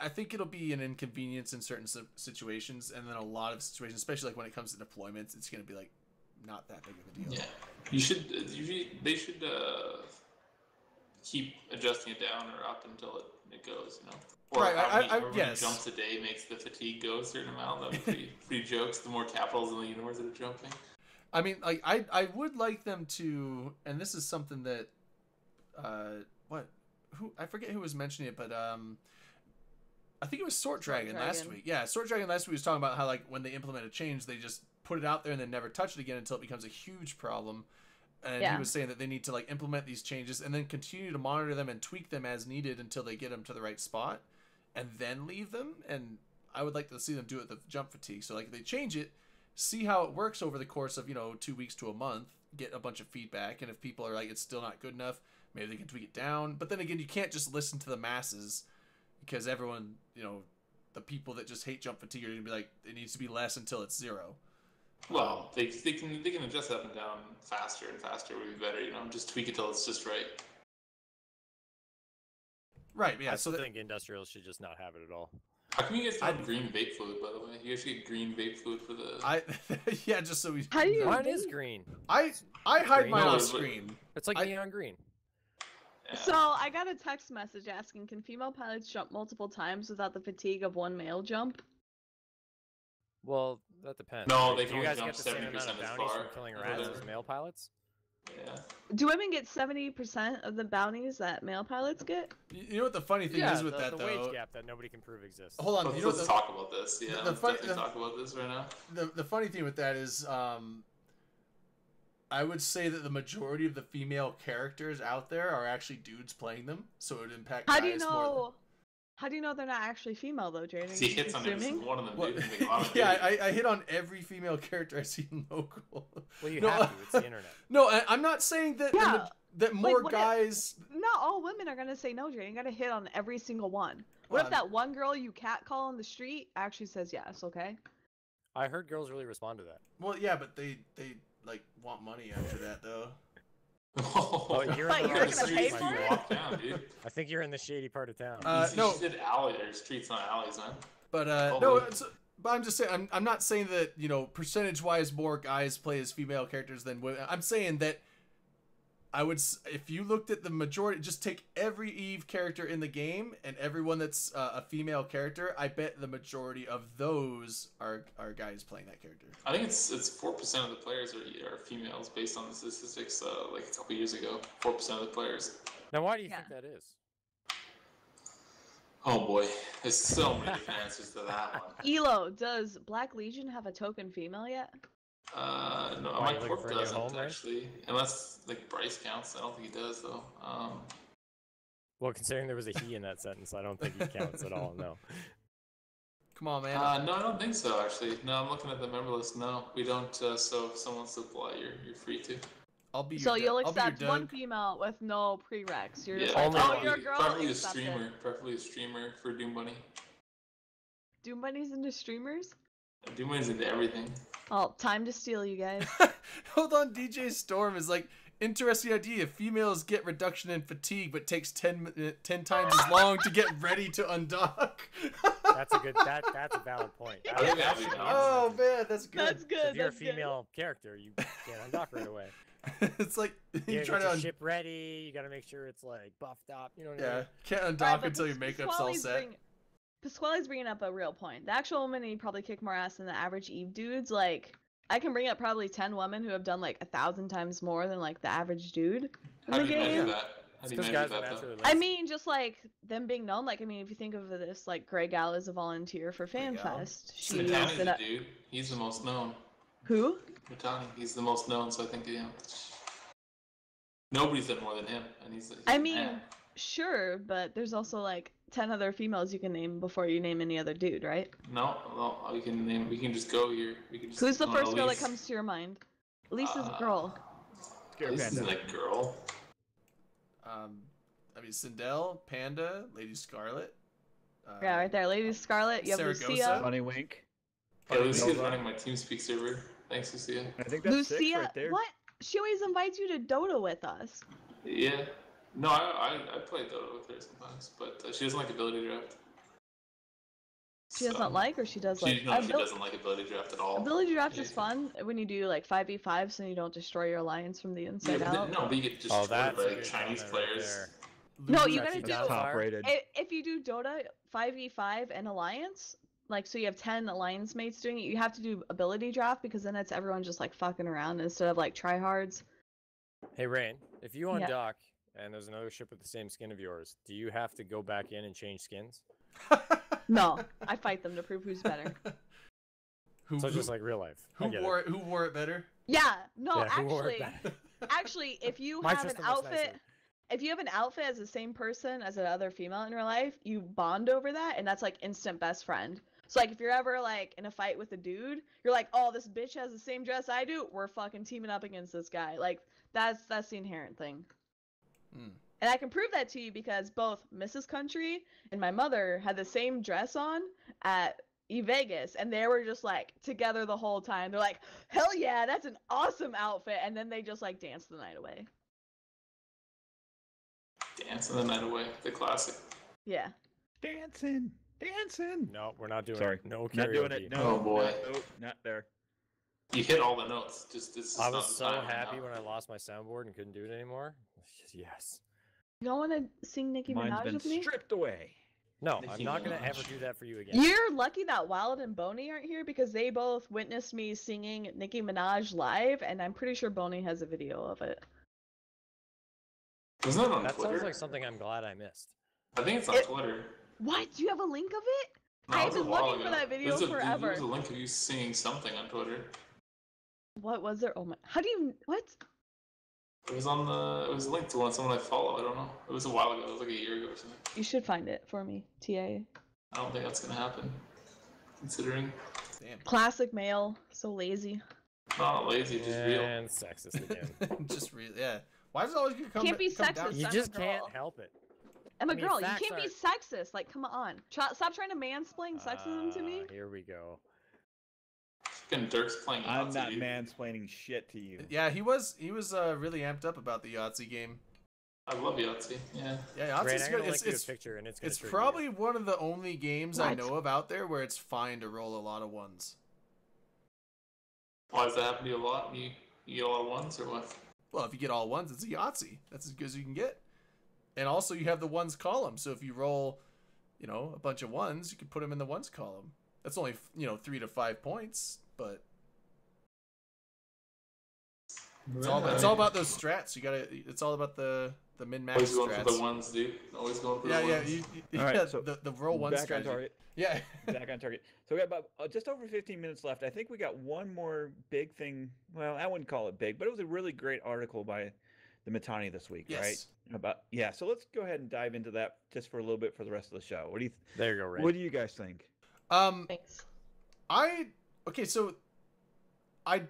I think it'll be an inconvenience in certain situations, and then a lot of situations, especially like when it comes to deployments, it's gonna be like not that big of a deal. Yeah, you should. They should keep adjusting it down or up until it goes. You know, or Right, how many yes. jumps a day makes the fatigue go a certain amount. That would be pretty jokes. The more capitals in the universe that are jumping. I mean, like I would like them to, and this is something that, I forget who was mentioning it, but I think it was Sword Dragon last week. Yeah, Sword Dragon last week was talking about how like when they implement a change, they just put it out there and then never touch it again until it becomes a huge problem. And he was saying that they need to like implement these changes and then continue to monitor them and tweak them as needed until they get them to the right spot, and then leave them. And I would like to see them do it with the jump fatigue. So like they change it, see how it works over the course of 2 weeks to a month, get a bunch of feedback, and if people are like it's still not good enough, maybe they can tweak it down. But then again, you can't just listen to the masses, because everyone, the people that just hate jump fatigue are gonna be like, it needs to be less until it's 0. Well, they can adjust up and down faster and faster would be better. Just tweak it till it's just right. Right. Yeah. I So still think industrials should just not have it at all. How come you guys don't have green vape fluid, by the way? You guys should get green vape fluid for the... yeah, just so we. How do you- Mine is green. I hide Green? mine No, off but- screen. It's like I- neon green. Yeah. So I got a text message asking, can female pilots jump multiple times without the fatigue of one male jump? Well, that depends. No, Like, they do can you only guys jump get the same amount 70% of as bounties far from killing or rats whatever. as male pilots? Yeah. Do women get 70% of the bounties that male pilots get? You know what the funny thing is with the, that the though? wage gap that nobody can prove exists. Hold on. Let's talk about this. Yeah, the let's funny- definitely the- talk about this right now. The funny thing with that is, I would say that the majority of the female characters out there are actually dudes playing them, so it would impact. How do you guys more know? How do you know they're not actually female though, Jaden? See, hits on every Assuming? single one of them. Well, Dude, make a lot of yeah, dudes. I hit on every female character I see in local. Well, you No, have to. It's the internet. No, I'm not saying that Yeah, that more what guys. Not all women are gonna say no, Jaden. You gotta hit on every single one. What Well, if that one girl you catcall on the street actually says yes? Okay. I heard girls really respond to that. Well, yeah, but they like want money after that though. Oh, you're But in the you're wrong gonna street, pay my for friend. it? Walk down, dude. I think you're in the shady part of town. No. She said alley. There's streets, not alleys, man. But Oh, no, really? but I'm just saying I'm not saying that percentage wise more guys play as female characters than women. I'm saying that if you looked at the majority, just take every Eve character in the game and everyone that's a female character, I bet the majority of those are guys playing that character. I think it's 4% of the players are females based on the statistics like a couple years ago. 4% of the players. Now, why do you Yeah. think that is? Oh boy, there's so many different answers to that one. Elo, does Black Legion have a token female yet? No, Why, my you looking corp for a new doesn't home, right? actually, unless like Bryce counts. I don't think he does though. Well, considering there was a he in that sentence, I don't think he counts at all. No. Come on, man. No, I don't think so actually. No, I'm looking at the member list. No, we don't. So if someone wants to apply, you're free to. I'll be your So you'll I'll be your accept one Doug. female with no prereqs. You're Yeah, just like, only oh, one. you're a girl, Preferably a accept it. streamer. Preferably a streamer for Doom Bunny. Doom Bunny's into streamers? Doom Bunny's into everything. Oh, time to steal, you guys. Hold on, DJ Storm is like, interesting idea. Females get reduction in fatigue, but takes 10 times as long to get ready to undock. That's a good. That's a valid point. I think that'd be Oh man, that's good. That's good. If you're a that's good. female character, you can't undock right away. It's like You you gotta try get to your ship ready. You gotta make sure it's like buffed up. You know what I yeah, mean? can't undock Alright, but until your makeup's all set. Pasquale's bringing up a real point. The actual women need probably kick more ass than the average Eve dudes. Like, I can bring up probably 10 women who have done like 1,000 times more than like the average dude in How the do you measure game. that? How It's do you because measure guys don't that answer though? the I list. mean, just like them being known. Like, I mean, if you think of this, like Grey Gal is a volunteer for Grey Gal. FanFest. She's Matani's in a a... dude. He's the most known. Who? Matani, he's the most known, so I think nobody's done more than him, and he's I a mean, man. sure, but there's also like 10 other females you can name before you name any other dude, right? No, we can name. We can just go here. We can just. Who's the go first on girl that Elise. comes to your mind? Lisa's a girl. Elise isn't a girl. I mean, Sindel, Panda, Lady Scarlet. Yeah, right there. Lady Scarlet, you have Saragossa. Lucia. Funny Wink. Yeah, Lucia's Nova. running my TeamSpeak server. Thanks, Lucia. I think that's six Lucia, right there. what? She always invites you to Dota with us. Yeah. No, I play Dota with her sometimes, but she doesn't like ability draft. She doesn't like, or she does She, like. no, she doesn't like ability draft at all. Ability draft is Yeah. fun when you do like 5v5, so you don't destroy your alliance from the Yeah, inside but out. no, but you get Oh, destroyed that's a by good Chinese comment right players. there. No, you That's gotta even do. Downfire. Top rated. If you do Dota 5v5 and alliance, like so you have 10 alliance mates doing it, you have to do ability draft because then it's everyone just like fucking around instead of like tryhards. Hey Rain, if you undock Yeah. and there's another ship with the same skin of yours, do you have to go back in and change skins? No, I fight them to prove who's better. who, So who, just like real life. I who get wore it? Who wore it better? Yeah, no, Yeah, who wore it actually, better? actually, if you My have an system was outfit, nicer. if you have an outfit as the same person as another female in real life, you bond over that, and that's like instant best friend. So like if you're ever like in a fight with a dude, you're like, oh, this bitch has the same dress I do. We're fucking teaming up against this guy. Like that's the inherent thing. Hmm. And I can prove that to you because both Mrs. Country and my mother had the same dress on at Vegas, and they were just like together the whole time. They're like, hell yeah, that's an awesome outfit, and then they just like danced the night away. Dancing the night away, the classic. Yeah. Dancing. No, we're not doing Sorry. it. No karaoke. Not doing it. No. Oh, boy. Nope, not there. You hit all the notes. Just it's I not was the so time right happy now. when I lost my soundboard and couldn't do it anymore. Yes. You don't want to sing Nicki Mine's Minaj been with me? stripped away. No, I'm Nicki not gonna ever Minaj. do that for you again. You're lucky that Wild and Boney aren't here because they both witnessed me singing Nicki Minaj live, and I'm pretty sure Boney has a video of it. Wasn't that on That Twitter? sounds like something I'm glad I missed. I think it's on Twitter. What? Do you have a link of it? No, I've it was a been while looking for ago. that video forever. There was a link of you singing something on Twitter. What was there? Oh my! How do you? What? It was on the. It was linked to someone I follow. I don't know. It was a while ago. It was like a year ago or something. You should find it for me, TA. I don't think that's gonna happen. Considering Damn. Classic male, so lazy. not lazy, just real. And sexist again. Just really, yeah. Why does it always come? Can't be come down sexist. to- You I'm a just can't girl. help it. I'm a I mean, girl. You facts can't be sexist. Like, come on. Stop trying to mansplain sexism to me. Here we go. Fucking Dirk's playing I'm Yahtzee, not dude. mansplaining shit to you. Yeah, he was really amped up about the Yahtzee game. I love Yahtzee. Yeah. Yeah, Rain, Yahtzee's I'm good. gonna It's link you a it's, picture and it's gonna it's trigger you. probably one of the only games I What? know of out there where it's fine to roll a lot of ones. Why does that happen to you a lot? You get a lot of ones or what? Well, if you get all ones, it's a Yahtzee. That's as good as you can get. And also, you have the ones column. So if you roll, a bunch of ones, you can put them in the ones column. That's only 3 to 5 points, but it's all about those strats. It's all about the min max Always going for the strats. ones, dude. Always going for Yeah, the yeah, ones. All right, yeah. so The roll one Back on strategy. target. Yeah. Back on target. So we got about just over 15 minutes left. I think we got one more big thing. Well, I wouldn't call it big, but it was a really great article by the Mitani this week, right? Yes. So let's go ahead and dive into that just for a little bit for the rest of the show. What do you There you go, Rain. What do you guys think? Thanks. So I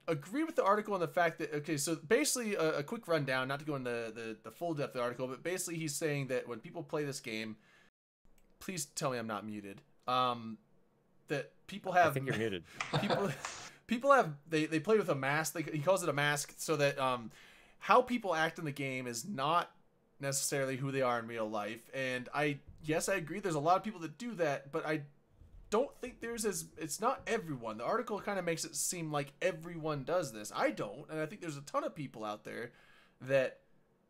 agree with the article on the fact that so basically a quick rundown, not to go into the full depth of the article, but basically he's saying that when people play this game, please tell me I'm not muted. That people have I think you're muted. people have they play with a mask. He calls it a mask so that how people act in the game is not necessarily who they are in real life. And I agree there's a lot of people that do that, but I don't think it's not everyone. The article kind of makes it seem like everyone does this. I don't, and I think there's a ton of people out there that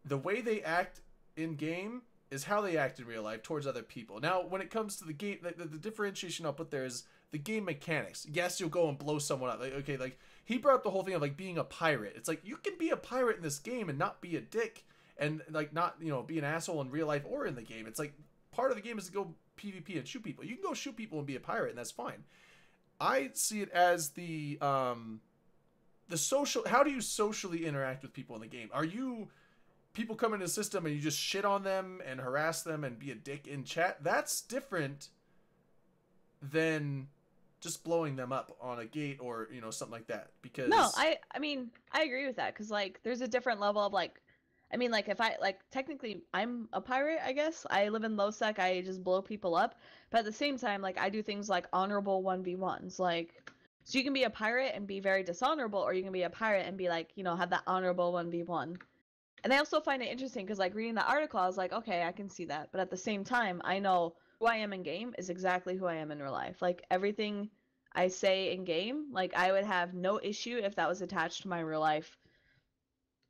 the way they act in game is how they act in real life towards other people. Now, when it comes to the game, the differentiation I'll put there is the game mechanics. Yes, you'll go and blow someone up. Like he brought up the whole thing of like being a pirate. It's like you can be a pirate in this game and not be a dick and like not be an asshole in real life or in the game. It's like part of the game is to go PvP and shoot people. You can go shoot people and be a pirate, and that's fine. I see it as the social. How do you socially interact with people in the game? Are you people come into the system and you just shit on them and harass them and be a dick in chat? That's different than just blowing them up on a gate or something like that. Because No, I mean I agree with that because like there's a different level of like I mean, like, if I, like, technically, I'm a pirate, I guess. I live in low sec, I just blow people up. But at the same time, like, I do things like honorable 1v1s. Like, so you can be a pirate and be very dishonorable, or you can be a pirate and be, like, you know, have that honorable 1v1. And I also find it interesting because, like, reading the article, I was like, okay, I can see that. But at the same time, I know who I am in game is exactly who I am in real life. Like, everything I say in game, like, I would have no issue if that was attached to my real life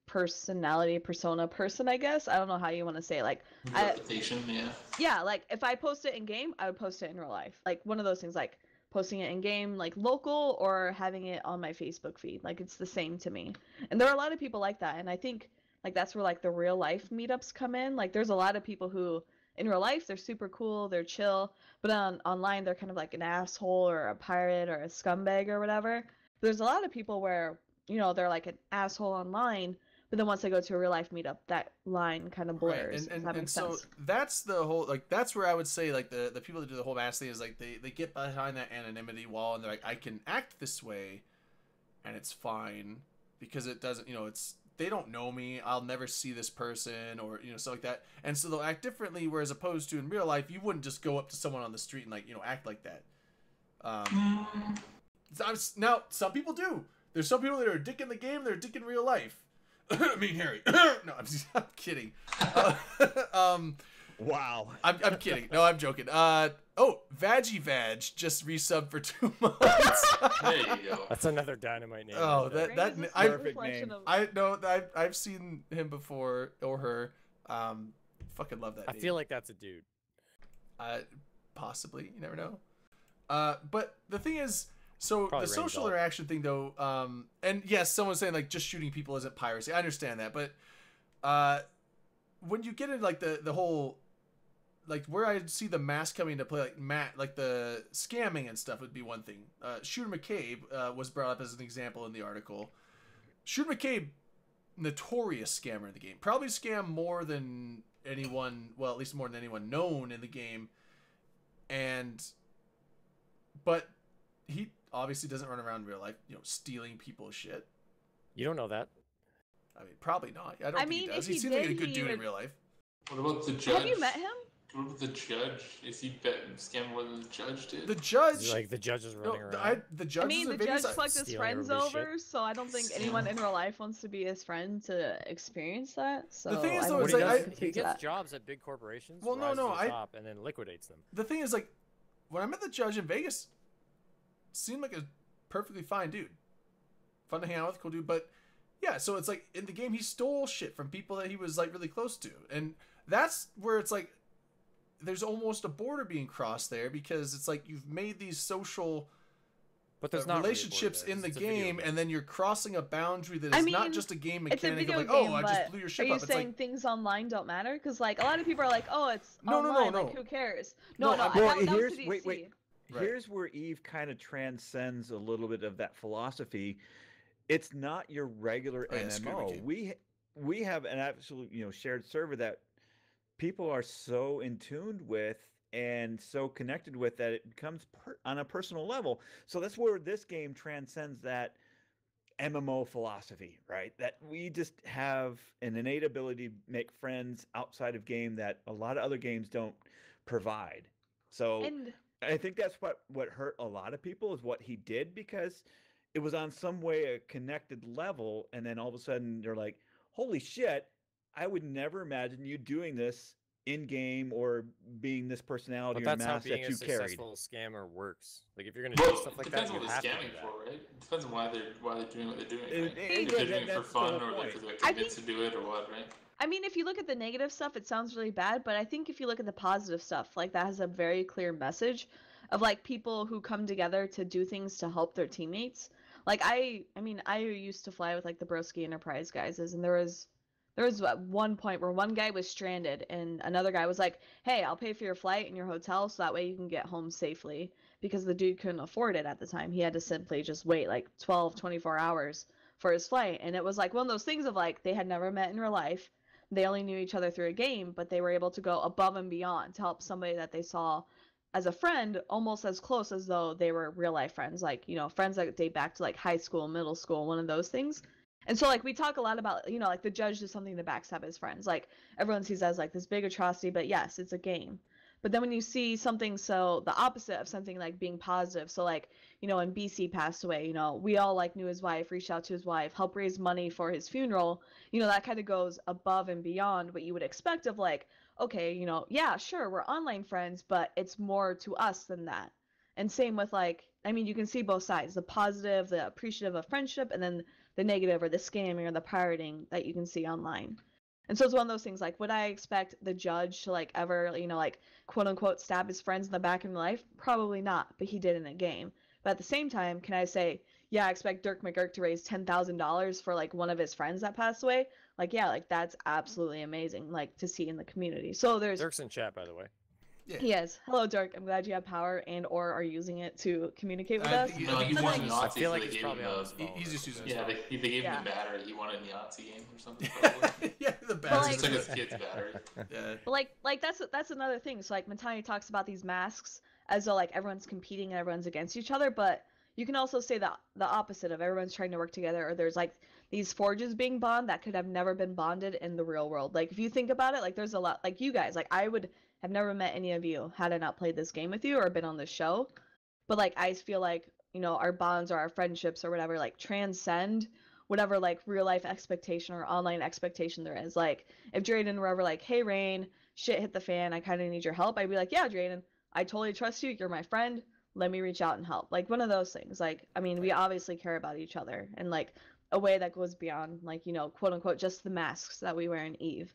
personality, person, I guess. I don't know how you want to say it. Like, Reputation, yeah. yeah, like, if I post it in game, I would post it in real life. Like, one of those things, like, posting it in game, like, local, or having it on my Facebook feed. Like, it's the same to me. And there are a lot of people like that, and I think, like, that's where, like, the real life meetups come in. Like, there's a lot of people who, in real life, they're super cool, they're chill, but online, they're kind of like an asshole or a pirate or a scumbag or whatever. There's a lot of people where, you know, they're like an asshole online, but then once they go to a real life meetup, that line kind of blurs. Right. If that makes So sense. that's the whole, like, that's where I would say, like, the people that do the whole mask thing is, like, they get behind that anonymity wall and they're like, I can act this way and it's fine because it doesn't, you know, it's, they don't know me, I'll never see this person, or, you know, stuff like that. And so they'll act differently, whereas opposed to in real life, you wouldn't just go up to someone on the street and, like, you know, act like that. Now, some people do. There's some people that are a dick in the game, they're a dick in real life. I mean, Harry. No, I'm kidding. Wow. I'm kidding. No, I'm joking. Vaggy Vag just resubbed for 2 months. There you go. That's another dynamite name. Oh, right there. that Great is a I Perfect reflection name. of- I know that I've seen him before or her. Fucking love that. I name. feel like that's a dude. Possibly, you never know. But the thing is, so Probably the Rain social Belt. interaction thing, though, and yes, someone's saying like just shooting people isn't piracy. I understand that, but when you get into like the whole, like where I see the mask coming into play, like the scamming and stuff would be one thing. Shooter McCabe was brought up as an example in the article. Shooter McCabe, notorious scammer in the game, probably scam more than anyone, well, at least more than anyone known in the game, but he obviously doesn't run around in real life, you know, stealing people's shit. You don't know that. I mean, probably not. I don't I think mean, he does. if He he seems like a did, good he dude in would- real life. What about the judge? Have you met him? What about the judge? Is he scam more than the judge did? The judge, Is it like the judge is no, running around. the judge I mean, is the in Vegas. judge fucked his stealing friends everybody's over, so I don't think anyone in real life wants to be his friend to experience that. So thing is, I though, don't it's What think like, that's he I- does, he confused gets that. jobs at big corporations. Well, no, rises no, to the I- top and then liquidates them. The thing is, like, when I met the judge in Vegas, seemed like a perfectly fine dude, fun to hang out with, cool dude. But yeah, so it's like in the game, he stole shit from people that he was like really close to, and that's where it's like there's almost a border being crossed there, because it's like you've made these social But there's not really a border relationships there, in the 'cause it's a video game, and then you're crossing a boundary that I is not mean, just a game It's a mechanic video of game, like, oh, I but just blew your are ship you up. It's saying like, things online don't matter? Because like a lot of people are like, oh, it's No, no, no, online, no. like who cares? No, No, no, I'm- that, Well, that was here's- to wait, DC. wait. Right. Here's where Eve kind of transcends a little bit of that philosophy. It's not your regular Oh, yeah, screw MMO. McCabe. We have an absolute, shared server that people are so in tuned with and so connected with that it becomes on a personal level. So that's where this game transcends that MMO philosophy, right? That we just have an innate ability to make friends outside of game that a lot of other games don't provide. So And I think that's what hurt a lot of people is what he did, because it was on some way a connected level, and then all of a sudden they're like, "Holy shit! I would never imagine you doing this in game or being this personality But or that's how mask being that a you carried." successful scammer works. Like if you're gonna do Well, stuff it like depends that, on you what have they're to do scamming that. for, right? It depends on why they're doing what they're doing. It- Right? it- If yeah, they're doing it for that's the whole fun, or point. if they're like, I convinced to do it, or what, right? I mean, if you look at the negative stuff, it sounds really bad, but I think if you look at the positive stuff, like that has a very clear message of like people who come together to do things to help their teammates. Like I mean, I used to fly with like the Broski Enterprise guys, and there was at one point where one guy was stranded and another guy was like, "Hey, I'll pay for your flight and your hotel so that way you can get home safely," because the dude couldn't afford it at the time. He had to simply just wait like 12, 24 hours for his flight, and it was like one of those things of like they had never met in real life. They only knew each other through a game, but they were able to go above and beyond to help somebody that they saw as a friend, almost as close as though they were real life friends, like, friends that date back to like high school, middle school, one of those things. And so like we talk a lot about, you know, like the judge is something to backstab his friends. Like everyone sees as like this big atrocity, but yes, it's a game. But then when you see something so the opposite of something like being positive, so like, you know, when BC passed away, you know, we all like knew his wife, reached out to his wife, helped raise money for his funeral. You know, that kind of goes above and beyond what you would expect of like, okay, you know, yeah, sure, we're online friends, but it's more to us than that. And same with like, I mean, you can see both sides, the positive, the appreciative of friendship, and then the negative or the scamming or the pirating that you can see online. And so it's one of those things like, would I expect the judge to like ever, you know, like quote unquote stab his friends in the back in life? Probably not, but he did in a game. But at the same time, can I say, yeah, I expect Dirk McGurk to raise $10,000 for like one of his friends that passed away? Like, yeah, like that's absolutely amazing, like to see in the community. So there's Dirk's in chat, by the way. Yeah. he is. Hello, Dirk. I'm glad you have power and or are using it to communicate with us. No, he's But, one like, of the I Nazis. feel like they he's gave probably him on the- his phone. he's or just using something. Yeah, they gave Yeah. him the battery. He won it in the Yahtzee game or something. Probably. Yeah, the But, bad. like- Just took his kid's battery. Yeah. But like that's another thing. So like Matani talks about these masks as though like everyone's competing and everyone's against each other, but you can also say that the opposite of everyone's trying to work together, or there's like these forges being bonded that could have never been bonded in the real world. Like if you think about it, like there's a lot like you guys, like I would have never met any of you had I not played this game with you or been on this show. But like I feel like, you know, our bonds or our friendships or whatever like transcend whatever like real life expectation or online expectation there is. Like if Drayden were ever like, hey Rain, shit hit the fan, I kind of need your help, I'd be like, yeah, Drayden, I totally trust you, you're my friend, let me reach out and help. Like one of those things. Like I mean, we obviously care about each other and like a way that goes beyond like, you know, quote unquote just the masks that we wear in Eve.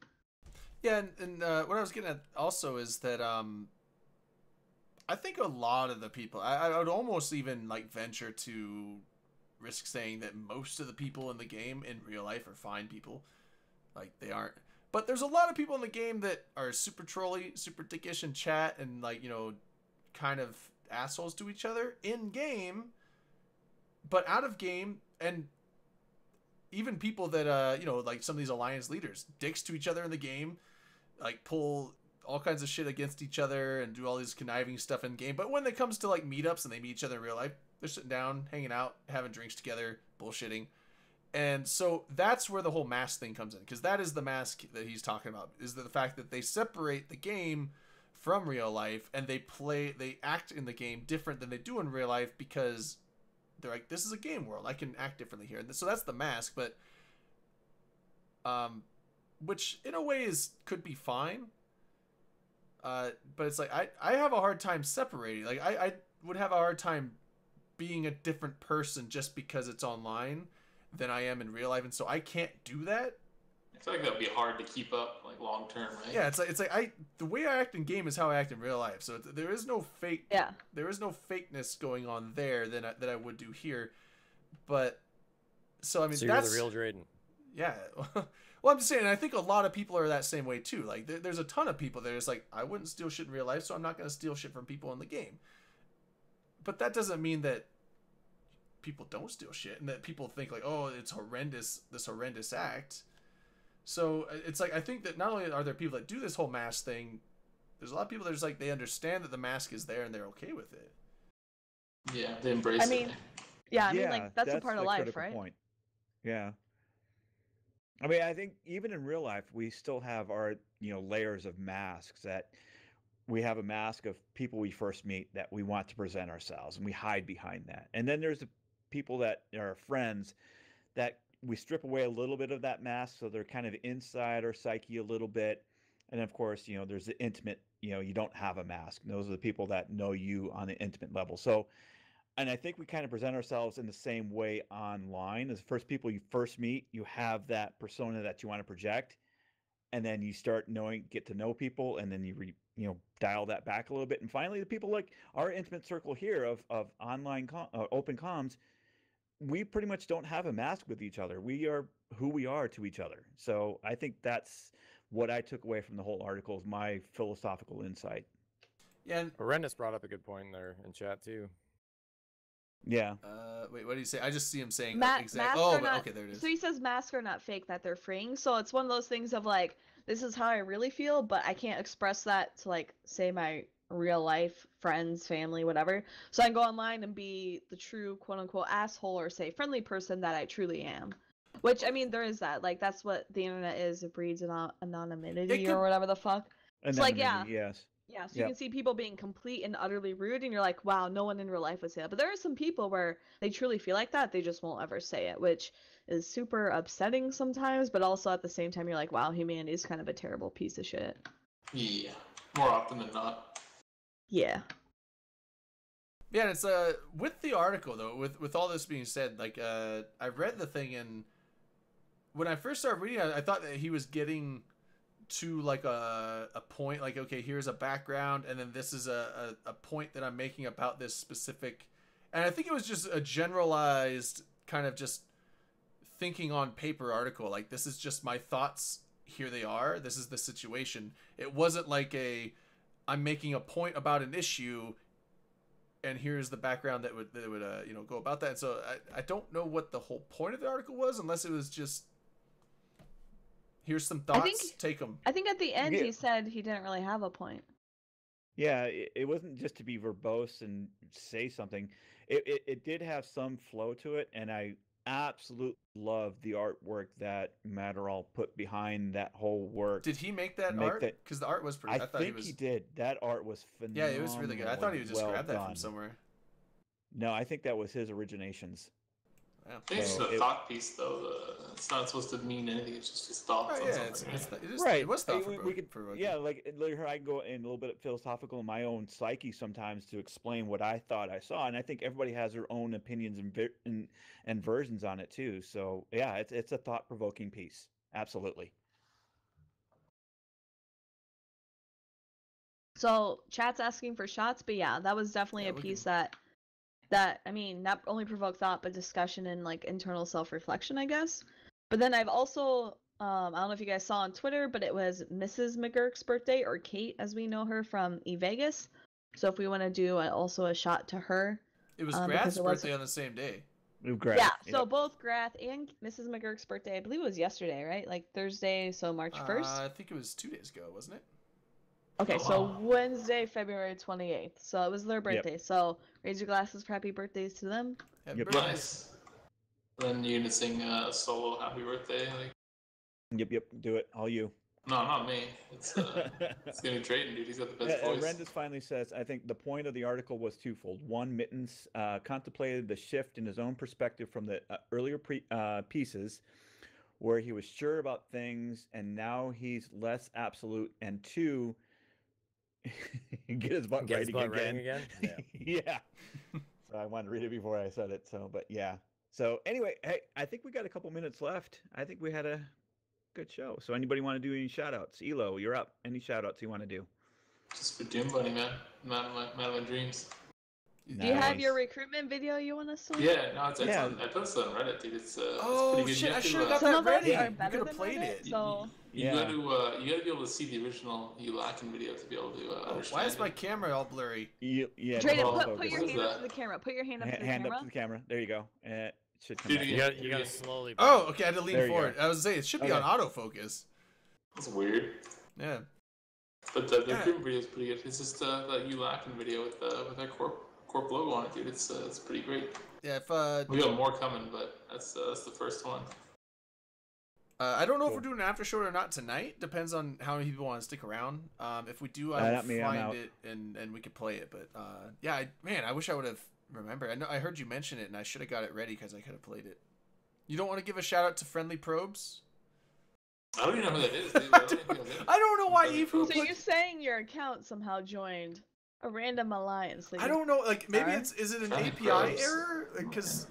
Yeah, and what I was getting at also is that I think a lot of the people, I would almost even like venture to risk saying that most of the people in the game in real life are fine people. Like they aren't. But there's a lot of people in the game that are super trolly, super dickish in chat, and like, you know, kind of assholes to each other in game, but out of game, and even people that you know, like some of these alliance leaders, dicks to each other in the game, like pull all kinds of shit against each other and do all these conniving stuff in game. But when it comes to like meetups and they meet each other in real life, they're sitting down, hanging out, having drinks together, bullshitting. And so that's where the whole mask thing comes in, because that is the mask that he's talking about, is the fact that they separate the game from real life and they act in the game different than they do in real life, because they're like, this is a game world, I can act differently here. And so that's the mask, but which in a way could be fine. But it's like I have a hard time separating. Like I would have a hard time being a different person just because it's online than I am in real life, and so I can't do that. I feel like that would be hard to keep up, like long term, right? Yeah, it's like the way I act in game is how I act in real life. So there is no fake. Yeah. There is no fakeness going on there that I would do here. But so I mean, So you're that's the real Drayden. yeah. Well, I'm just saying, I think a lot of people are that same way too. Like there's a ton of people that are just like, I wouldn't steal shit in real life, so I'm not going to steal shit from people in the game. But that doesn't mean that people don't steal shit and that people think like, oh, it's horrendous, this horrendous act. So it's like, I think that not only are there people that do this whole mask thing, there's a lot of people that are just like, they understand that the mask is there and they're okay with it. Yeah, they embrace I it. mean, yeah, I mean like that's a part the of life, critical right? point. Yeah. I mean, I think even in real life, we still have our, you know, layers of masks. That we have a mask of people we first meet that we want to present ourselves, and we hide behind that. And then there's the people that are friends that we strip away a little bit of that mask, so they're kind of inside our psyche a little bit. And of course, you know, there's the intimate, you know, you don't have a mask. And those are the people that know you on the intimate level. So, and I think we kind of present ourselves in the same way online. As the first people you first meet, you have that persona that you want to project, and then you start get to know people, and then you dial that back a little bit. And finally, the people like our intimate circle here of online open comms, we pretty much don't have a mask with each other. We are who we are to each other. So I think that's what I took away from the whole article, is my philosophical insight. Yeah. And, Horrendous brought up a good point there in chat too. Yeah. wait, what do you say? I just see him saying Masks exactly. are Oh, not, okay, there it is. So he says masks are not fake, that they're freeing. So it's one of those things of like, this is how I really feel, but I can't express that to like say my real life friends, family, whatever. So I can go online and be the true quote unquote asshole or say friendly person that I truly am. Which I mean, there is that. Like that's what the internet is. It breeds anonymity could- or whatever the fuck. It's like, yeah. Anonymity, yes. Yeah, so you Yep. can see people being complete and utterly rude, and you're like, wow, no one in real life would say that. But there are some people where they truly feel like that, they just won't ever say it, which is super upsetting sometimes, but also at the same time, you're like, wow, humanity is kind of a terrible piece of shit. Yeah, more often than not. Yeah. Yeah, and it's with the article though. With all this being said, like I read the thing, and when I first started reading it, I thought that he was getting to like a point, like, okay, here's a background, and then this is a point that I'm making about this specific. And I think it was just a generalized kind of just thinking on paper article, like, this is just my thoughts, here they are, this is the situation. It wasn't like I'm making a point about an issue and here's the background that would you know, go about that. And so I don't know what the whole point of the article was, unless it was just, here's some thoughts, take them. I think at the end Yeah. he said he didn't really have a point. Yeah, it wasn't just to be verbose and say something. It did have some flow to it, and I absolutely love the artwork that Matterall put behind that whole work. Did he make that Make art? that- Because the art was pretty. I I thought think he was. he did. That art was Yeah, phenomenal. it was really good. I thought he and just well grabbed that done. from somewhere. No, I think that was his originations. Yeah. I think it's just So a it- thought piece, though. It's not supposed to mean anything. It's just his thoughts Oh, on yeah, something. it is. Right. It was I- thought we could, provoking. yeah, like later I go in a little bit philosophical in my own psyche sometimes to explain what I thought I saw, and I think everybody has their own opinions and versions on it too. So yeah, it's a thought provoking piece. Absolutely. So chat's asking for shots, but yeah, that was definitely Yeah, a we piece that I mean, not only provoked thought, but discussion and like internal self-reflection, I guess. But then I've also I don't know if you guys saw on Twitter, but it was Mrs. McGurk's birthday, or Kate as we know her from eVegas. So if we want to do also a shot to her. It was because Grath's it was- birthday on the same day. Yeah, so both Grath and Mrs. McGurk's birthday, I believe it was yesterday, right? Like Thursday, so March 1st. I think it was 2 days ago, wasn't it? Okay, Oh, so wow. Wednesday, February 28th. So it was their birthday. So raise your glasses for happy birthdays to them. Happy Yep. birthday. Nice. Then you're gonna sing solo happy birthday? Like, Yep. Do it. All you. no, not me. It's gonna be Drayton, dude. He's got the best voice. Rendis finally says, I think the point of the article was twofold. One, Mittens contemplated the shift in his own perspective from the earlier pieces, where he was sure about things, and now he's less absolute. And two, get his butt Get his writing butt again. writing again? Yeah. So I wanted to read it before I said it. So, but yeah. So anyway, hey, I think we got a couple minutes left. I think we had a good show. So anybody want to do any shout outs? Elo, you're up. Any shout outs you want to do? Just for Doom Bunny, man. Man of my dreams. Do you have Nice. your recruitment video you want us to? Yeah, no, it's Yeah. on, I posted it on Reddit, dude. It's Oh pretty good. shit! You I have to, should have got Some that of us ready. are You better could have than played Reddit, it. so You Yeah. gotta be able to see the original Ulakin video to be able to understand. Why is it. my camera all blurry? Yeah. Drayden, well, put your what is hand up that? to the camera. Put your hand up to the Hand camera. up to the camera. There you go. It should come Dude, back. yeah. You gotta slowly. Oh, okay. I had to lean There you forward. go. I was saying it should be Okay. on autofocus. It's weird. Yeah. But the Yeah. recruitment video is pretty good. It's just that Ulakin video with our corp logo on it, dude. It's pretty great. Yeah. If We got more coming, but that's the first one. I don't know if Cool. we're doing an after show or not tonight. Depends on how many people want to stick around. If we do, I will not me, I'm find out. it and we could play it. But yeah, man, I wish I would have remembered. I know I heard you mention it, and I should have got it ready because I could have played it. You don't want to give a shout out to Friendly Probes? I don't even know who that is, dude. I don't even know who that is. I don't know why Friendly Eve. Probes. So you're saying your account somehow joined a random alliance? That I you- don't know. Like maybe Alright. is it an Friendly API Probes. error? Because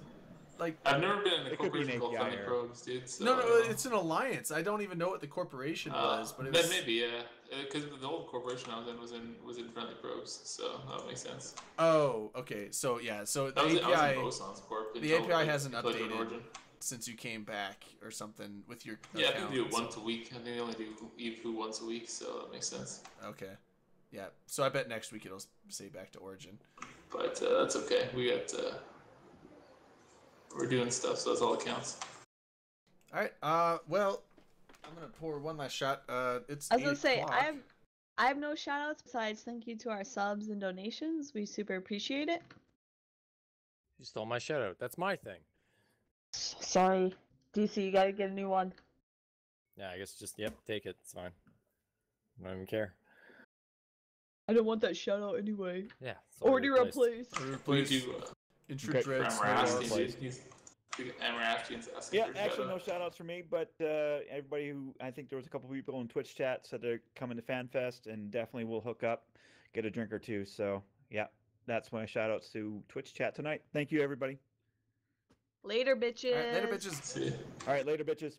like I've never been in a It could be an corporation called API Friendly error. Probes, dude. So, no, it's an alliance. I don't even know what the corporation was, but it then was. maybe, yeah. Because the old corporation I was in was in Friendly Probes, so that would make sense. Oh, okay. So yeah, so the I was in API Boson's Corp. the until, API hasn't until I joined updated. Origin. since you came back or something with your Yeah, I account. think they do it so- once a week. I think they only do Evu once a week, so that makes sense. Okay. Yeah. So I bet next week it'll say back to Origin. But that's okay. We got we're doing stuff, so that's all that counts. All right. Well, I'm gonna pour one last shot. It's. I was gonna 8 say o'clock. I have no shout outs besides thank you to our subs and donations. We super appreciate it. You stole my shout out. That's my thing. Sorry. DC, you gotta get a new one. Yeah, I guess just take it. It's fine. I don't even care. I don't want that shout out anyway. Yeah. It's Already replaced. I We replace do Intro Okay. Dread Amrasti, Snowball. dude. Amrastian's asking Yeah, for a actually, no shout-out. shout outs for me, but everybody who I think there was a couple people in Twitch chat said they're coming to FanFest and definitely will hook up, get a drink or two. So, yeah, that's my shout outs to Twitch chat tonight. Thank you, everybody. Later, bitches. All right, later, bitches. See ya. All right, later, bitches.